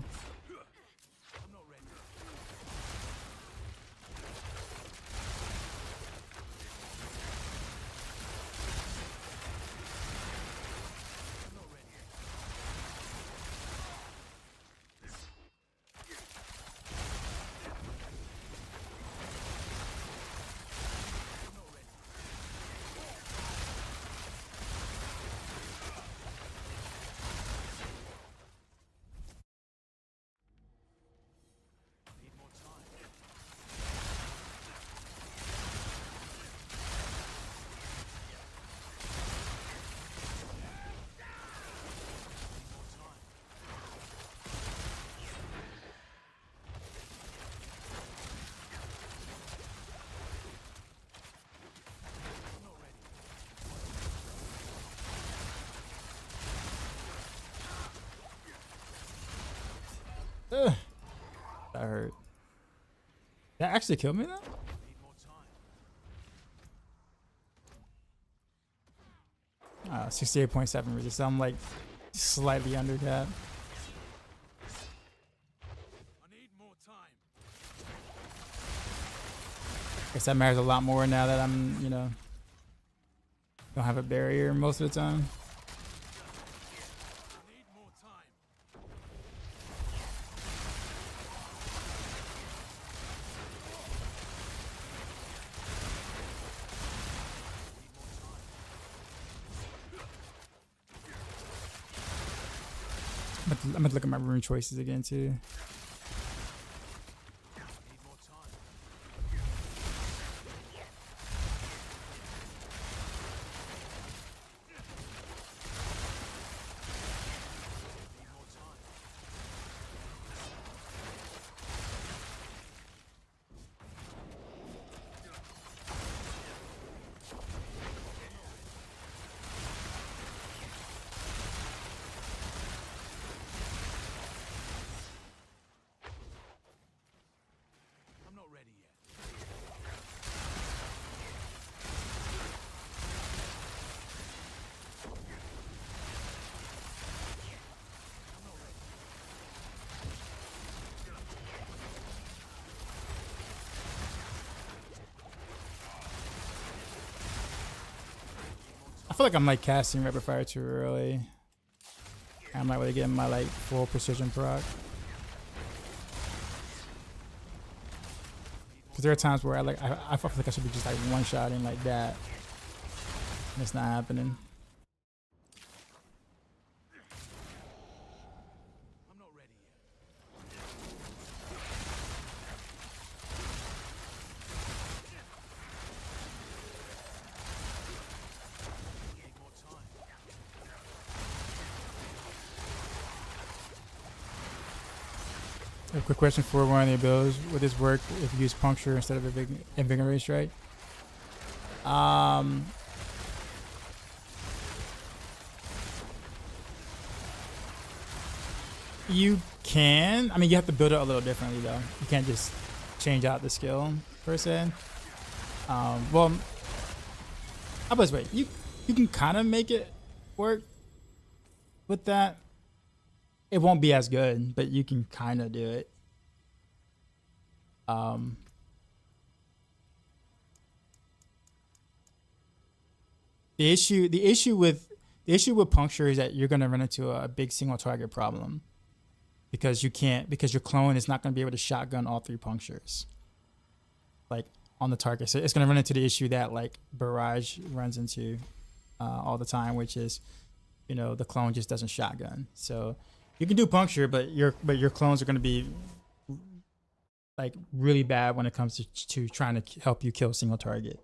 Ugh. That hurt. That actually killed me though? 68.7 resist. So I'm like slightly under that. I need more time. Guess that matters a lot more now that I'm, you know, don't have a barrier most of the time. I need more time. I'm gonna look at my rune choices again too. Need more time. Need more time. feel like I'm like casting Rapid Fire too early. I'm not really getting my like full precision proc. Because there are times where I feel like I should be just like one-shotting like that. And it's not happening. I'm not ready yet. Need more time. A quick question for one of the abilities. Would this work if you use Puncture instead of Invigorate Strike? You can. I mean, you have to build it a little differently, though. You can't just change out the skill, per se. Well, I was wait. You can kind of make it work with that. It won't be as good, but you can kind of do it. The issue with Puncture is that you're gonna run into a big single target problem because your clone is not gonna be able to shotgun all 3 punctures like on the target. So it's gonna run into the issue that like Barrage runs into all the time, which is, you know, the clone just doesn't shotgun. So you can do Puncture, but your clones are gonna be like really bad when it comes to trying to help you kill a single target.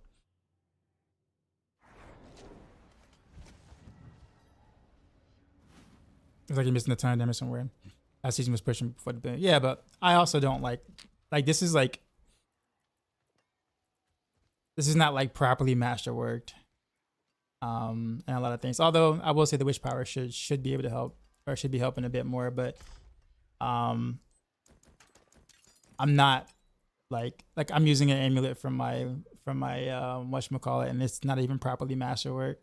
It's like you're missing the ton of damage somewhere. Last season was pushing before the bit. Yeah, but I also don't like this is not like properly master worked. And a lot of things. Although I will say the Witch Power should be able to help, or should be helping a bit more, but I'm not like I'm using an amulet from my whatchamacallit, and it's not even properly master work.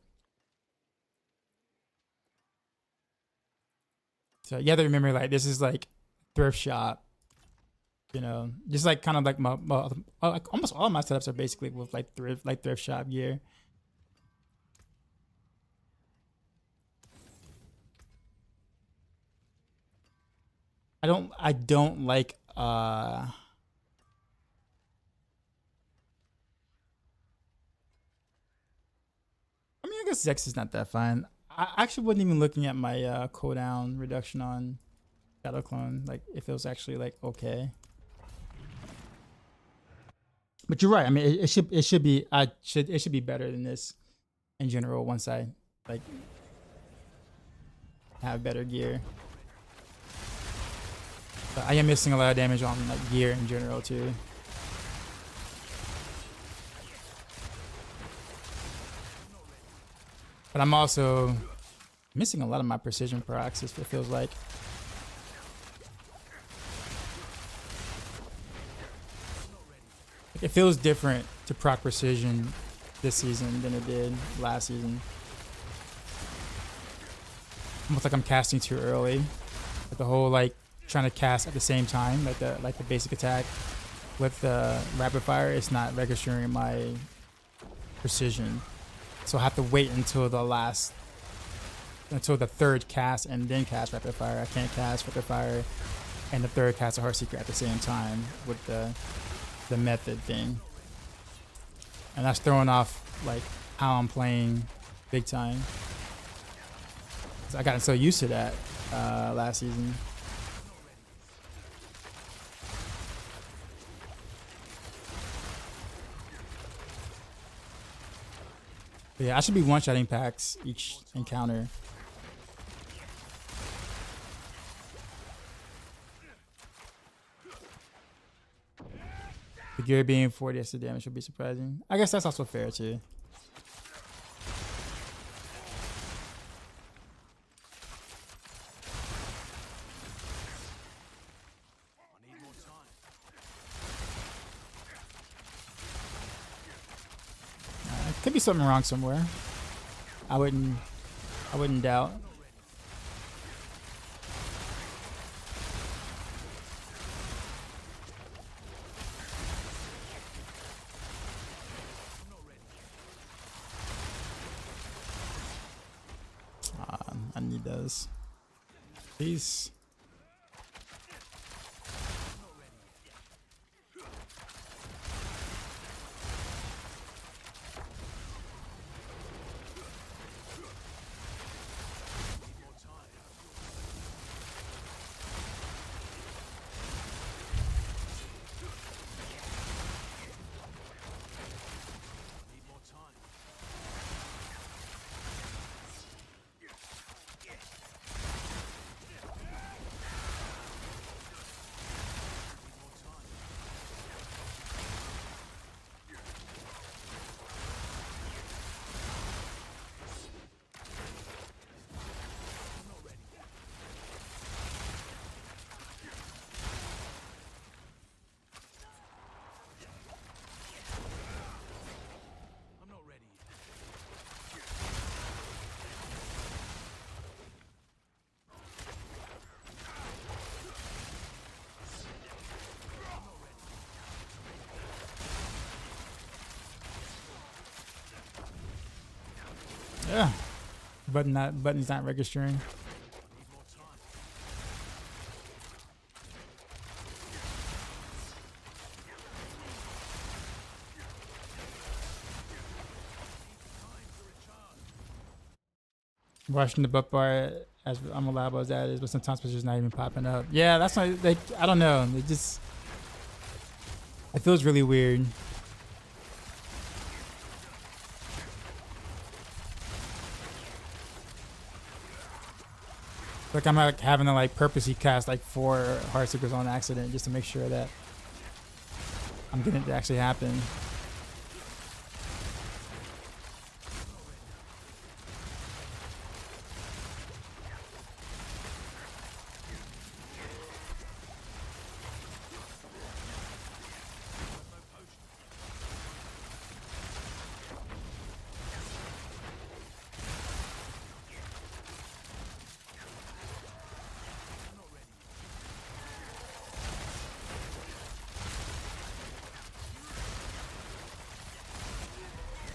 So you have to remember, like, this is like thrift shop, you know, just like kind of like my almost all of my setups are basically with like thrift shop gear. I don't like I mean, I guess Zex is not that fine. I actually wasn't even looking at my cooldown reduction on Shadow Clone, like if it was actually like okay. But you're right. I mean, it should be better than this in general once I like have better gear. But I am missing a lot of damage on like gear in general too. But I'm also missing a lot of my precision procs, it feels like. It feels different to proc precision this season than it did last season. Almost like I'm casting too early. Like the whole like trying to cast at the same time, like the basic attack with the rapid fire, it's not registering my precision. So I have to wait until the third cast and then cast rapid fire. I can't cast rapid fire and the third cast a Heartseeker at the same time with the method thing. And that's throwing off like how I'm playing big time. So I got so used to that last season. But yeah, I should be one-shotting packs each encounter. The gear being 40 extra damage would be surprising. I guess that's also fair too. I need more time. Could be something wrong somewhere. I wouldn't doubt. does. Peace. I'm not ready yet. Yeah. Button's not registering. Need more time. Time to recharge. Watching the butt bar as unreliable as that is, but sometimes it's just not even popping up. Yeah, that's not like I don't know. It feels really weird. Like I'm like having to like purposely cast like 4 Heartseekers on accident just to make sure that I'm getting it to actually happen.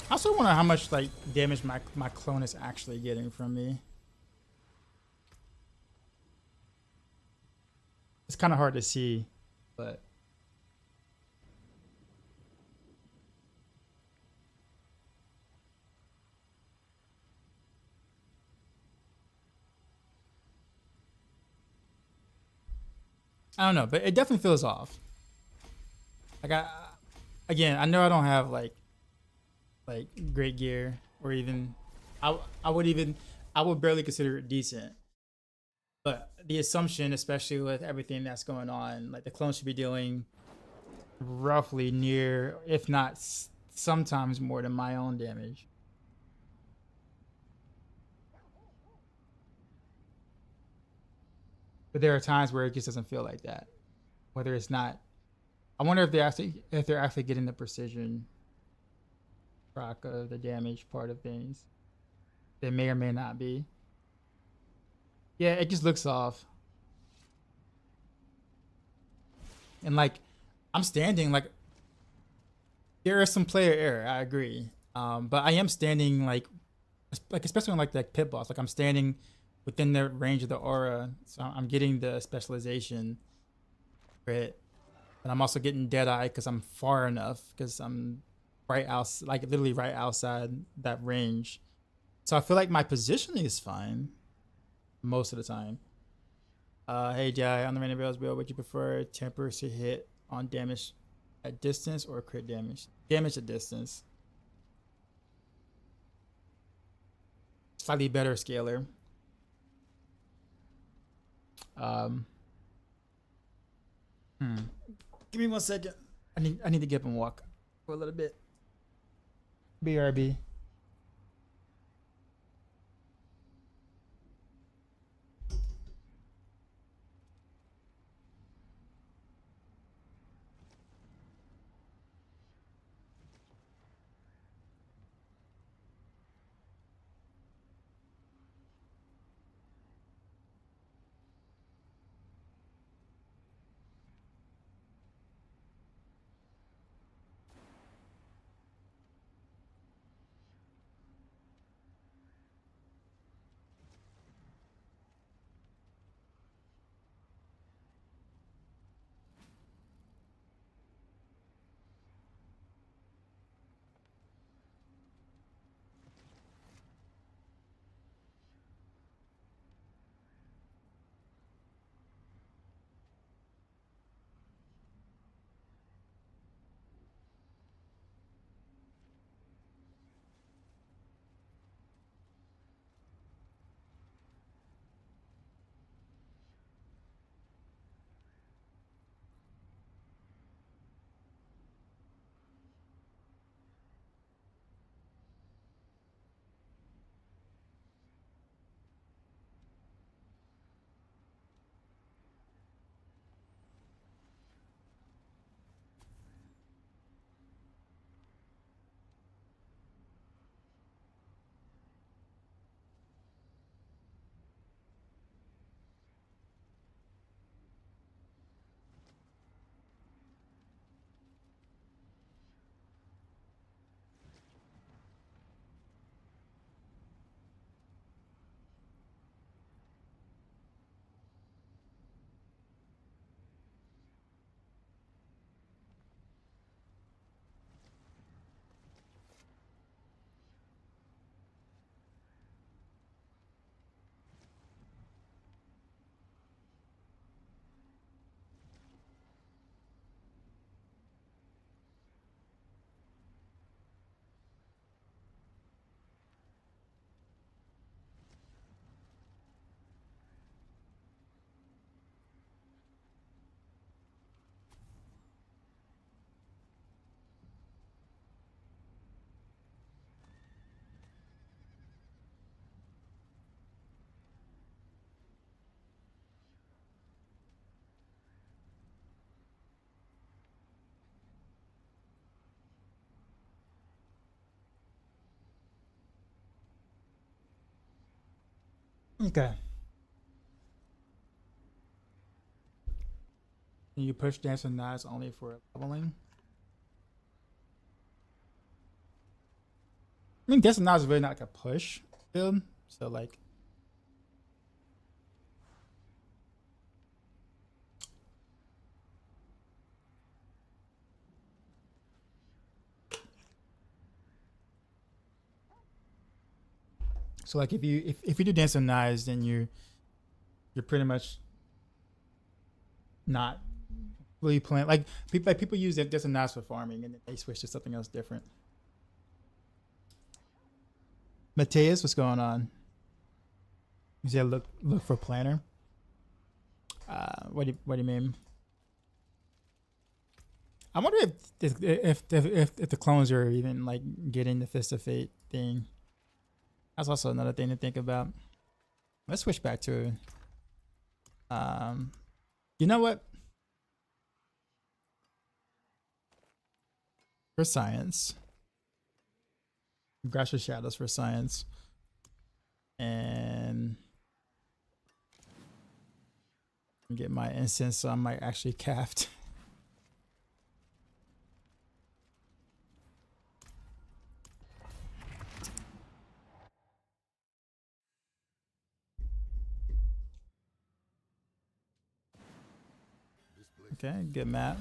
I also wonder how much like damage my clone is actually getting from me. It's kind of hard to see, but I don't know. But it definitely feels off. Like again, I know I don't have like great gear or even I would barely consider it decent. But the assumption, especially with everything that's going on, like the clone should be dealing roughly near, if not sometimes more than my own damage. But there are times where it just doesn't feel like that. Whether it's not, I wonder if they're actually getting the precision proc of the damage part of things. They may or may not be. Yeah, it just looks off. And like, I'm standing like there is some player error. I agree, but I am standing like especially on like that pit boss. Like I'm standing within the range of the aura, so I'm getting the specialization crit, and I'm also getting dead eye because I'm far enough because I'm right out, like literally right outside that range. So I feel like my positioning is fine most of the time. Hey Jai, on the random barrels build, would you prefer tempers to hit on damage at distance or crit damage? Damage at distance. Slightly better scaler. Give me 1 second. I need to get up and walk for a little bit. BRB. Okay. Can you push Dancing Knives only for leveling? I mean, Dancing Knives is really not like a push build. So, like, if you do Dancing Knives, then you're pretty much not really playing. Like people use Dancing Knives for farming, and then they switch to something else different. Mateus, what's going on? You said look for planner. What do you mean? I wonder if the clones are even like getting the Fist of Fate thing. That's also another thing to think about. Let's switch back to you know what? For science. Grass of Shadows for science. And get my incense so I might actually craft. Okay, good map.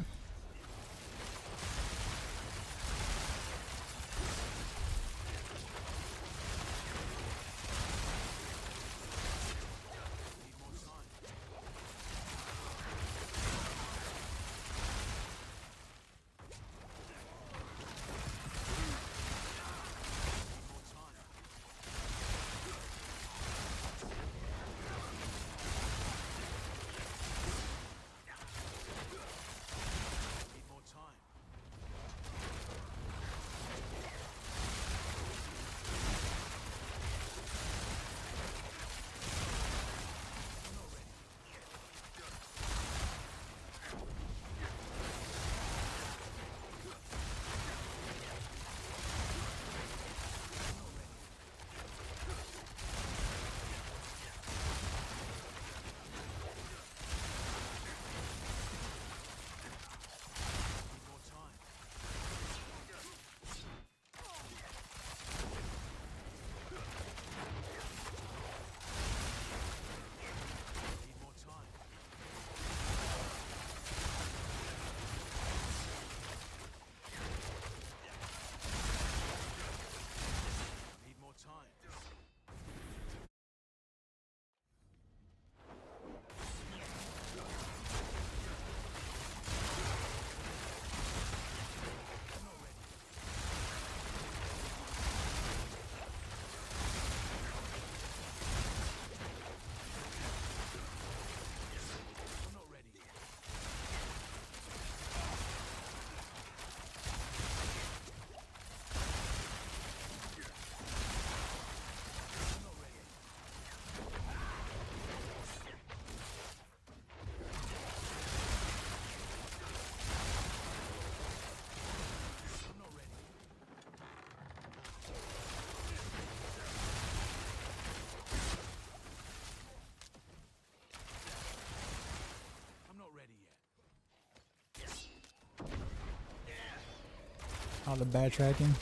All the bad tracking.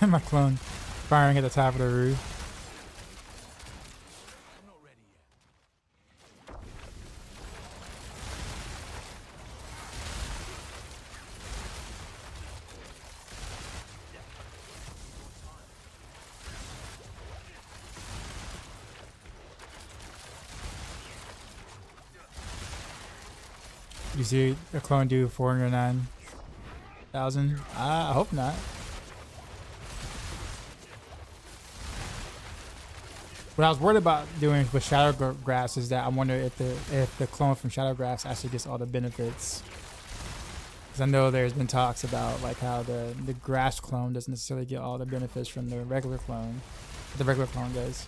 My clone firing at the top of the roof. You see a clone do 409,000? I hope not. What I was worried about doing with Shadowgrass is that I wonder if the clone from Shadowgrass actually gets all the benefits. Because I know there's been talks about like how the grass clone doesn't necessarily get all the benefits from the regular clone. The regular clone does.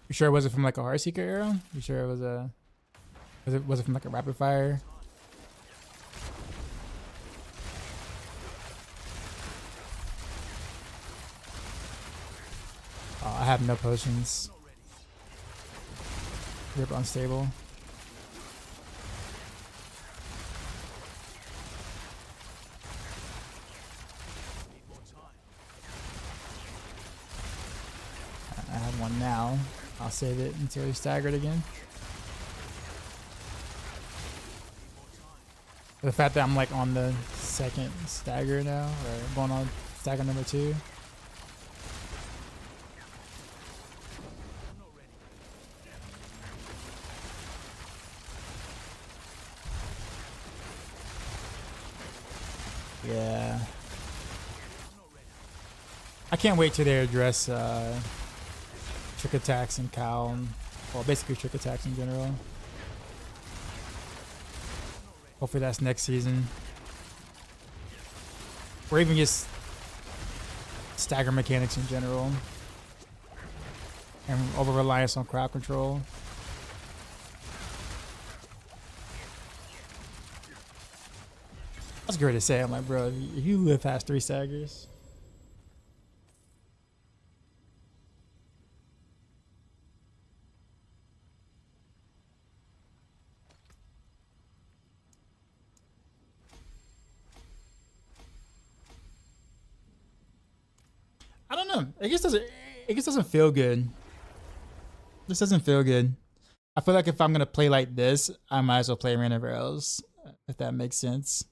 You sure it wasn't from like a Heartseeker era? You sure it was a was it from like a rapid fire? Oh, I have no potions. Rip unstable. I have one now. I'll save it until he's staggered again. The fact that I'm like on the second stagger now, or going on stagger number 2. Yeah. I can't wait till they address trick attacks and Cow, well, basically trick attacks in general. Hopefully that's next season. Or even just stagger mechanics in general. And over reliance on crowd control. That's great to say. I'm like, bro, if you live past 3 staggers. I don't know. It just doesn't feel good. This doesn't feel good. I feel like if I'm gonna play like this, I might as well play Rain of Arrows, if that makes sense.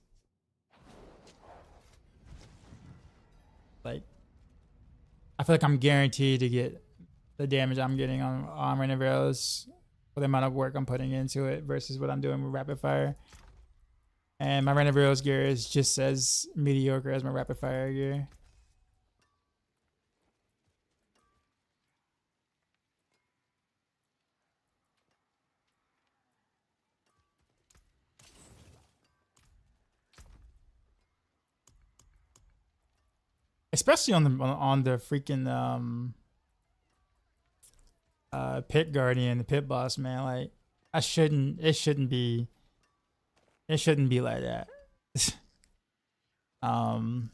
Like, I feel like I'm guaranteed to get the damage I'm getting on Rain of Arrows for the amount of work I'm putting into it versus what I'm doing with Rapid Fire. And my Rain of Arrows gear is just as mediocre as my Rapid Fire gear. Especially on the freaking pit guardian, the pit boss, man. Like, it shouldn't be like that. Let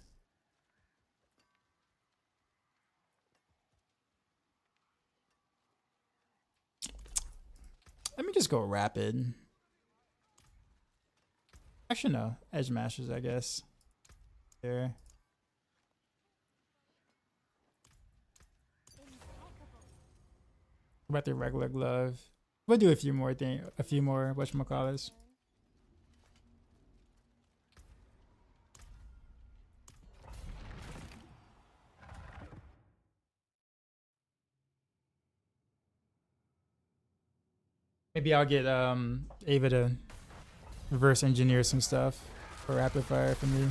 me just go rapid. Actually no, edge mashers, I guess. There. About the regular glove. We'll do a few more whatchamacallits. Maybe I'll get Ava to reverse engineer some stuff for rapid fire for me.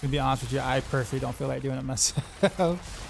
To be honest with you, I personally don't feel like doing it myself.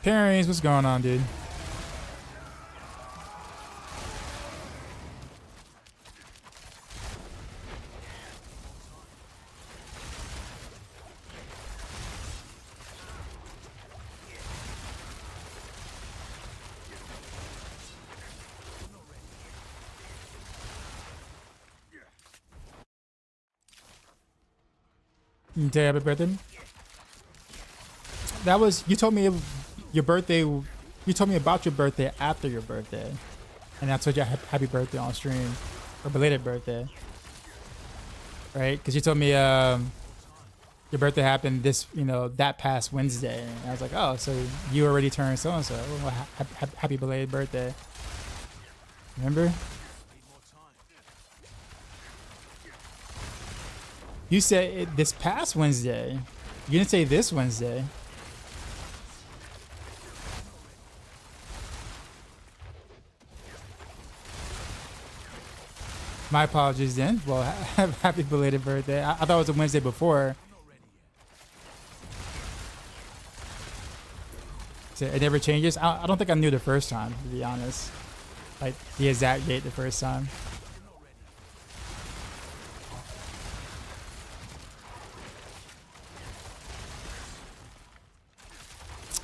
Parries, what's going on, dude? You say happy birthday? That was, you told me your birthday, you told me about your birthday after your birthday. And I told you happy birthday on stream. Or belated birthday. Right? Because you told me your birthday happened this, that past Wednesday. And I was like, oh, so you already turned so and so. Well, happy belated birthday. Remember? Need more time. You said it this past Wednesday. You didn't say this Wednesday. My apologies then. Well, happy belated birthday. I thought it was a Wednesday before. I'm not ready yet. So it never changes. I don't think I knew the first time, to be honest. Like the exact date the first time. You're not ready.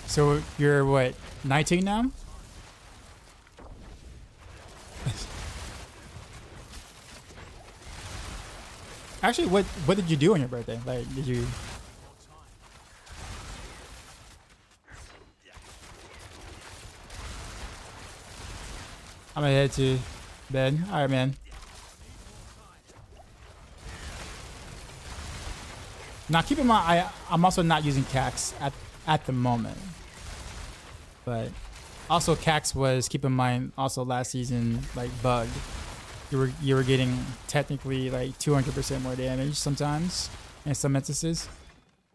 So you're what, 19 now? Actually, what did you do on your birthday? Like, did you? More time. I'm gonna head to bed. All right, man. Now, keep in mind, I'm also not using Cax at the moment, but also Cax was, keep in mind, also last season like bugged. You were getting technically like 200% more damage sometimes in some instances.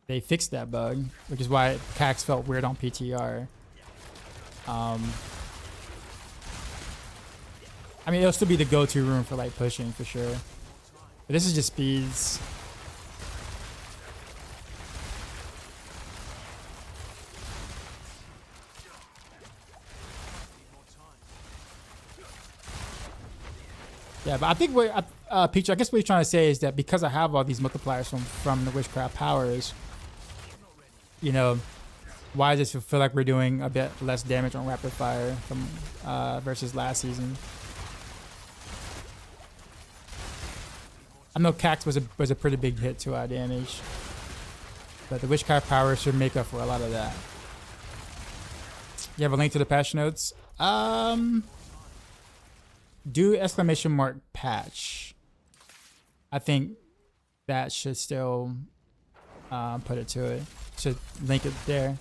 They fixed that bug, which is why Cax felt weird on PTR. I mean, it'll still be the go-to room for like pushing for sure, but this is just speeds. Yeah, but I think what Peach, I guess what you're trying to say is that because I have all these multipliers from the witchcraft powers, why does it feel like we're doing a bit less damage on rapid fire from versus last season? I know Cax was a pretty big hit to our damage, but the witchcraft powers should make up for a lot of that. You have a link to the patch notes. Do ! Patch. I think that should still put it to it. Should link it there.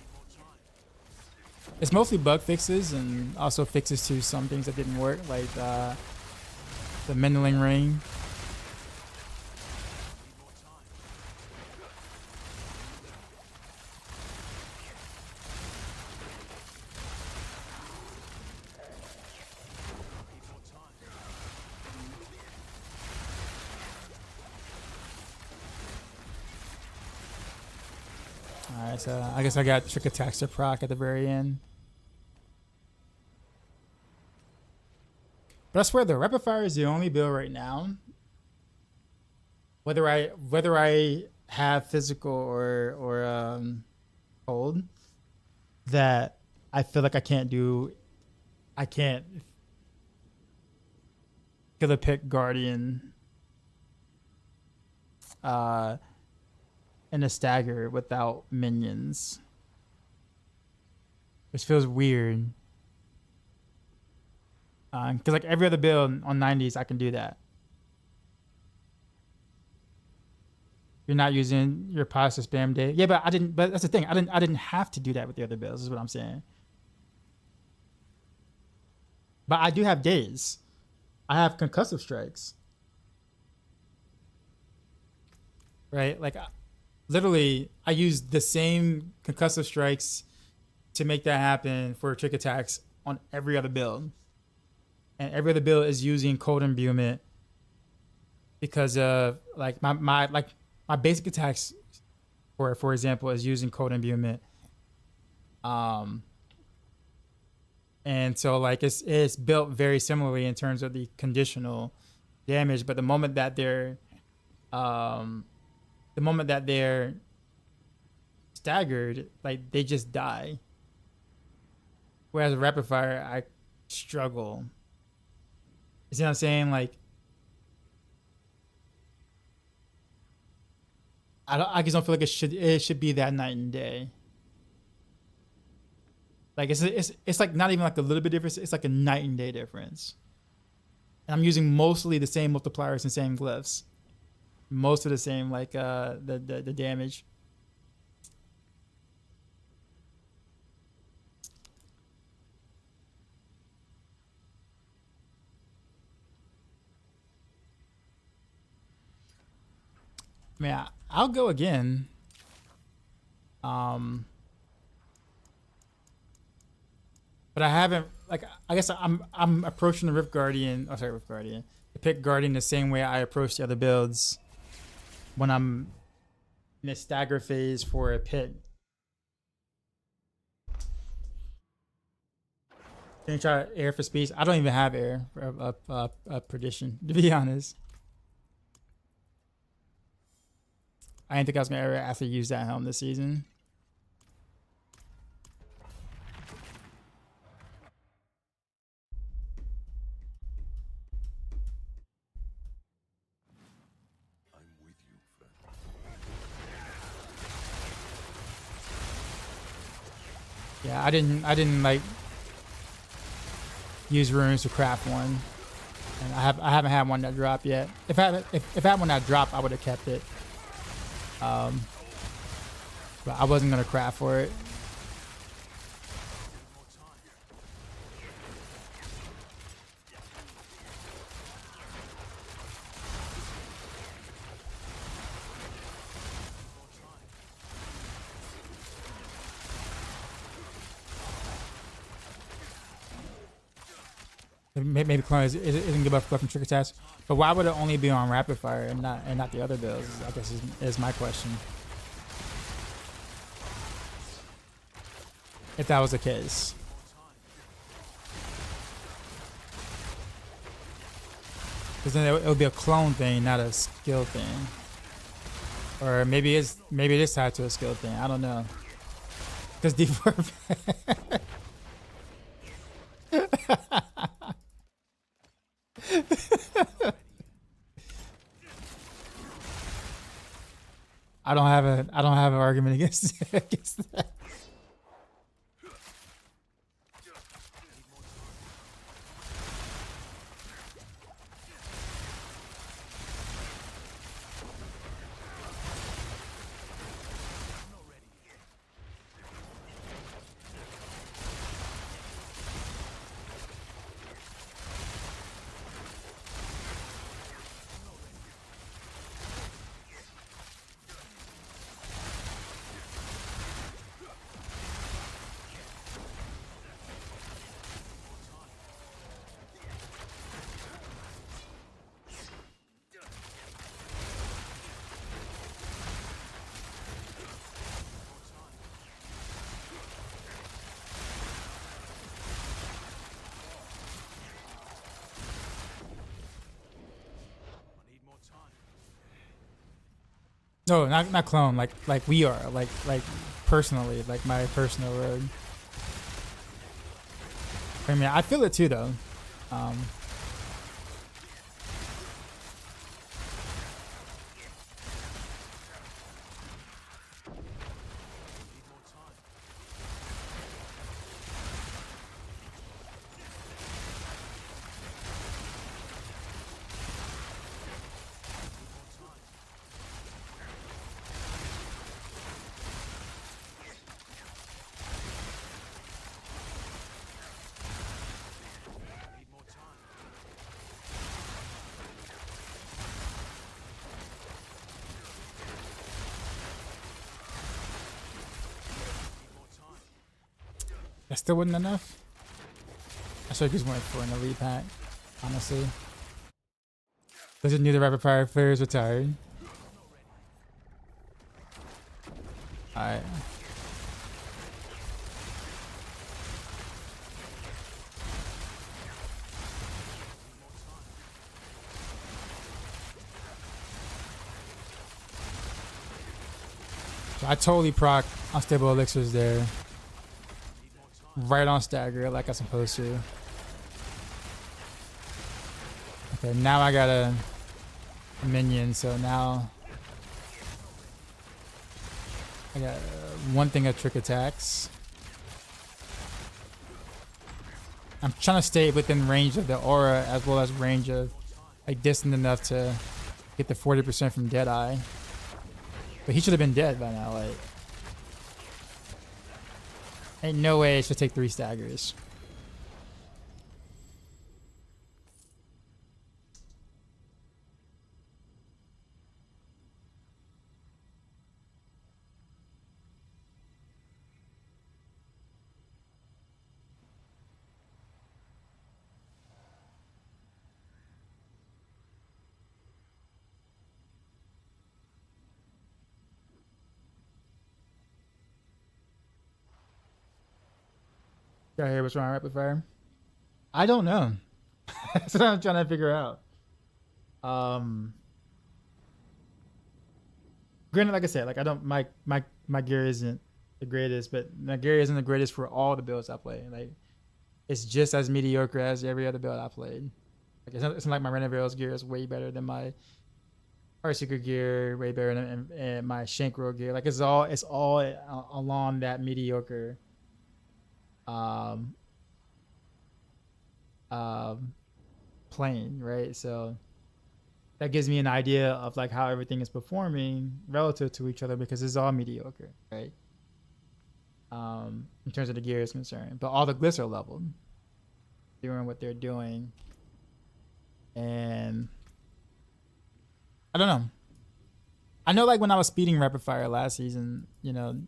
It's mostly bug fixes and also fixes to some things that didn't work, like the Mendling Ring. Alright, so I guess I got Trick Attacks to proc at the very end. But I swear the Rapid Fire is the only build right now. Whether I have physical or hold, that I feel like I can't Killer Pick Guardian in a stagger without minions, which feels weird. Because like every other build on 90s, I can do that. You're not using your pods to spam day. Yeah, but I didn't. But that's the thing. I didn't have to do that with the other builds. Is what I'm saying. But I do have days. I have concussive strikes. Right, like. Literally, I used the same concussive strikes to make that happen for trick attacks on every other build. And every other build is using cold imbuement because of like my basic attacks for example is using cold imbuement. And so like it's built very similarly in terms of the conditional damage, but the moment that they're staggered, like they just die. Whereas with rapid fire, I struggle. You see what I'm saying? Like, I just don't feel like it should be that night and day. Like it's like not even like a little bit difference. It's like a night and day difference. And I'm using mostly the same multipliers and same glyphs. Most of the same, like the damage. I mean, I'll go again. But I haven't, like, I guess I'm approaching the Rift Guardian. Oh, sorry, Rift Guardian. The Pick Guardian the same way I approach the other builds when I'm in a stagger phase for a pit. Can you try air for speed? I don't even have air for a perdition, to be honest. I didn't think I was gonna ever have to use that helm this season. I'm with you, friend. Yeah, I didn't like use runes to craft one, and I haven't had one that drop yet. If I had one that dropped, I would have kept it. But I wasn't gonna craft for it. Maybe clone isn't good enough from trick attacks, but why would it only be on rapid fire and not the other builds? I guess is my question. If that was the case, because then it would be a clone thing, not a skill thing, or maybe it is tied to a skill thing. I don't know. Because D4. I don't have an argument against that. No, not clone. Like we are. Like personally. Like my personal road. I mean, I feel it too, though. That still wasn't enough. I should have just went for an elite pack, honestly. Doesn't need the rapid fire players retired. Alright. So I totally proc unstable elixirs there. Right on stagger like I'm supposed to. Okay, now I got a minion, so now I got one thing of trick attacks. I'm trying to stay within range of the aura as well as range of like distant enough to get the 40% from Deadeye. But he should have been dead by now, like. Ain't no way it should take 3 staggers. Y'all hear what's wrong with rapid fire? I don't know. That's what I'm trying to figure out. Granted, like I said, like I don't my gear isn't the greatest, but my gear isn't the greatest for all the builds I play. Like it's just as mediocre as every other build I played. Like it's not like my Renevail's gear is way better than my Heartseeker gear, way better than and my Shankroll gear. Like it's all along that mediocre um plane, right? So that gives me an idea of like how everything is performing relative to each other because it's all mediocre, right? In terms of the gear is concerned, but all the glyphs are leveled, doing what they're doing, and I don't know. I know, like when I was speeding rapid fire last season, you know,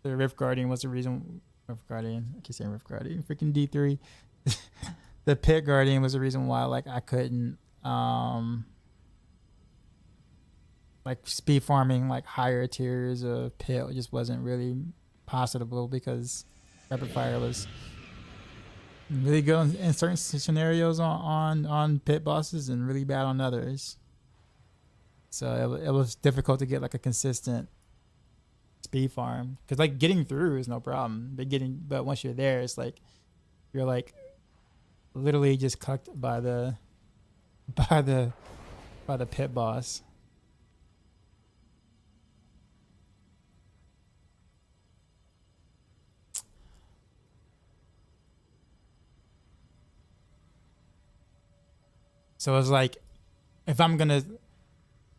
the Rift Guardian was the reason. Rift Guardian, I keep saying Rift Guardian, freaking D3. The Pit Guardian was the reason why, like, I couldn't, like speed farming like higher tiers of pit just wasn't really possible because rapid fire was really good in certain scenarios on pit bosses and really bad on others. So it was difficult to get like a consistent speed farm because like getting through is no problem, but once you're there, it's like you're like literally just cucked by the pit boss. So it's like, if I'm gonna,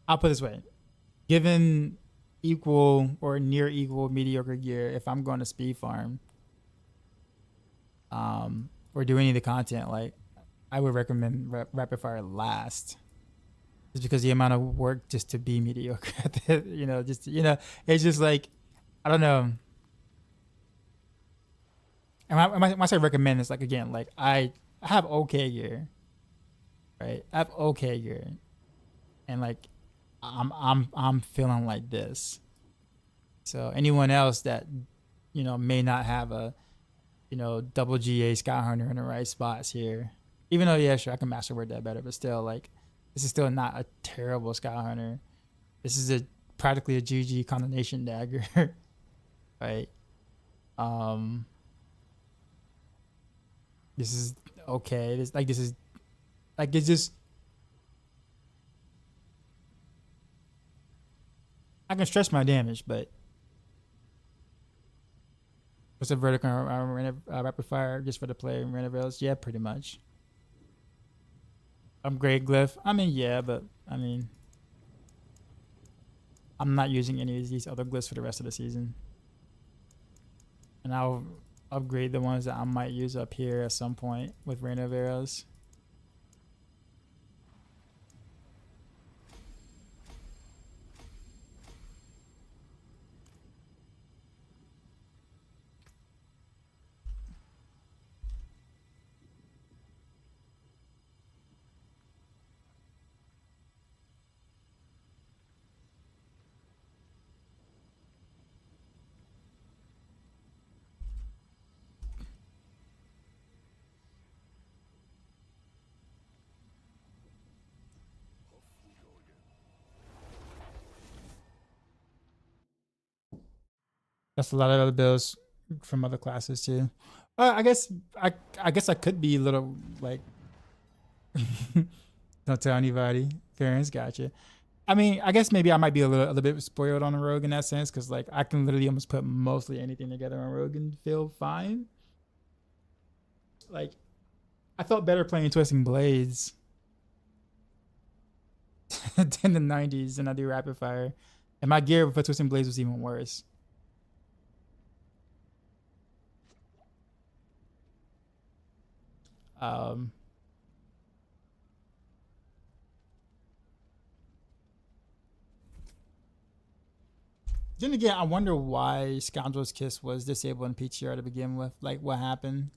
I'll put it this way, given equal or near equal mediocre gear, if I'm going to speed farm, or do any of the content, like I would recommend rapid fire last, just because the amount of work just to be mediocre, it's just like, I don't know. And when I say recommend, it's like again, like I have okay gear. Right, I have okay gear, and like I'm feeling like this. So anyone else that may not have a double GA Sky Hunter in the right spots here, even though yeah sure I can masterwork that better, but still like this is still not a terrible Sky Hunter. This is practically a GG Condemnation Dagger, right? This is okay. This is. Like it's just, I can stretch my damage, but what's a vertical rapid fire just for the player Renevail's? Yeah, pretty much. Upgrade glyph. I mean, yeah, but I mean, I'm not using any of these other glyphs for the rest of the season, and I'll upgrade the ones that I might use up here at some point with Renevail's. That's a lot of other builds from other classes too. I guess I could be a little like don't tell anybody. Parents, gotcha. I mean, I guess maybe I might be a little bit spoiled on a rogue in that sense because like I can literally almost put mostly anything together on rogue and feel fine. Like I felt better playing Twisting Blades than the 90s than I do rapid fire, and my gear for Twisting Blades was even worse. Then again, I wonder why Scoundrel's Kiss was disabled in PTR to begin with. Like, what happened?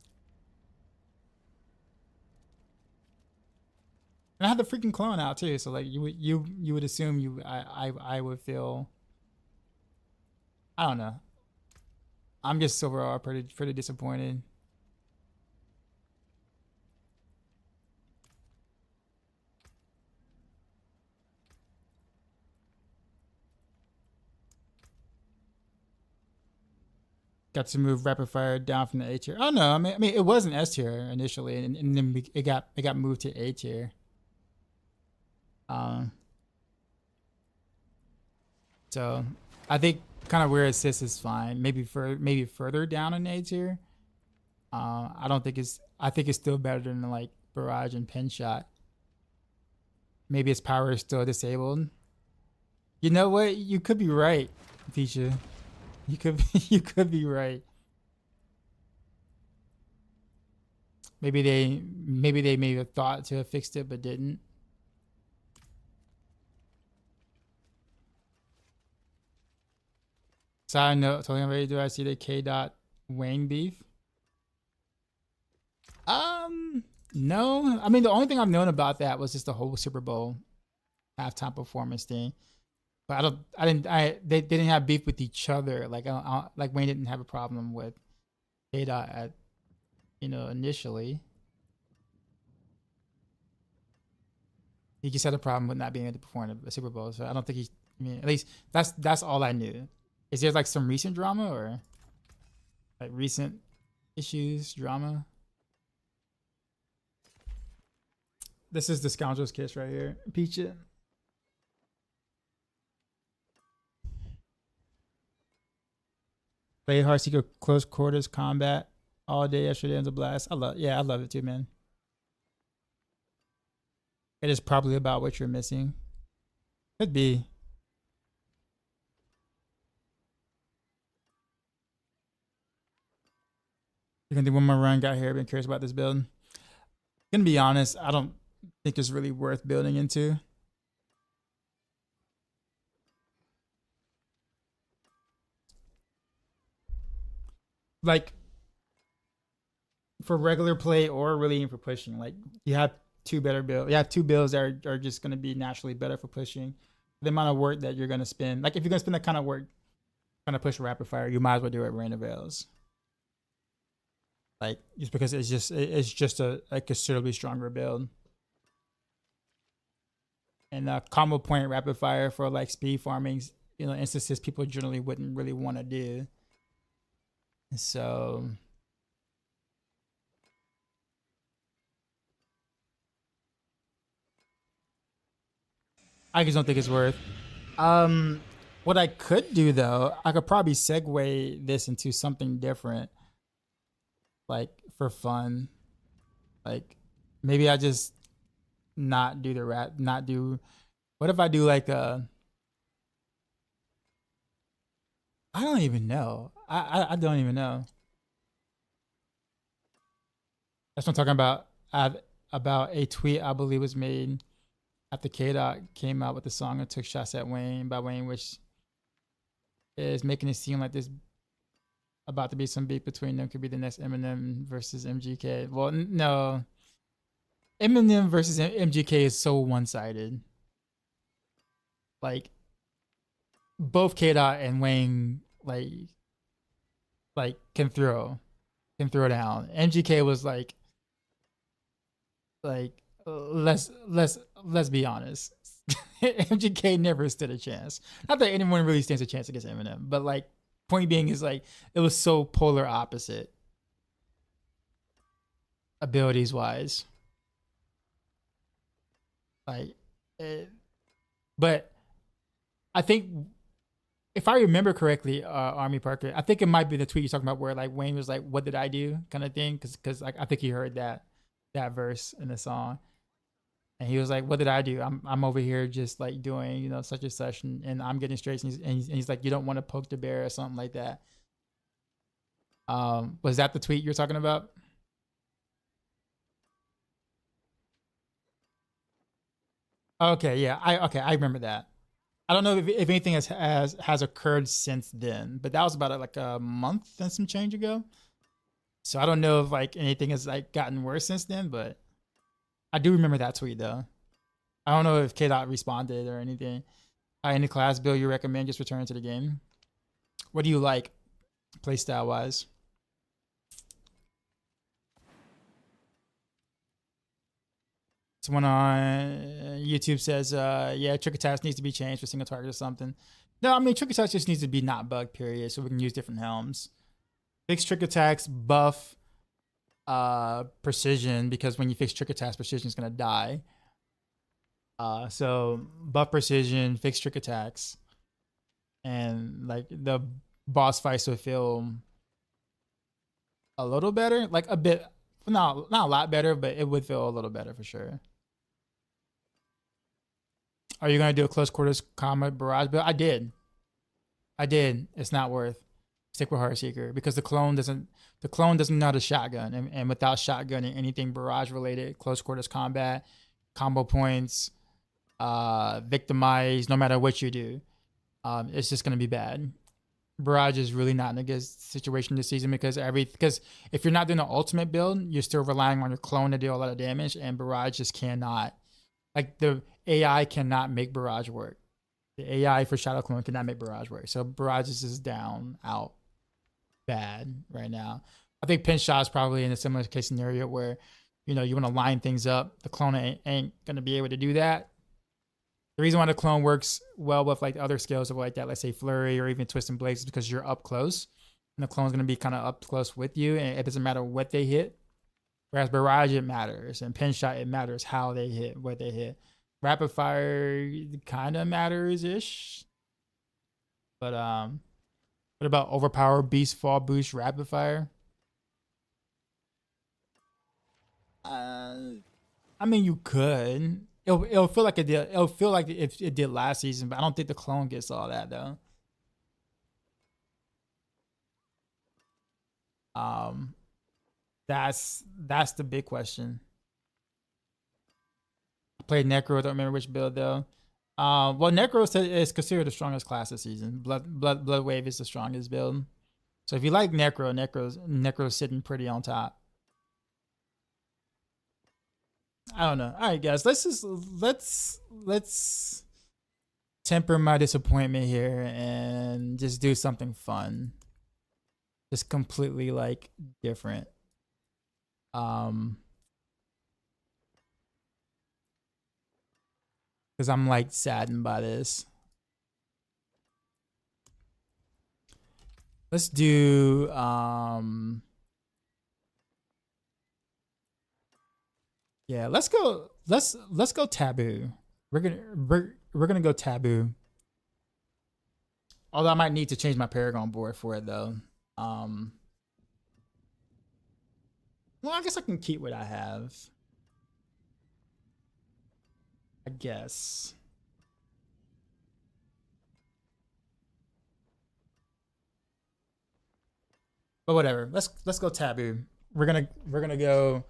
And I had the freaking clone out too, so like you would assume I would feel. I don't know. I'm just overall pretty disappointed. got to move rapid fire down from the A tier. Oh no, I mean it was an S tier initially, and then it got moved to A tier. So I think kind of where it sits is fine. Maybe further down in A tier. I don't think it's. I think it's still better than like Barrage and Pin Shot. Maybe its power is still disabled. You know what? You could be right, Tisha. You could be right. Maybe they may have thought to have fixed it but didn't. Side note, totally already. Do I see the K. Wayne beef? No. I mean, the only thing I've known about that was just the whole Super Bowl halftime performance thing. But they didn't have beef with each other. Like like Wayne didn't have a problem with K. at, initially. He just had a problem with not being able to perform at the Super Bowl. So I don't think at least that's all I knew. Is there like some recent drama or like recent issues, drama? This is the Scoundrel's Kiss right here. Peach it. Played Heartseeker close quarters combat all day yesterday. It was a blast. I love it too, man. It is probably about what you're missing. Could be. You're gonna do one more run. Got here. Been curious about this build. Gonna be honest. I don't think it's really worth building into. Like for regular play or really for pushing, like you have two better builds. You have two builds that are just gonna be naturally better for pushing. The amount of work that you're gonna spend, like if you're gonna spend that kind of work trying to push rapid fire, you might as well do it rain of veils. Like just because it's just a considerably stronger build. And combo point rapid fire for like speed farming, instances people generally wouldn't really want to do. So I just don't think it's worth. What I could do though, I could probably segue this into something different. Like for fun, like maybe I just not do the what if I do like I don't even know. I don't even know. That's what I'm talking about. About a tweet I believe was made after K. came out with the song and took shots at Wayne by Wayne, which is making it seem like this about to be some beef between them. Could be the next Eminem versus MGK. Well, no. Eminem versus MGK is so one-sided. Like both K. and Wayne like can throw down. MGK was like let's be honest. MGK never stood a chance. Not that anyone really stands a chance against Eminem, but like point being is like it was so polar opposite abilities wise. But I think if I remember correctly, Army Parker, I think it might be the tweet you're talking about where like Wayne was like, "What did I do?" kind of thing, because like I think he heard that verse in the song, and he was like, "What did I do? I'm over here just like doing such and such, and I'm getting straight." And he's like, "You don't want to poke the bear" or something like that. Was that the tweet you're talking about? Okay, yeah, I remember that. I don't know if anything has occurred since then, but that was about like a month and some change ago. So I don't know if like anything has like gotten worse since then, but I do remember that tweet though. I don't know if K. responded or anything. Any class build you recommend just return to the game? What do you like, playstyle wise? Someone on YouTube says, yeah, Trick Attacks needs to be changed for single target or something. No, I mean, Trick Attacks just needs to be not bugged, period, so we can use different helms. Fix trick attacks, buff precision, because when you fix trick attacks, precision is gonna die. So buff precision, fix trick attacks, and like the boss fights will feel a little better, like a bit, not a lot better, but it would feel a little better for sure. Are you gonna do a close quarters combat barrage build? I did. It's not worth. Stick with Heartseeker because the clone doesn't know how to shotgun, and without shotgunning anything barrage related, close quarters combat, combo points, victimize, no matter what you do, it's just gonna be bad. Barrage is really not in a good situation this season because if you're not doing an ultimate build, you're still relying on your clone to deal a lot of damage, and Barrage just cannot. Like the AI cannot make Barrage work. The AI for Shadow Clone cannot make Barrage work. So Barrage is just down, out, bad right now. I think Pinch Shot is probably in a similar case scenario where, you know, you want to line things up. The clone ain't gonna be able to do that. The reason why the clone works well with like other skills of like that, let's say Flurry or even Twist and Blaze, is because you're up close, and the clone's gonna be kind of up close with you, and it doesn't matter what they hit. Whereas Barrage, it matters, and Pinch Shot, it matters how they hit, what they hit. Rapid Fire kind of matters ish, but what about Overpower, Beast Fall Boost, Rapid Fire? I mean, you could. It'll feel like it did. It'll feel like it did last season, but I don't think the clone gets all that though. That's the big question. I played Necro. Don't remember which build though. Well, Necro is considered the strongest class this season. Blood Wave is the strongest build. So if you like Necro's sitting pretty on top. I don't know. All right, guys, let's temper my disappointment here and just do something fun. Just completely like different. Because I'm like saddened by this. Let's do yeah, let's go taboo. We're gonna go taboo. Although I might need to change my Paragon board for it though. Well, I guess I can keep what I have. I guess. But whatever. Let's go taboo. We're gonna go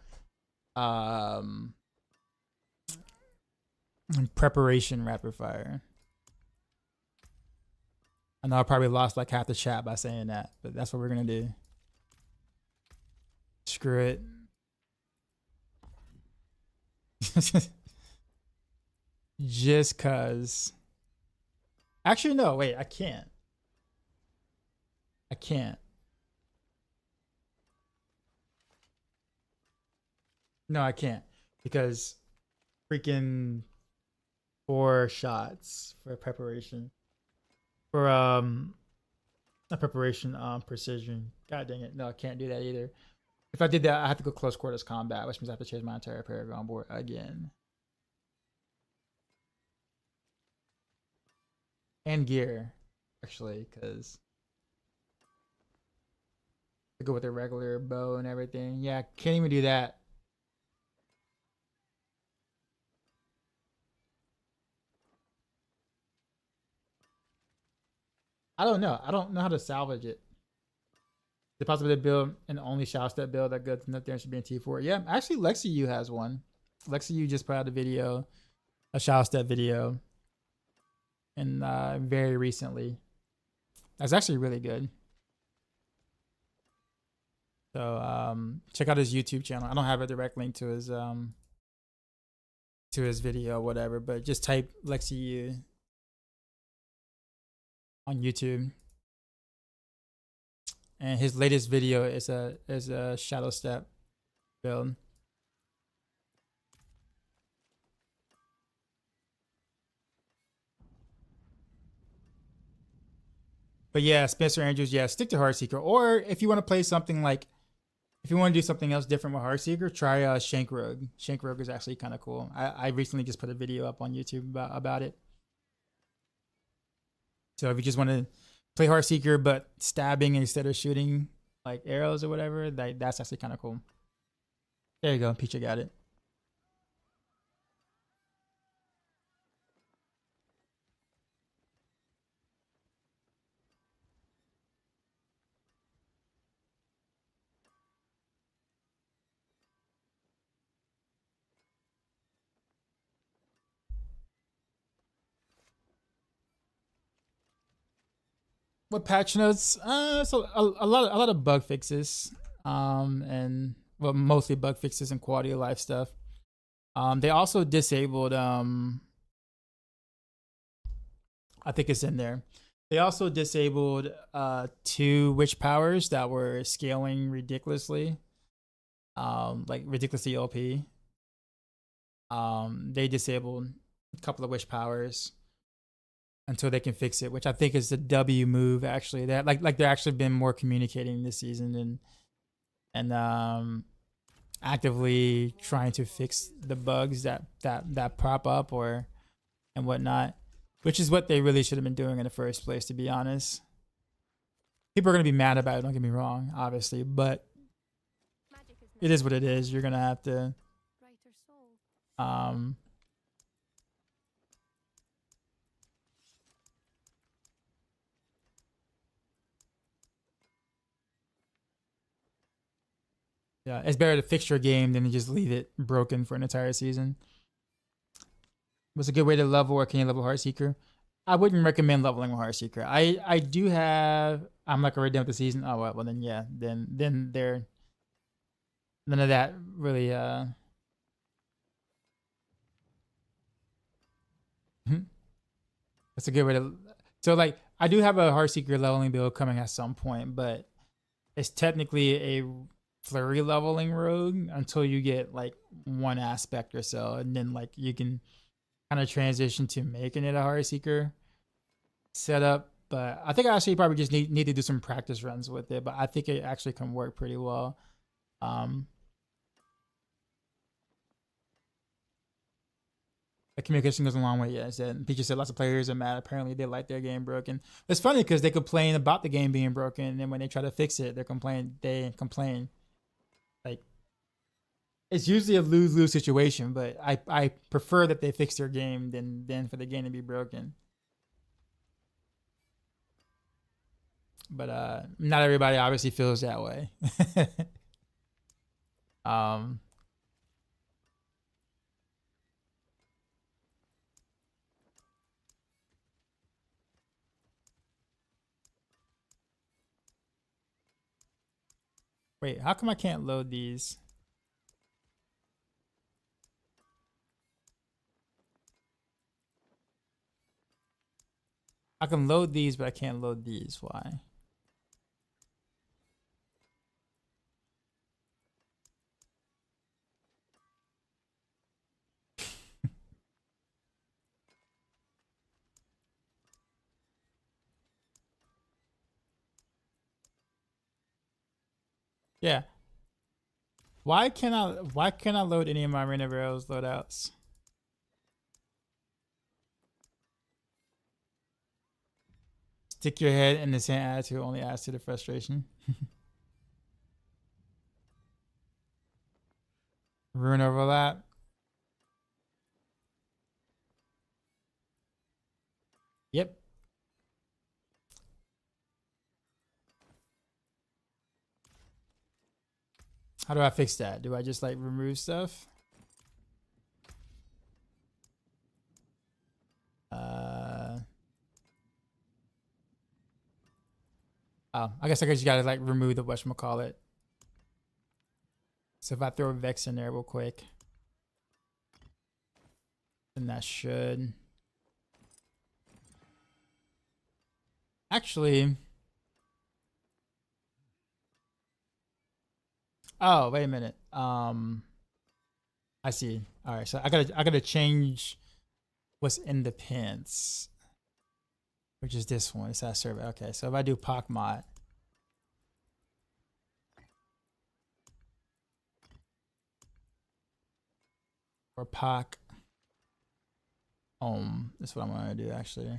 preparation rapid fire. I know I probably lost like half the chat by saying that, but that's what we're gonna do. Screw it. Just cause. Actually, no, wait, I can't. No, I can't. Because freaking 4 shots for preparation. For not preparation, precision. God dang it. No, I can't do that either. If I did that, I have to go close quarters combat, which means I have to change my entire Paragon board again. And gear, actually, because to go with the regular bow and everything. Yeah, can't even do that. I don't know. I don't know how to salvage it. The possibility to build an only shout step build that goes nothing there should be in T4. Yeah, actually LexiU has one. LexiU just put out a video, a shout step video, and very recently. That's actually really good. So check out his YouTube channel. I don't have a direct link to his video or whatever, but just type LexiU on YouTube. And his latest video is a shadow step build. But yeah, Spencer Andrews, yeah, stick to Heartseeker. Or if you want to play something like, if you want to do something else different with Heartseeker, try Shank Rogue. Shank Rogue is actually kind of cool. I recently just put a video up on YouTube about it. So if you just want to play Heartseeker but stabbing instead of shooting like arrows or whatever, that's actually kind of cool. There you go, Peacha got it. What patch notes? So a lot of bug fixes, and well, mostly bug fixes and quality of life stuff. They also disabled, I think it's in there. They also disabled 2 witch powers that were scaling ridiculously, like ridiculously OP. They disabled a couple of witch powers until they can fix it, which I think is the W move. Actually, that like they're actually been more communicating this season and actively trying to fix the bugs that prop up or and whatnot, which is what they really should have been doing in the first place, to be honest. People are gonna be mad about it. Don't get me wrong, obviously, but it is what it is. You're gonna have to yeah, it's better to fix your game than to just leave it broken for an entire season. What's a good way to level, or can you level Heartseeker? I wouldn't recommend leveling with Heartseeker. I do have, I'm like already done with the season. Oh well, then yeah, then there, none of that really that's a good way to. So like I do have a Heartseeker leveling build coming at some point, but it's technically a Flurry leveling rogue until you get like one aspect or so, and then like you can kind of transition to making it a Heartseeker setup. But I think I actually probably just need to do some practice runs with it, but I think it actually can work pretty well. The communication goes a long way. Yeah, Peacha said lots of players are mad. Apparently, they like their game broken. It's funny because they complain about the game being broken, and then when they try to fix it, they complain. Like, it's usually a lose-lose situation, but I prefer that they fix their game than for the game to be broken. But not everybody obviously feels that way. Wait, how come I can't load these? I can load these, but I can't load these. Why? Yeah. Why can't I load any of my Arena of Arrows loadouts? Stick your head in the sand attitude only adds to the frustration. Rune overlap. Yep. How do I fix that? Do I just like remove stuff? Oh, I guess you gotta like remove the whatchamacallit. So if I throw Vex in there real quick, then that should actually. Oh, wait a minute. I see. All right, so I gotta change what's in the pants. which is this one. It's that survey. Okay, so if I do POC mod, or POC that's what I'm gonna do actually.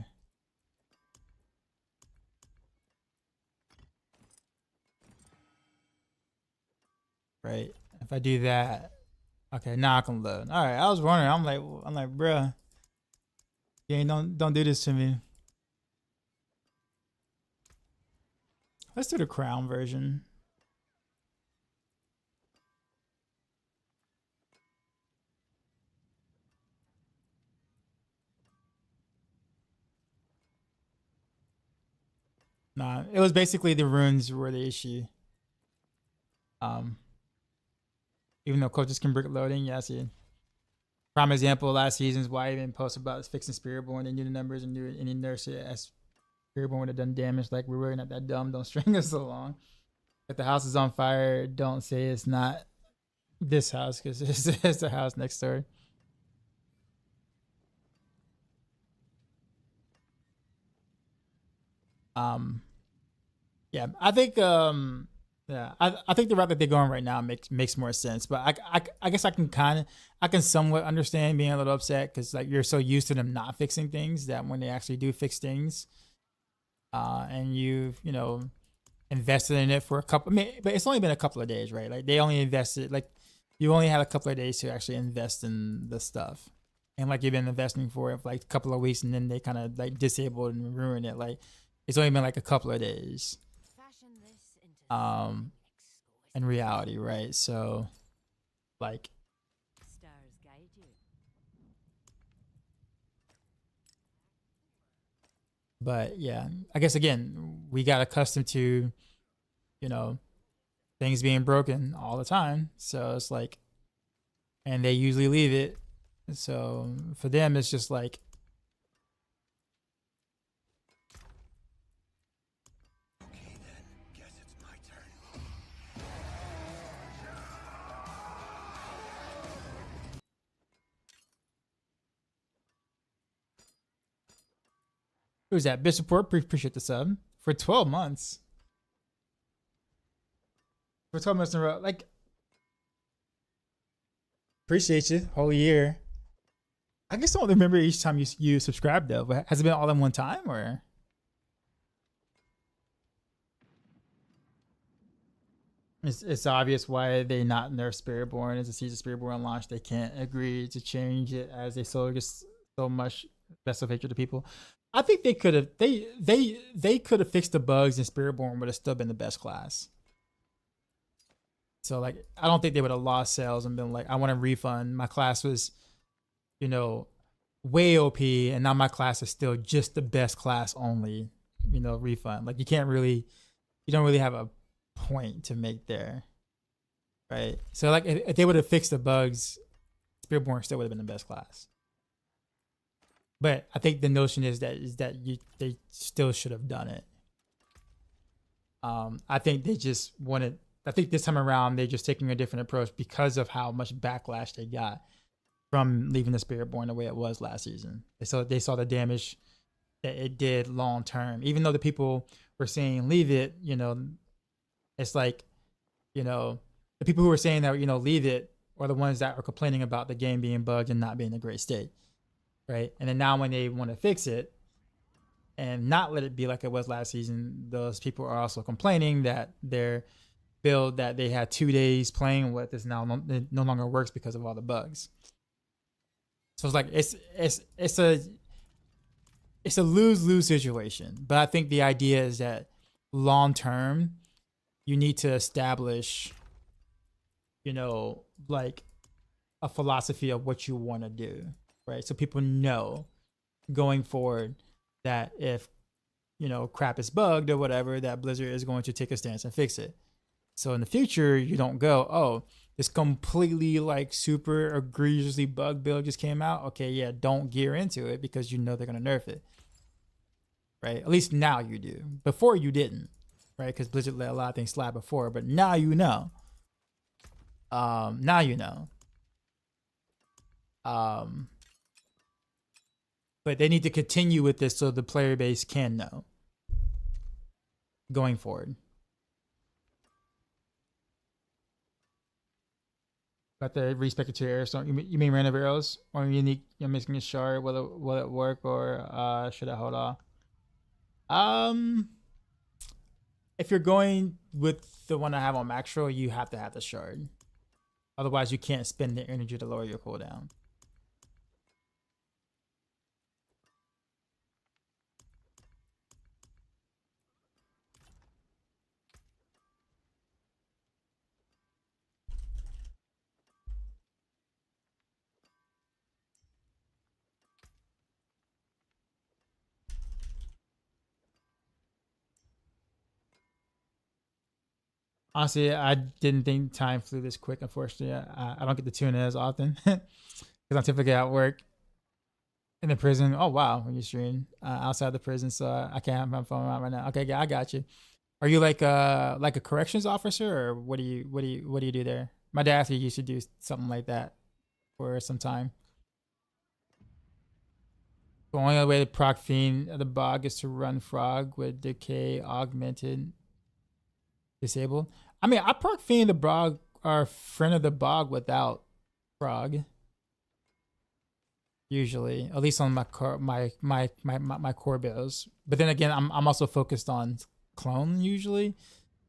Right. If I do that, okay, now I can load. All right, I was wondering. I'm like, bruh, yeah, don't do this to me. Let's do the crown version. Nah, it was basically the runes were the issue. Even though coaches can break loading, yeah, I see it. Prime example last season's why I even posted about fixing Spiritborn and knew the numbers and knew any nurse as Spiritborn would have done damage. Like, we're really not that dumb. Don't string us so long. If the house is on fire, don't say it's not this house because it's the house next door. Yeah, I think yeah, I think the route that they're going right now makes more sense. But I guess I can somewhat understand being a little upset because like you're so used to them not fixing things that when they actually do fix things, and you've invested in it for a couple. I mean, but it's only been a couple of days, right? Like they only invested like you only had a couple of days to actually invest in the stuff, and like you've been investing for it for like a couple of weeks, and then they kind of like disabled and ruined it. Like it's only been like a couple of days. In reality, right? So like but yeah, I guess again, we got accustomed to, things being broken all the time. So it's like, and they usually leave it. So for them, it's just like, who's that? Bit support, appreciate the sub for 12 months. For 12 months in a row, like, appreciate you whole year. I guess I don't remember each time you subscribe though. But has it been all in one time or? It's obvious why they not nerf Spiritborn as a season Spiritborn launch. They can't agree to change it as they so much best hatred to people. I think they could have they could have fixed the bugs in Spiritborn, would have still been the best class. So like I don't think they would have lost sales and been like, I want a refund. My class was, way OP, and now my class is still just the best class only, refund. Like you don't really have a point to make there. Right? So like if they would have fixed the bugs, Spiritborn still would have been the best class. But I think the notion is that they still should have done it. I think they just wanted. I think this time around they're just taking a different approach because of how much backlash they got from leaving the Spiritborn the way it was last season. They saw the damage that it did long term. Even though the people were saying leave it, it's like, the people who were saying that leave it are the ones that are complaining about the game being bugged and not being in a great state. Right. And then now when they want to fix it and not let it be like it was last season, those people are also complaining that their build that they had 2 days playing with is now no longer works because of all the bugs. So it's like it's a lose-lose situation. But I think the idea is that long term, you need to establish, like a philosophy of what you want to do. Right, so people know going forward that if crap is bugged or whatever, that Blizzard is going to take a stance and fix it. So in the future, you don't go, oh, this completely like super egregiously bugged build just came out. Okay, yeah, don't gear into it because they're gonna nerf it. Right, at least now you do. Before you didn't, right? Because Blizzard let a lot of things slide before, but now you know. Now you know. But they need to continue with this so the player base can know going forward. About the respec to air storm. You mean random arrows or unique? You're missing a shard. Will it work or should I hold off? If you're going with the one I have on Maxroll, you have to have the shard. Otherwise, you can't spend the energy to lower your cooldown. Honestly, I didn't think time flew this quick. Unfortunately, I don't get to tune in as often because I'm typically at work in the prison. Oh wow, when you stream outside the prison, so I can't have my phone out right now. Okay, I got you. Are you like a corrections officer, or what do you do there? My dad actually used to do something like that for some time. The only way to proc fiend the bog is to run frog with decay augmented disabled. I mean, I proc fiend the bog or friend of the bog without frog. Usually, at least on my core builds. But then again, I'm also focused on clone usually.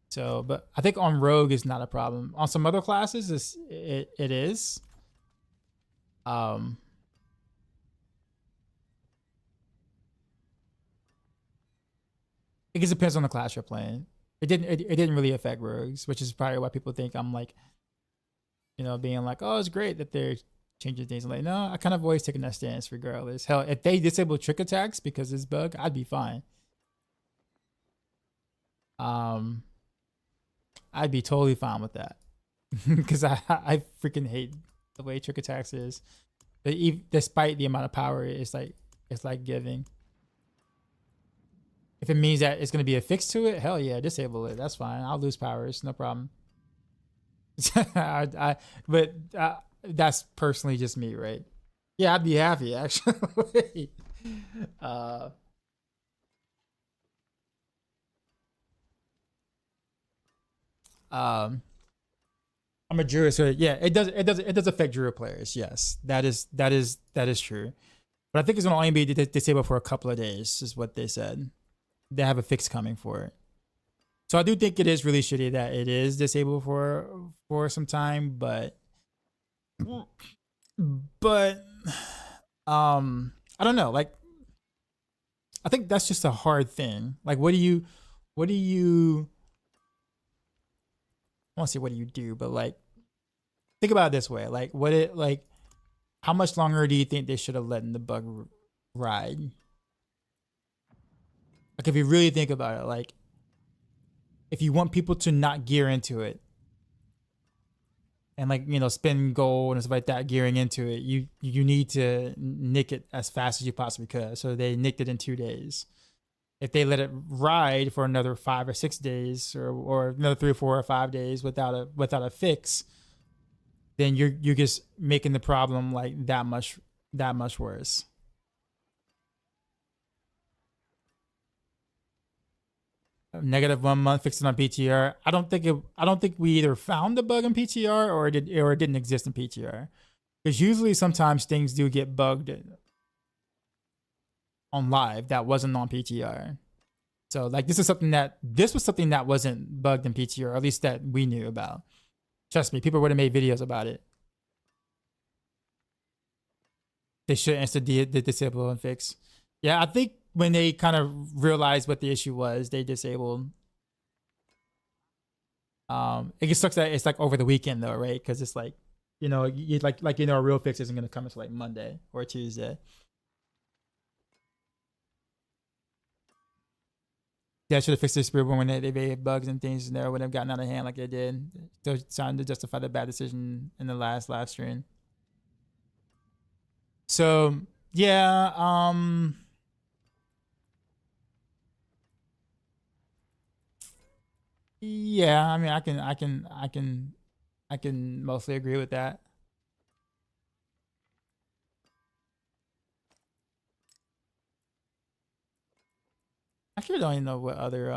So, but I think on rogue is not a problem. On some other classes, it is. It just depends on the class you're playing. It didn't really affect rogues, which is probably why people think I'm like, you know, being like, oh, it's great that they're changing things. I'm like, no, I kind of always taking that stance regardless. Hell, if they disable trick attacks because it's bug, I'd be fine. I'd be totally fine with that because I freaking hate the way trick attacks is. But despite the amount of power, it's like giving. If it means that it's going to be a fix to it, hell yeah, disable it. That's fine. I'll lose powers, no problem. But that's personally just me, right? Yeah, I'd be happy actually. I'm a juror, so yeah, it does affect juror players. Yes, that is true. But I think it's going to only be disabled for a couple of days, is what they said. They have a fix coming for it. So I do think it is really shitty that it is disabled for some time, but I don't know. Like, I think that's just a hard thing. Like, what do you I won't say what do you do, but like, think about it this way. Like, how much longer do you think they should have let the bug ride? Like, if you really think about it, like, if you want people to not gear into it and, like, you know, spend gold and stuff like that gearing into it, you need to nick it as fast as you possibly could. So they nicked it in 2 days. If they let it ride for another 5 or 6 days or another 3 or 4 or 5 days without a fix, then you're just making the problem like that much worse. -1 month fixed on PTR. I don't think we either found the bug in PTR or it didn't exist in PTR. Because usually sometimes things do get bugged on live that wasn't on PTR. So like this was something that wasn't bugged in PTR, or at least that we knew about. Trust me, people would have made videos about it. They should insta disable and fix. Yeah, I think when they kind of realized what the issue was, they disabled. It just sucks that it's like over the weekend though, right? Because it's like, you know, a real fix isn't gonna come until like Monday or Tuesday. Yeah, I should have fixed this spirit when they made bugs and things and they would have gotten out of hand like they did. Still trying to justify the bad decision in the last live stream. So yeah, yeah, I mean, I can mostly agree with that. actually don't even know what other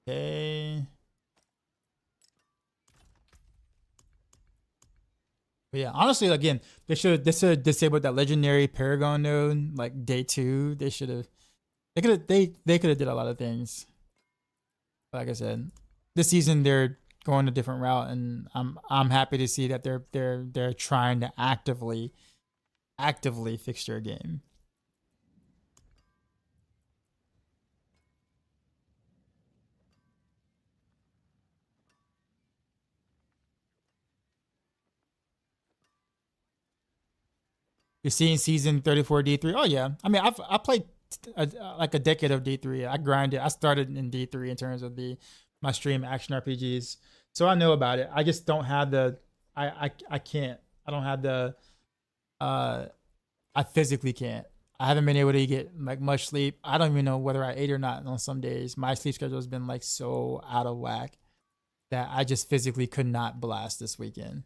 okay. But yeah, honestly, again, they should have disabled that legendary Paragon node like day 2. They should have. They could have did a lot of things. Like I said, this season they're going a different route, and I'm happy to see that they're trying to actively fix their game. You're seeing season 34 D3. Oh yeah, I mean I played like a decade of D3. I grinded. I started in D3 in terms of my stream action RPGs, so I know about it. I just don't have the I can't. I don't have the I physically can't. I haven't been able to get like much sleep. I don't even know whether I ate or not on some days. My sleep schedule has been like so out of whack that I just physically could not blast this weekend.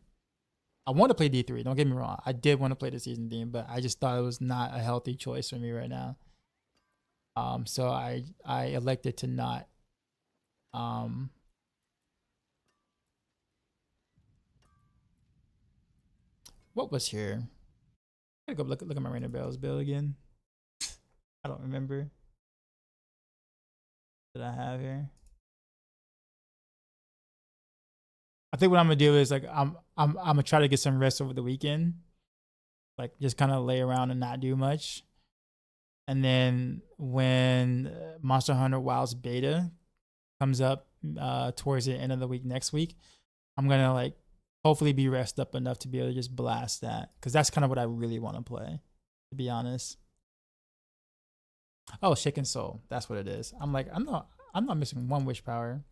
I want to play D3. Don't get me wrong. I did want to play the season theme, but I just thought it was not a healthy choice for me right now. So I elected to not. What was here? I gotta go look at my Random Bells bill again. I don't remember. What did I have here? I think what I'm gonna do is like I'm gonna try to get some rest over the weekend, like just kind of lay around and not do much, and then when Monster Hunter Wilds beta comes up towards the end of the week next week, I'm gonna like hopefully be rested up enough to be able to just blast that, because that's kind of what I really want to play, to be honest. Oh, Shaken Soul, that's what it is. I'm like I'm not missing one wish power.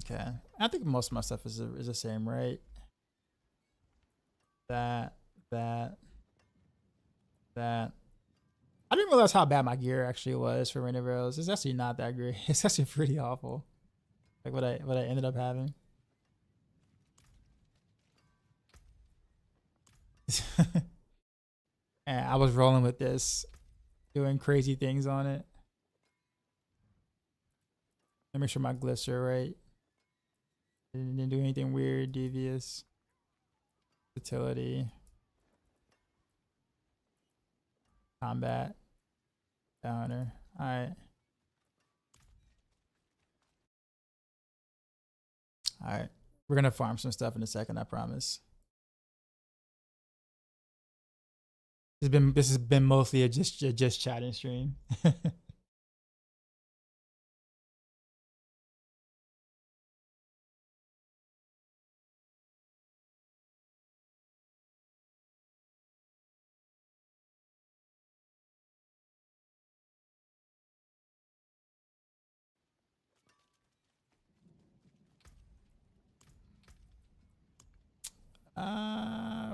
Okay, I think most of my stuff is the same, right? That. I didn't realize how bad my gear actually was for Rain of Arrows. It's actually not that great. It's actually pretty awful. Like what I ended up having. And I was rolling with this, doing crazy things on it. Let me make sure my glyphs are right. Didn't do anything weird, devious. Utility. Combat. Downer. Alright. Alright. We're gonna farm some stuff in a second, I promise. This has been mostly a just chatting stream.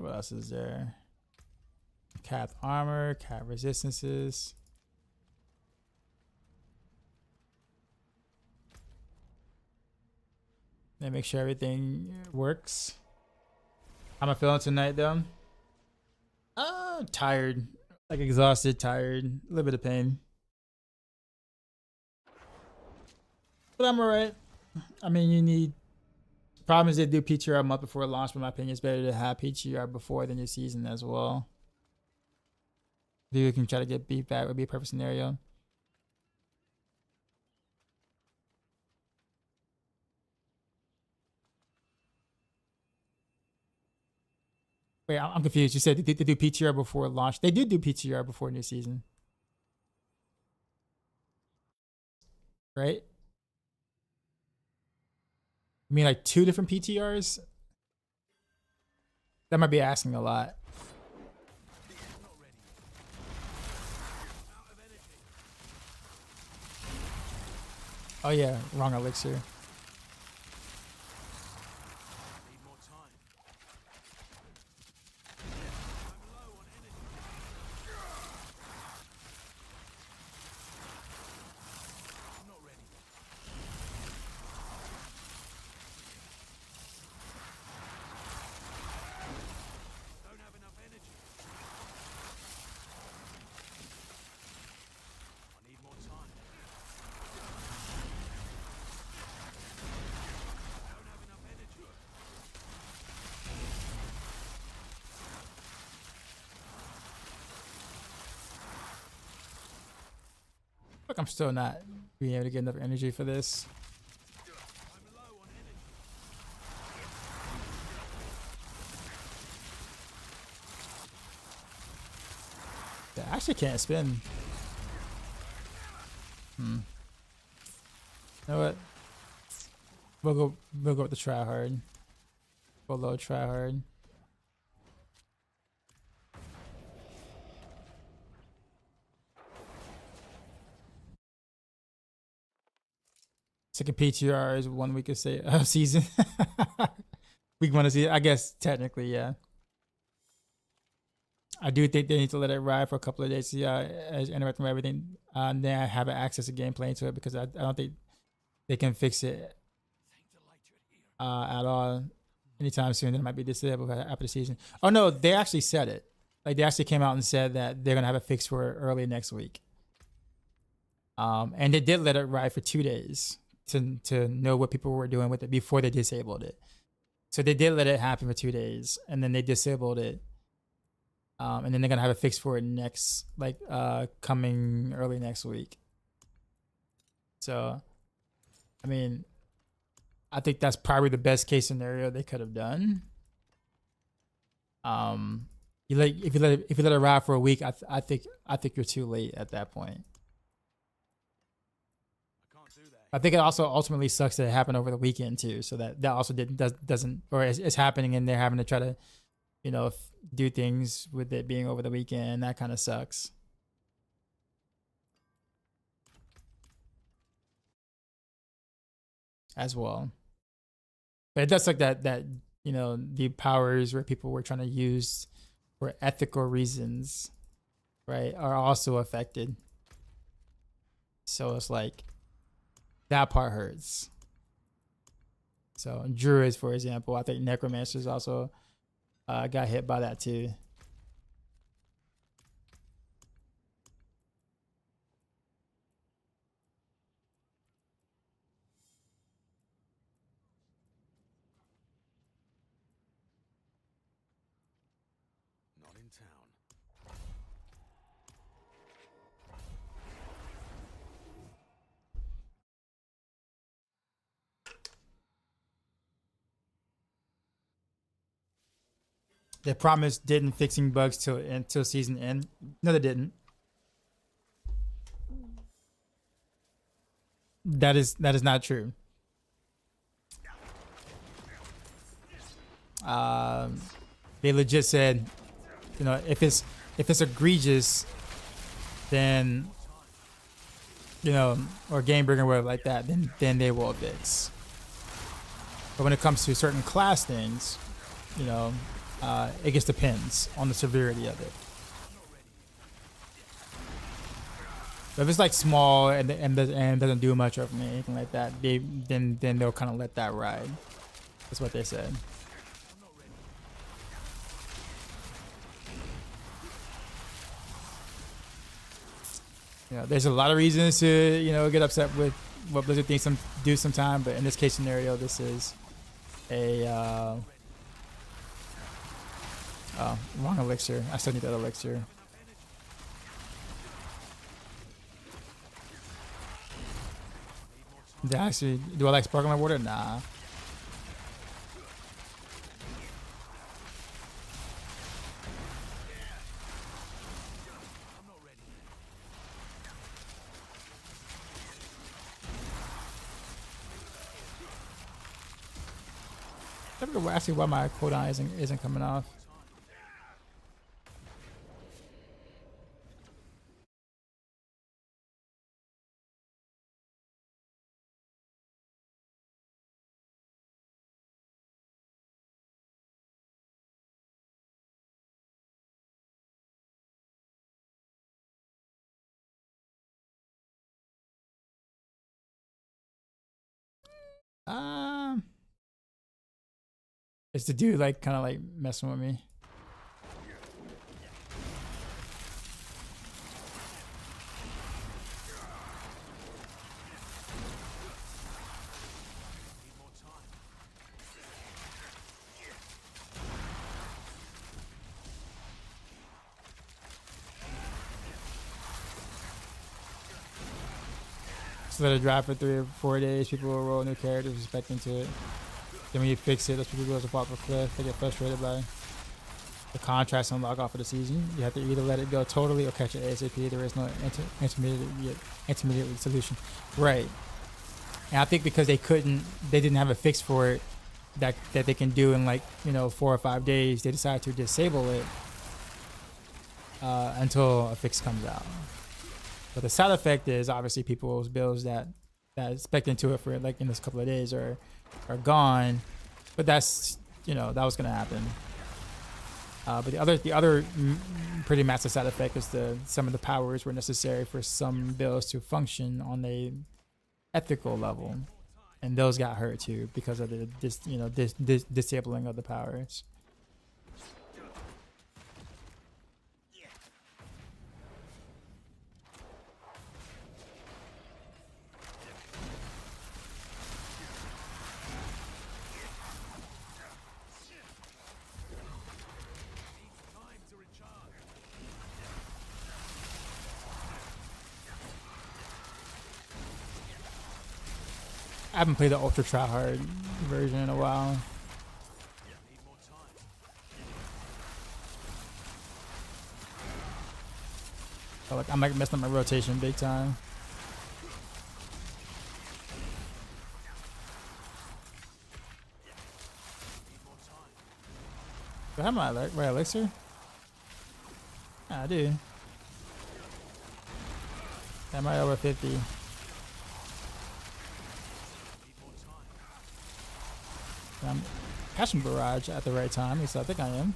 What else is there? Cap armor, cap resistances. Then make sure everything works. How am I feeling tonight though? Tired. Like exhausted, tired, a little bit of pain. But I'm alright. I mean, you need. Problem is they do PTR a month before launch, but in my opinion, it's better to have PTR before the new season as well. Maybe we can try to get beat back would be a perfect scenario. Wait, I'm confused. You said they do PTR before launch. They do PTR before new season, right? You mean like 2 different PTRs? That might be asking a lot. Oh yeah, wrong elixir. Look, I'm still not being able to get enough energy for this. I'm low on energy. Yeah, I actually can't spin. You know what? We'll go with the try hard. Go low try hard. Second PTR is 1 week of season. Week 1 of season. I guess technically, yeah. I do think they need to let it ride for a couple of days to see how it's interacting with everything. And then I have access to gameplay to it because I don't think they can fix it at all anytime soon. It might be disabled after the season. Oh no, they actually said it. Like they actually came out and said that they're gonna have a fix for it early next week. And they did let it ride for 2 days to know what people were doing with it before they disabled it. So they did let it happen for 2 days, and then they disabled it. And then they're gonna have a fix for it next, coming early next week. So, I mean, I think that's probably the best case scenario they could have done. If you let it ride for a week, I think you're too late at that point. I can't do that. I think it also ultimately sucks that it happened over the weekend too. So that also doesn't or it's happening and they're having to try to, do things with it being over the weekend. That kind of sucks. As well. But it does suck that the powers where people were trying to use for ethical reasons, right, are also affected. So it's like that part hurts. So druids, for example, I think necromancers also got hit by that too. Not in town. They promised didn't fixing bugs till season end. No, they didn't. That is not true. They legit said, if it's egregious, then or game breaking or whatever like that, then they will fix. But when it comes to certain class things, it just depends on the severity of it. But if it's like small and doesn't do much or anything like that, then they'll kind of let that ride. That's what they said. There's a lot of reasons to get upset with what Blizzard thinks do sometime, but in this case scenario, this is a wrong elixir. I still need that elixir. Do I like sparkling water? Nah. I don't know actually why my cooldown isn't coming off. It's the dude kind of messing with me. let it dry for 3 or 4 days. People will roll new characters expecting to it. Then when you fix it, those people go to fall off a cliff. They get frustrated by the contrast and log off of the season. You have to either let it go totally or catch it ASAP. There is no intermediate solution. Right. And I think because they didn't have a fix for it that they can do in like, 4 or 5 days, they decided to disable it until a fix comes out. But the side effect is obviously people's builds that expecting to it for like in this couple of days are gone. But that's, that was gonna happen. But the other pretty massive side effect is some of the powers were necessary for some builds to function on a ethical level, and those got hurt too because of the disabling of the powers. I haven't played the ultra tryhard version in a while. I'm like messing up my rotation big time. Do I have my right elixir? Yeah, I do. Am I over 50? I'm catching Barrage at the right time, at least I think I am.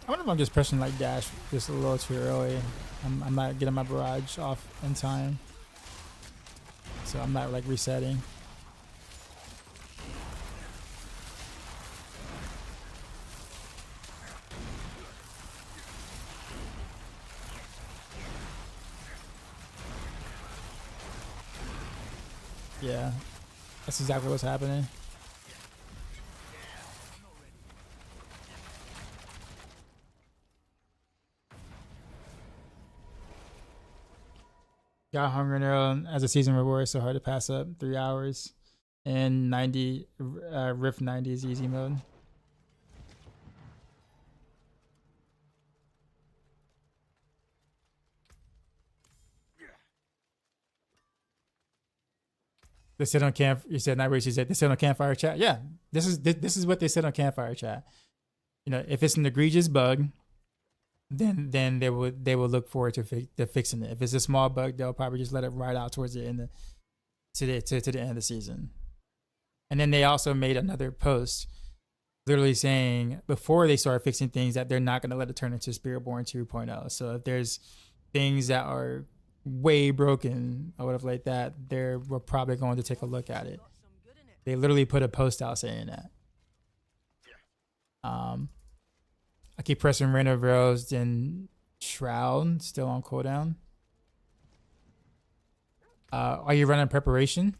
I wonder if I'm just pressing like dash just a little too early. I'm not getting my barrage off in time, so I'm not like resetting. Yeah, that's exactly what's happening. Got Hunger Arrow as a season reward, so hard to pass up. 3 hours and 90 Rift 90s easy mode. They said on camp. You said Nightbreed. You said they said on Campfire chat. Yeah, this is what they said on Campfire chat. If it's an egregious bug, then they will look forward to fixing it. If it's a small bug, they'll probably just let it ride out towards the end to the end of the season. And then they also made another post literally saying before they start fixing things that they're not going to let it turn into Spiritborn 2.0. So if there's things that are way broken or whatever like that, we're probably going to take a look at it. They literally put a post out saying that. I keep pressing Rain of Arrows, then Shroud still on cooldown. Are you running preparation?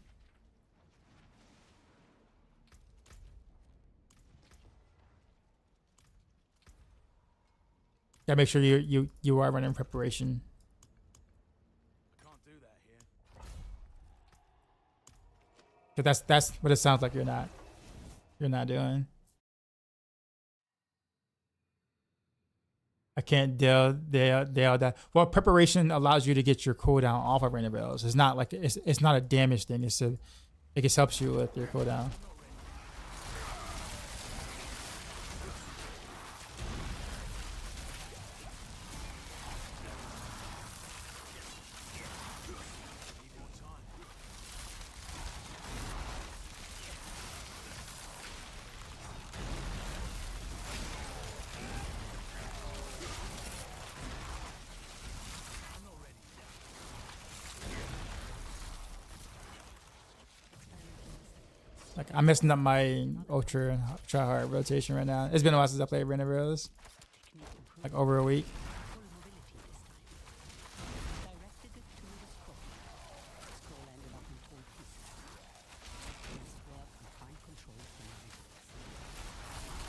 Gotta make sure you are running preparation. I can't do that here. But that's what it sounds like you're not doing. I can't deal that. Well, preparation allows you to get your cooldown off of random rails. It's not like it's not a damage thing. It just helps you with your cooldown. Like I'm messing up my ultra try hard rotation right now. It's been a while since I played random rails. Like over a week. Full mobility this time. Directed it to the scroll. The scroll ended up in torn pieces. His work and fine control from the rituals.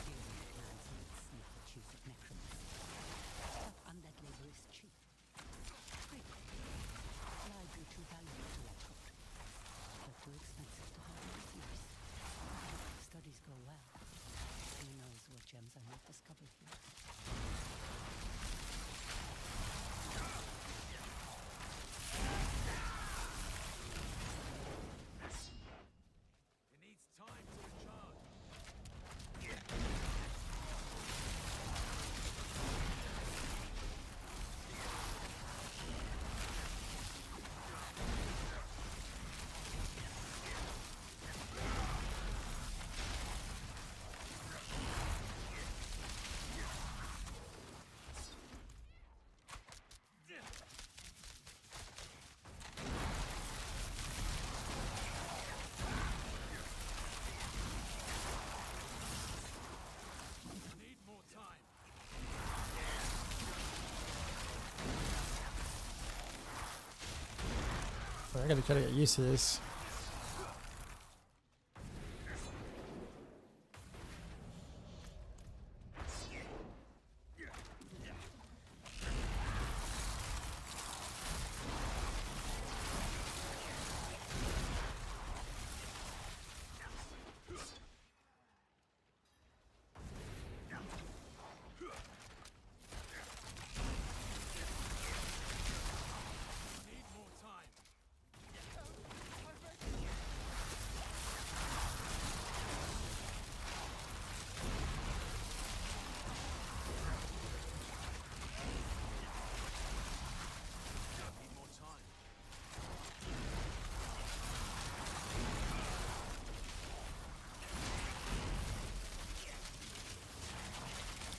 Here in the plans and its sniffed use of necromancy. But undead labor is cheap. Frequently. Lie grew too valuable to let go. But too expensive to hide in use. Studies go well. Who knows what gems are not discovered here. It needs time to recharge. Need more time. I gotta try to get used to this. Need more time. Need more time.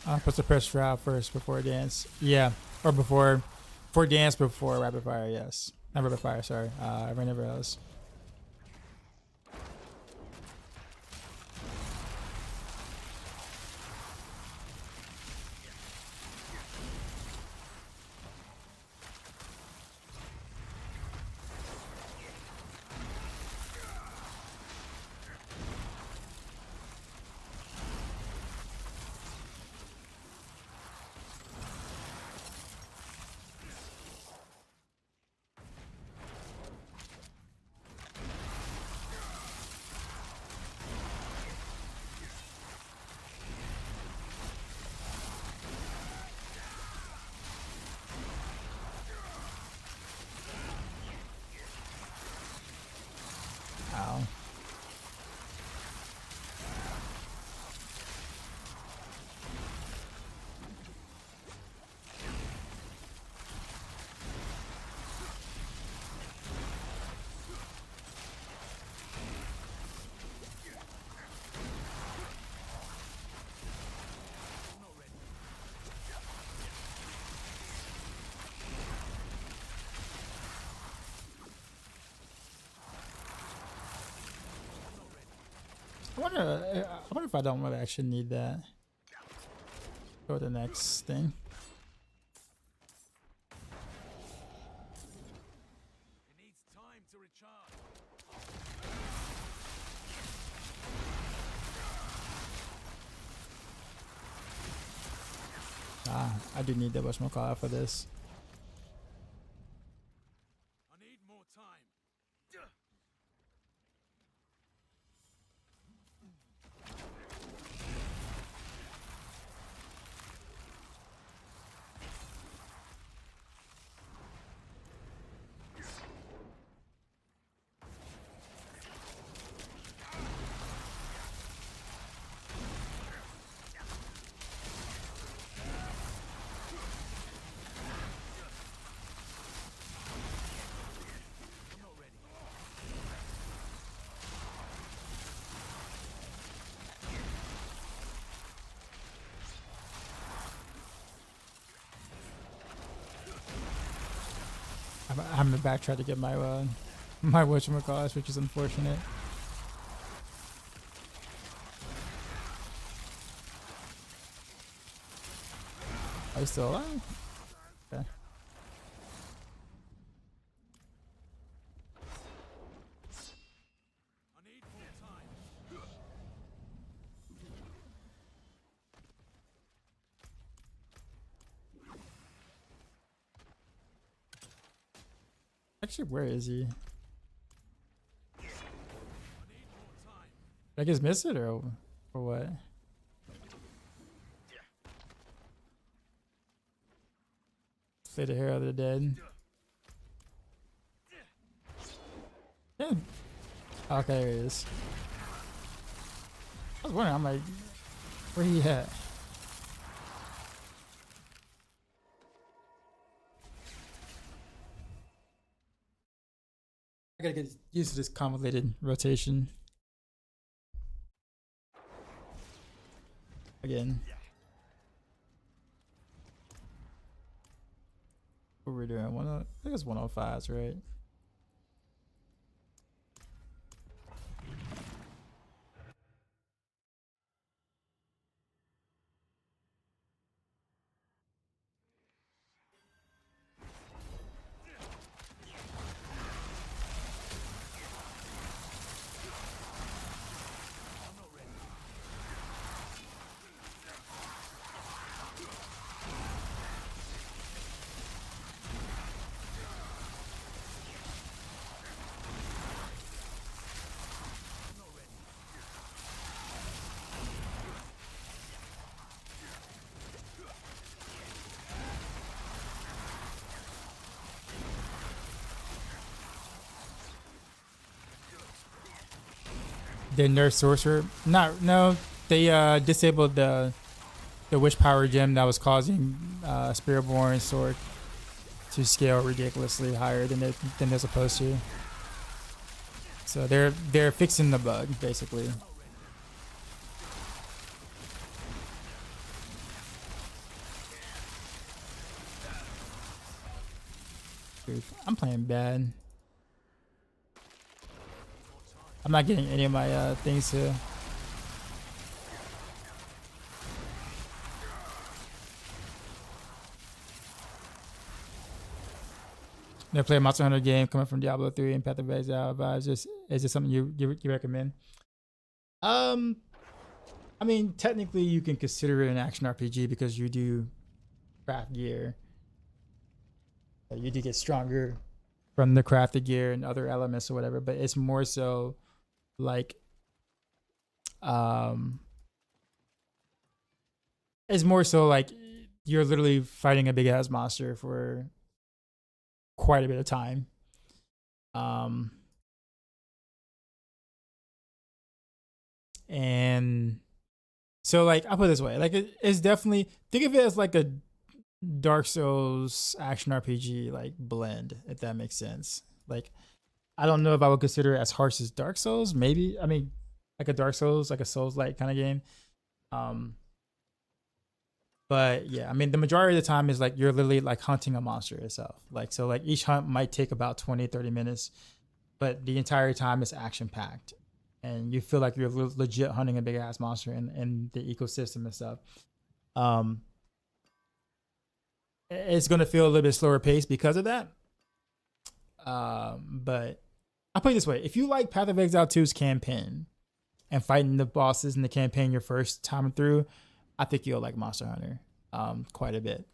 I'm supposed to press route first before dance. Yeah, or before dance before rapid fire. Yes, not rapid fire. Sorry, random rails. Ow. I wonder if I don't really actually need that. Go to the next thing. It needs time to recharge. I do need that much more call for this. I need more time. I haven't backtracked to get my my whatchamacallit, which is unfortunate. Are you still alive? Okay. I need more time. Actually, where is he? I need more time. Did I just miss it or what? Say the hair of the dead. Yeah. Okay, there he is. I was wondering, I'm like, where he at? I gotta get used to this convoluted rotation. Again. What we're doing? I think it's 105s, right? The nerf sorcerer. No. They disabled the witch power gem that was causing Spiritborn sword to scale ridiculously higher than they're supposed to. So they're fixing the bug basically. Dude, I'm playing bad. I'm not getting any of my things to. Never play a Monster Hunter game coming from Diablo 3 and Path of Exile vibes. Is this something you recommend? I mean, technically you can consider it an action RPG because you do craft gear. You do get stronger from the crafted gear and other elements or whatever, but it's more so like it's more so like you're literally fighting a big ass monster for quite a bit of time. And so like I'll put it this way, like it's definitely, think of it as like a Dark Souls action RPG like blend, if that makes sense. Like I don't know if I would consider it as harsh as Dark Souls. Maybe, I mean, like a Dark Souls, like a Souls-like kind of game. But yeah, I mean, the majority of the time is like you're literally like hunting a monster itself. Like, so like each hunt might take about 20, 30 minutes, but the entire time is action packed. And you feel like you're legit hunting a big ass monster in the ecosystem and stuff. It's going to feel a little bit slower paced because of that. But I'll put it this way. If you like Path of Exile 2's campaign and fighting the bosses in the campaign your first time through, I think you'll like Monster Hunter quite a bit.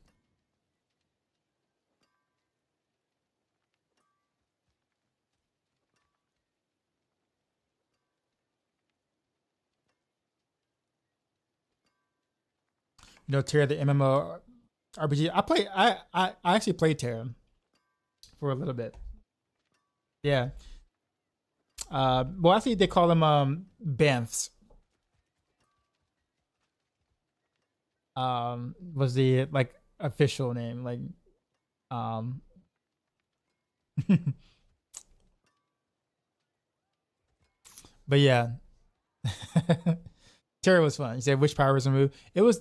You know, Terra, the MMO RPG. I actually played Terra for a little bit. Yeah. Well, I think they call them Banffs. Was the like official name, like but yeah. Terra was fun. You said which power was removed? It was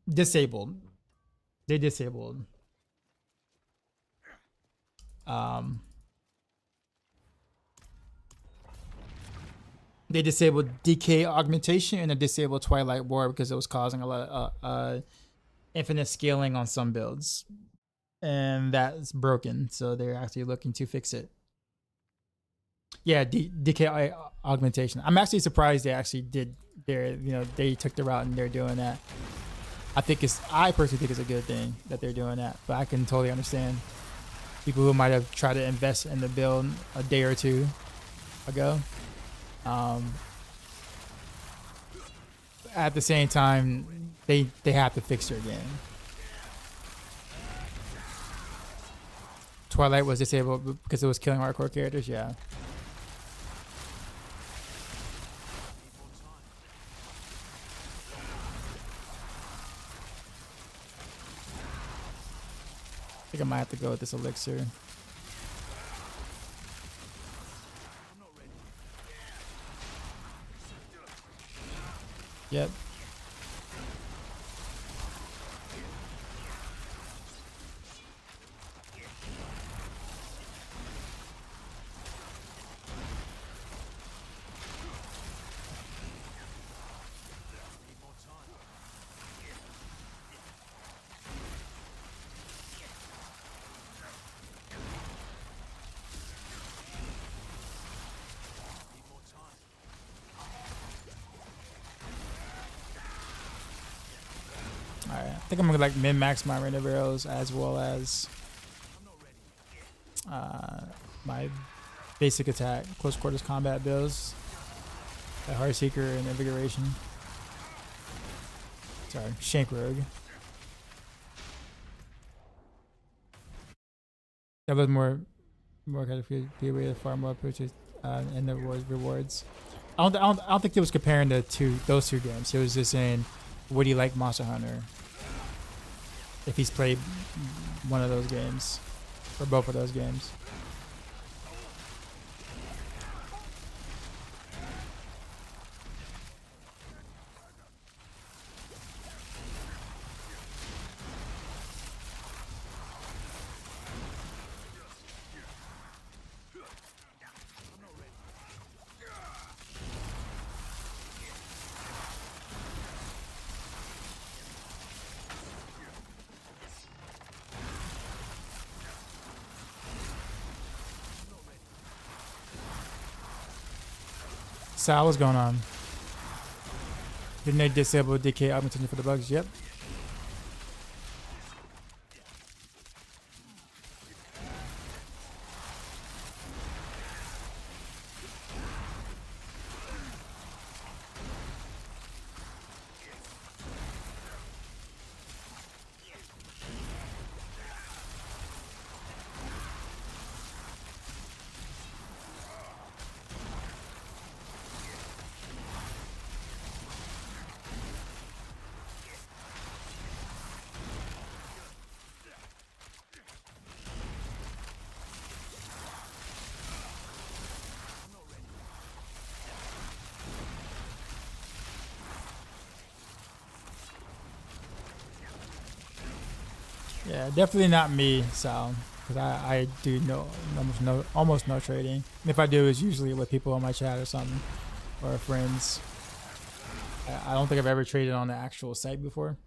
disabled. They disabled. They disabled decay augmentation and they disabled Twilight War because it was causing a lot of infinite scaling on some builds, and that's broken. So they're actually looking to fix it. Yeah, decay augmentation. I'm actually surprised they actually did they took the route and they're doing that. I personally think it's a good thing that they're doing that, but I can totally understand people who might have tried to invest in the build a day or two ago. At the same time, they have to fix their game. Twilight was disabled because it was killing hardcore characters. Yeah. I think I might have to go with this elixir. Yep. Alright, I think I'm gonna like min-max my random arrows as well as my basic attack, close quarters combat builds, the Heartseeker and Invigoration. Sorry, Shank Rogue. That was more kind of be a way to farm more purchase and the rewards. I don't think it was comparing those two games. It was just saying, would he like Monster Hunter if he's played one of those games or both of those games? Sal, what's going on? Didn't they disable decay augmentation for the bugs? Yep. Yeah, definitely not me, Sal, because I do almost no trading. And if I do, it's usually with people on my chat or something, or friends. I don't think I've ever traded on the actual site before.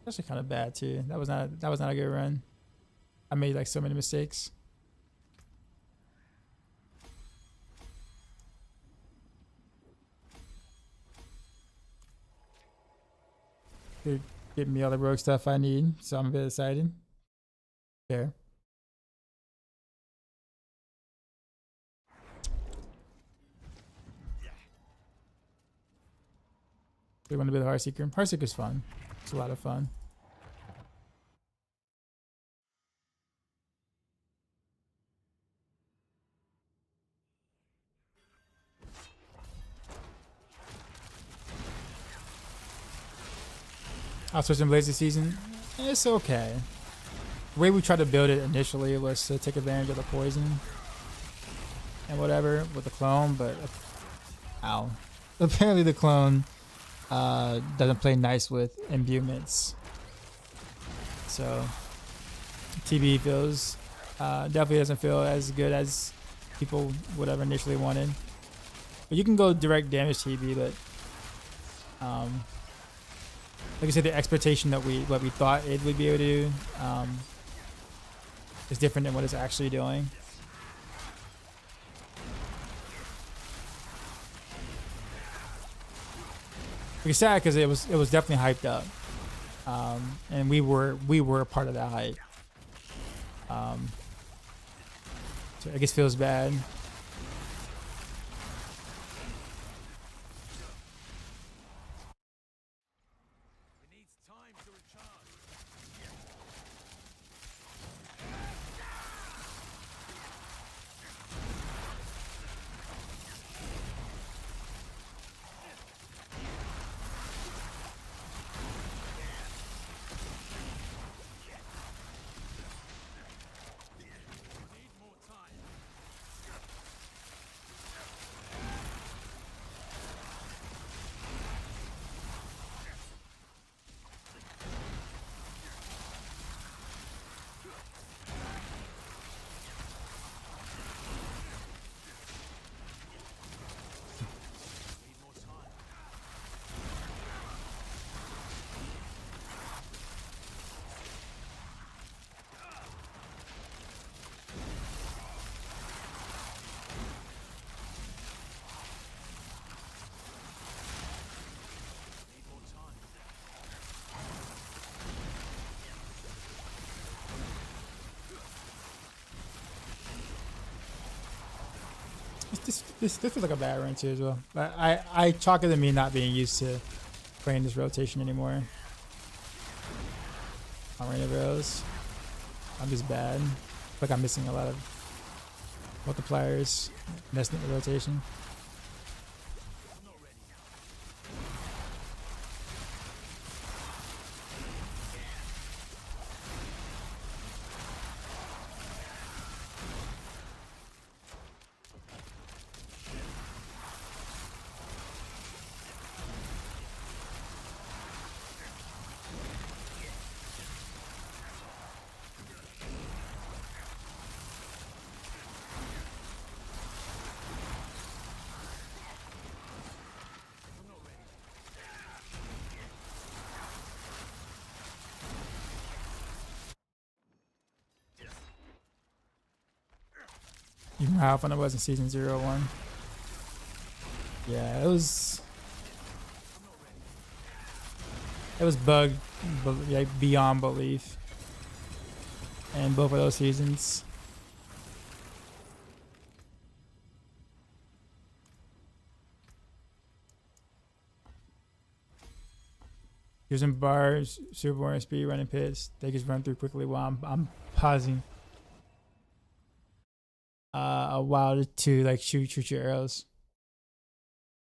That's kind of bad too. That was not a good run. I made like so many mistakes. They're getting me all the rogue stuff I need, so I'm a bit excited. There. They want to be the Heartseeker. Heartseeker's fun. It's a lot of fun. I'll switch in Blaze season. It's okay. The way we tried to build it initially was to take advantage of the poison and whatever with the clone, but ow. Apparently the clone doesn't play nice with imbuements. So TB feels definitely doesn't feel as good as people would have initially wanted. But you can go direct damage TB, but like I said, the expectation that what we thought it would be able to do is different than what it's actually doing. It's sad because it was definitely hyped up, and we were a part of that hype. So I guess it feels bad. It needs time to recharge. Need more time. Need more time. Need more time. This feels like a bad run too as well. But I chalk it to me not being used to playing this rotation anymore. On rain of arrows. I'm just bad. Like I'm missing a lot of multipliers, messing with the rotation. You know how fun it was in season 0-1. Yeah, it was bugged, but like beyond belief. In both of those seasons. Using bars, super speed running pits, they just run through quickly while I'm pausing. A while to like shoot your arrows.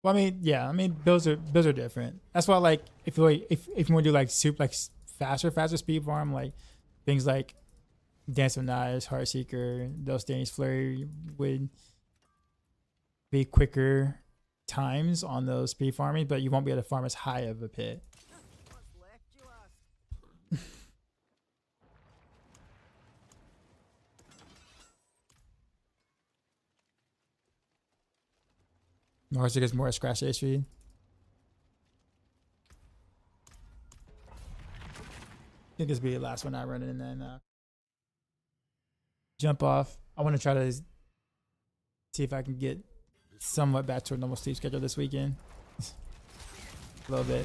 Well, I mean, yeah, I mean those are different. That's why like if you want to do like faster speed farm, like things like Dance of Knives, Heartseeker, those things, Flurry would be quicker times on those speed farming, but you won't be able to farm as high of a pit. What's left, you ask? Heartseeker gets more scratch day speed. I think this will be the last one I run and then jump off. I want to try to see if I can get somewhat back to a normal sleep schedule this weekend. A little bit.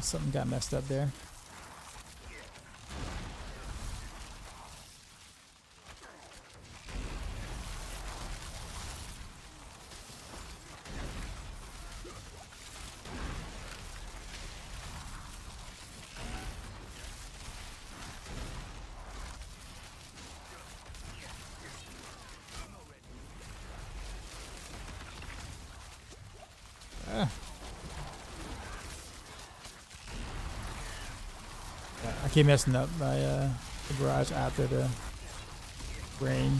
Something got messed up there. keep messing up my the garage after the rain.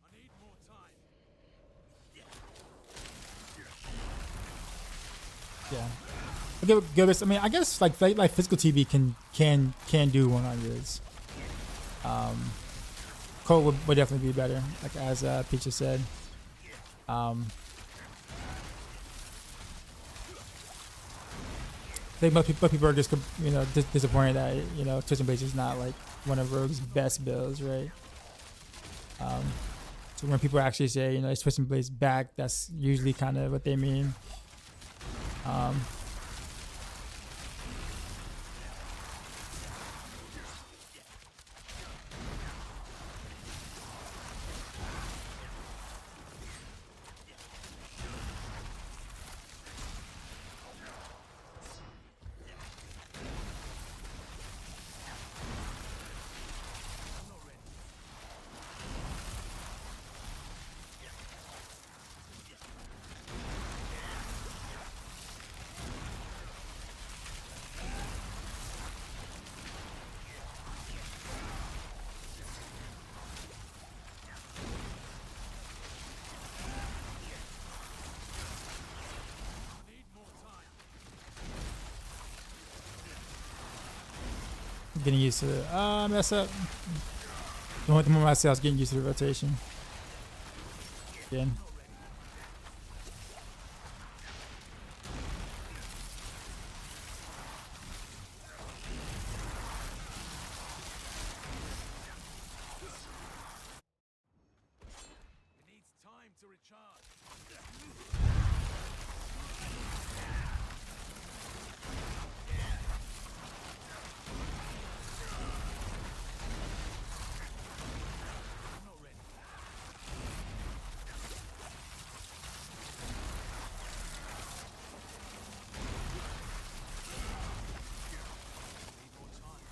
I need more time. Yeah. Give us. I mean, I guess like physical TV can do 100s. Code would definitely be better, like as Peach has said. I think most people are just disappointed that Twisted Blades is not like one of Rogue's best builds, right? So when people actually say it's Twisted Blades back, that's usually kind of what they mean. Getting used to it. Mess up. The moment I say I was getting used to the rotation. Again. It needs time to recharge. I'm not ready. Need more time.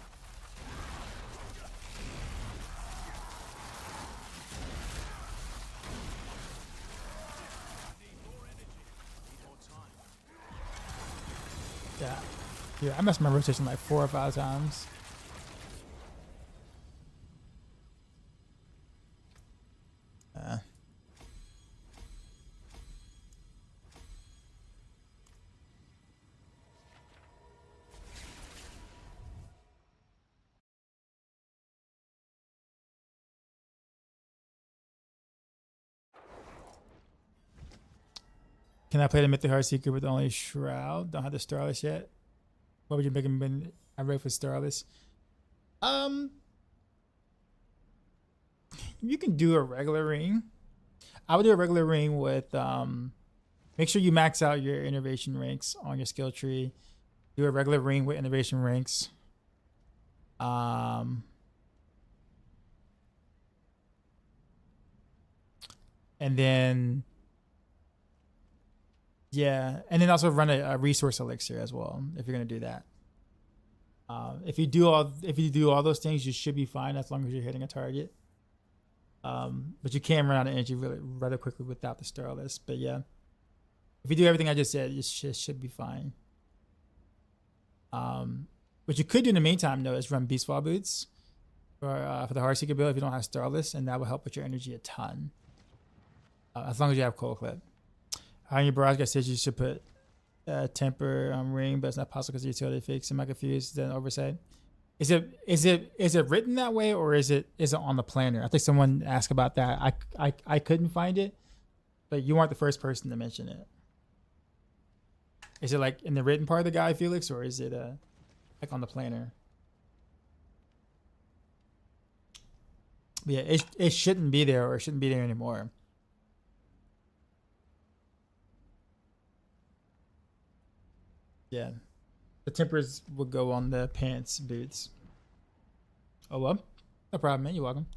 Need more energy. Need more time. Yeah, I messed my rotation like 4 or 5 times. Can I play the Mythic Heartseeker with only Shroud? Don't have the Starless yet. What would you make him when I'm ready for Starless? You can do a regular ring. I would do a regular ring with make sure you max out your innovation ranks on your skill tree. Do a regular ring with innovation ranks. And then yeah, and then also run a resource elixir as well if you're gonna do that. If you do all those things, you should be fine as long as you're hitting a target. But you can run out of energy rather quickly without the Starless. But yeah, if you do everything I just said, you should be fine. What you could do in the meantime though is run Beastfall boots for the Heartseeker build if you don't have Starless, and that will help with your energy a ton. As long as you have Cold Clip. On your Barrage guy says you should put temper ring, but it's not possible because the utility fix. Am I confused? Then oversight. Is it written that way, or is it on the planner? I think someone asked about that. I couldn't find it, but you weren't the first person to mention it. Is it like in the written part of the guide, Felix, or is it like on the planner? But yeah, it shouldn't be there, or it shouldn't be there anymore. Yeah. The tempers would go on the pants boots. Oh well. No problem, man. You're welcome.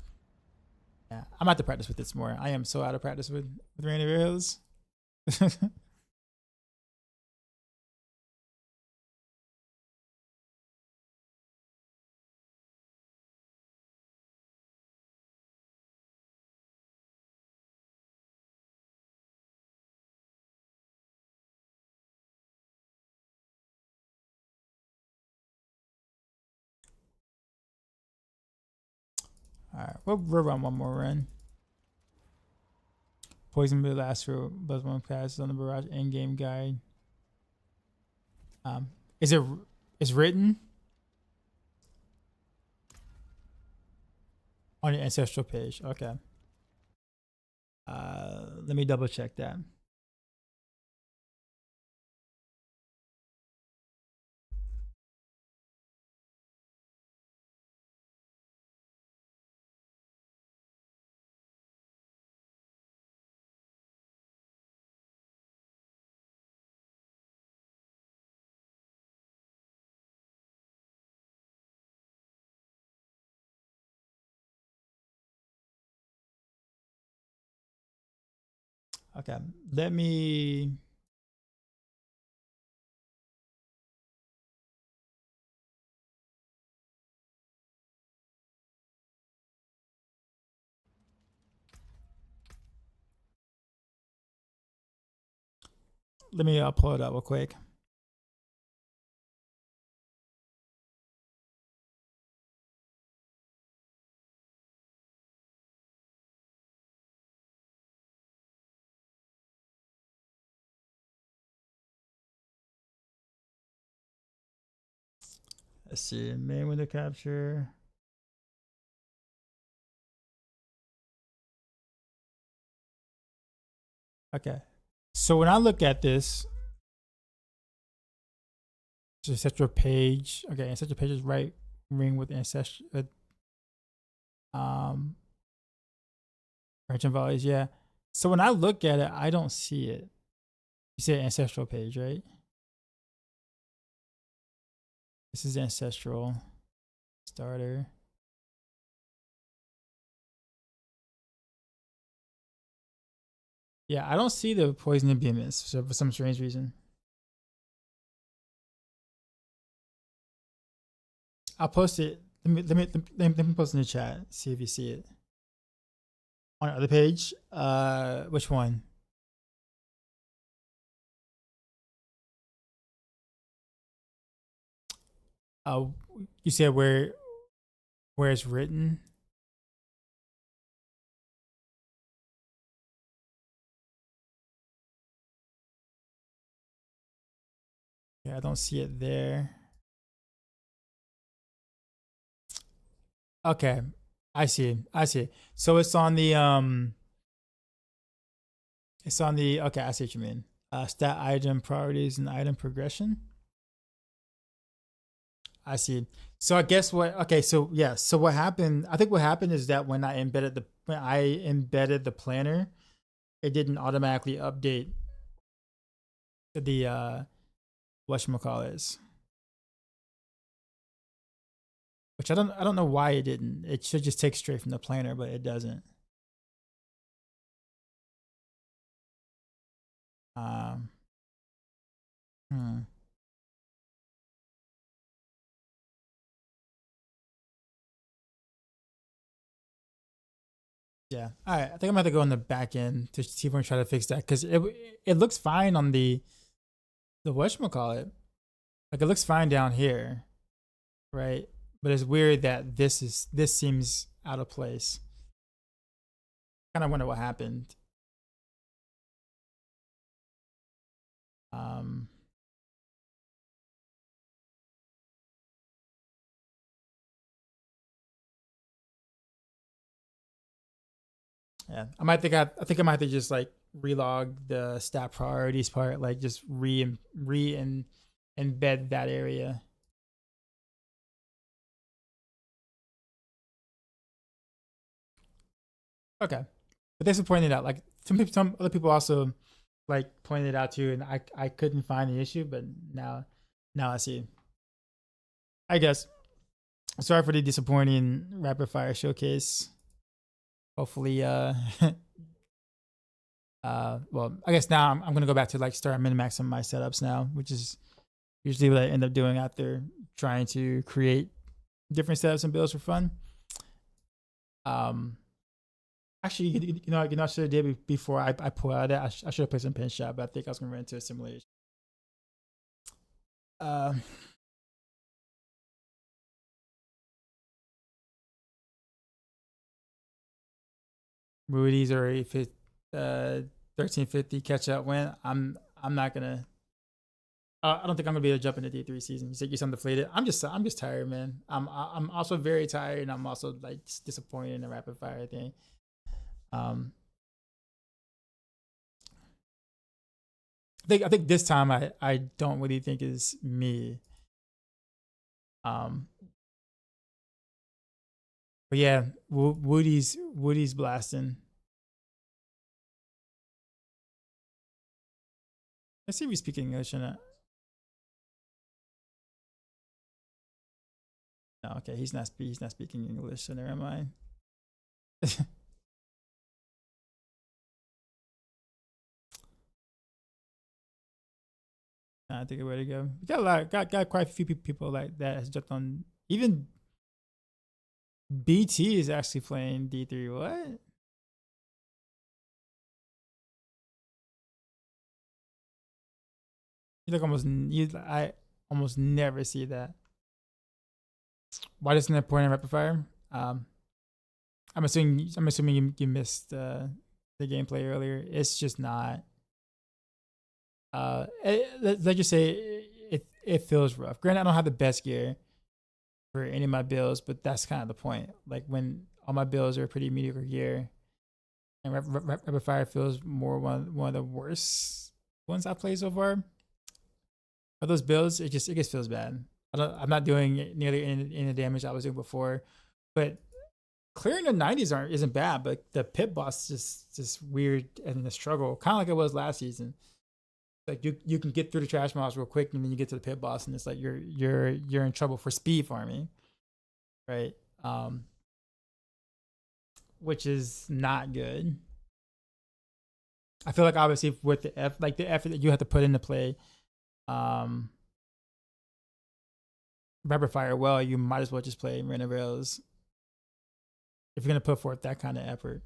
Yeah. I'm about to practice with this more. I am so out of practice with Rain of Arrows. Alright, we'll run one more run. Poison will last for but one passes on the Barrage in-game guide. Is it is written on your ancestral page? Okay. Let me double check that. Okay, let me. Let me pull it up real quick. Let's see, main window capture. Okay, so when I look at this, ancestral page. Okay, ancestral page is right ring with ancestral. Branch and volleys, yeah. So when I look at it, I don't see it. You say ancestral page, right? This is ancestral starter. Yeah, I don't see the poison and beamers for some strange reason. I'll post it. Let me post in the chat. See if you see it on the other page. Which one? You said where it's written. Yeah, I don't see it there. Okay, I see. I see. So it's on the okay, I see what you mean. Stat item priorities and item progression. I see. So I guess what? Okay, so yeah. So what happened? I think what happened is that when I embedded the planner, it didn't automatically update the whatchamacallit, which I don't know why it didn't. It should just take straight from the planner, but it doesn't. Hmm. Yeah. All right. I think I'm gonna have to go in the back end to see if we can try to fix that because it looks fine on the whatchamacallit. Like it looks fine down here, right? But it's weird that this seems out of place. Kind of wonder what happened. Yeah, I think I might have to just like relog the stat priorities part, like just embed that area. Okay, but thanks for pointing it out. Like some other people also like pointed it out too, and I couldn't find the issue, but now Now I see. I guess. Sorry for the disappointing rapid fire showcase. Hopefully, well, I guess now I'm gonna go back to like start min-maxing my setups now, which is usually what I end up doing after trying to create different setups and builds for fun. Actually, you know, I should have did it before I pull out of that. I should have played some pin shot, but I think I was gonna run into a simulation. Moody's or 1350 catch up win. I'm not gonna. I don't think I'm gonna be able to jump into D3 season. You said you're something deflated. I'm just tired, man. I'm also very tired, and I'm also like disappointed in the rapid fire thing. I think this time I don't really think is me. But yeah, Woody's blasting. Let's see if we speak English or not. No, okay, he's not speaking English, so never mind. I think a way to go. We got quite a few people like that has jumped on. Even BT is actually playing D3. What? I almost never see that. Why isn't that point in rapid fire? I'm assuming you missed the gameplay earlier. It's just not. Let's just say it feels rough. Granted, I don't have the best gear for any of my builds, but that's kind of the point. Like when all my builds are pretty mediocre gear, and rapid fire feels more one of the worst ones I've played so far. Of those builds, it just feels bad. I'm not doing nearly any damage I was doing before, but clearing the 90s isn't bad. But the pit boss is just weird and the struggle, kind of like it was last season. Like you can get through the trash mobs real quick, and then you get to the pit boss, and it's like you're in trouble for speed farming, right? Which is not good. I feel like obviously with the effort that you have to put into play, rapid fire well, you might as well just play Random Rails if you're gonna put forth that kind of effort.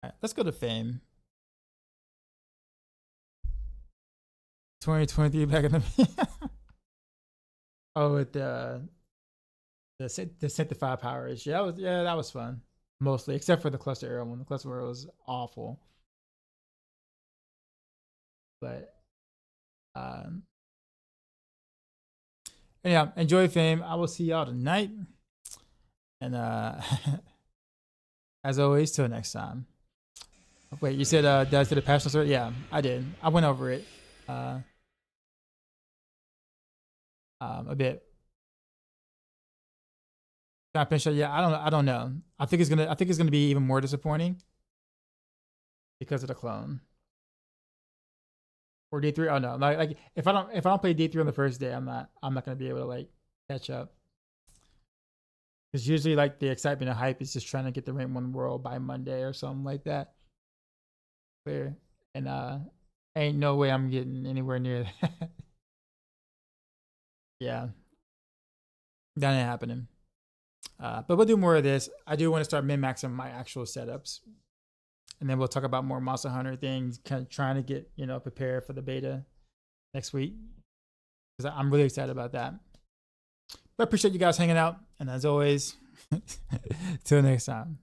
All right, let's go to Fame. 2023 back in the oh, with the Sanctified Powers. Yeah, that was fun. Mostly, except for the cluster arrow one. The cluster arrow was awful. But anyhow, enjoy Fame. I will see y'all tonight. And as always, till next time. Wait, you said did I say the passion story? Yeah, I did. I went over it a bit. Can I finish it? Yeah, I don't know. I think it's gonna be even more disappointing because of the clone. Or D3. Oh no, like if I don't play D3 on the first day, I'm not gonna be able to like catch up. Because usually like the excitement and hype is just trying to get the rank 1 world by Monday or something like that. Clear. And ain't no way I'm getting anywhere near that. Yeah. That ain't happening. But we'll do more of this. I do want to start min-maxing my actual setups. And then we'll talk about more Monster Hunter things, kind of trying to get, prepared for the beta next week. Because I'm really excited about that. But I appreciate you guys hanging out. And as always, till next time.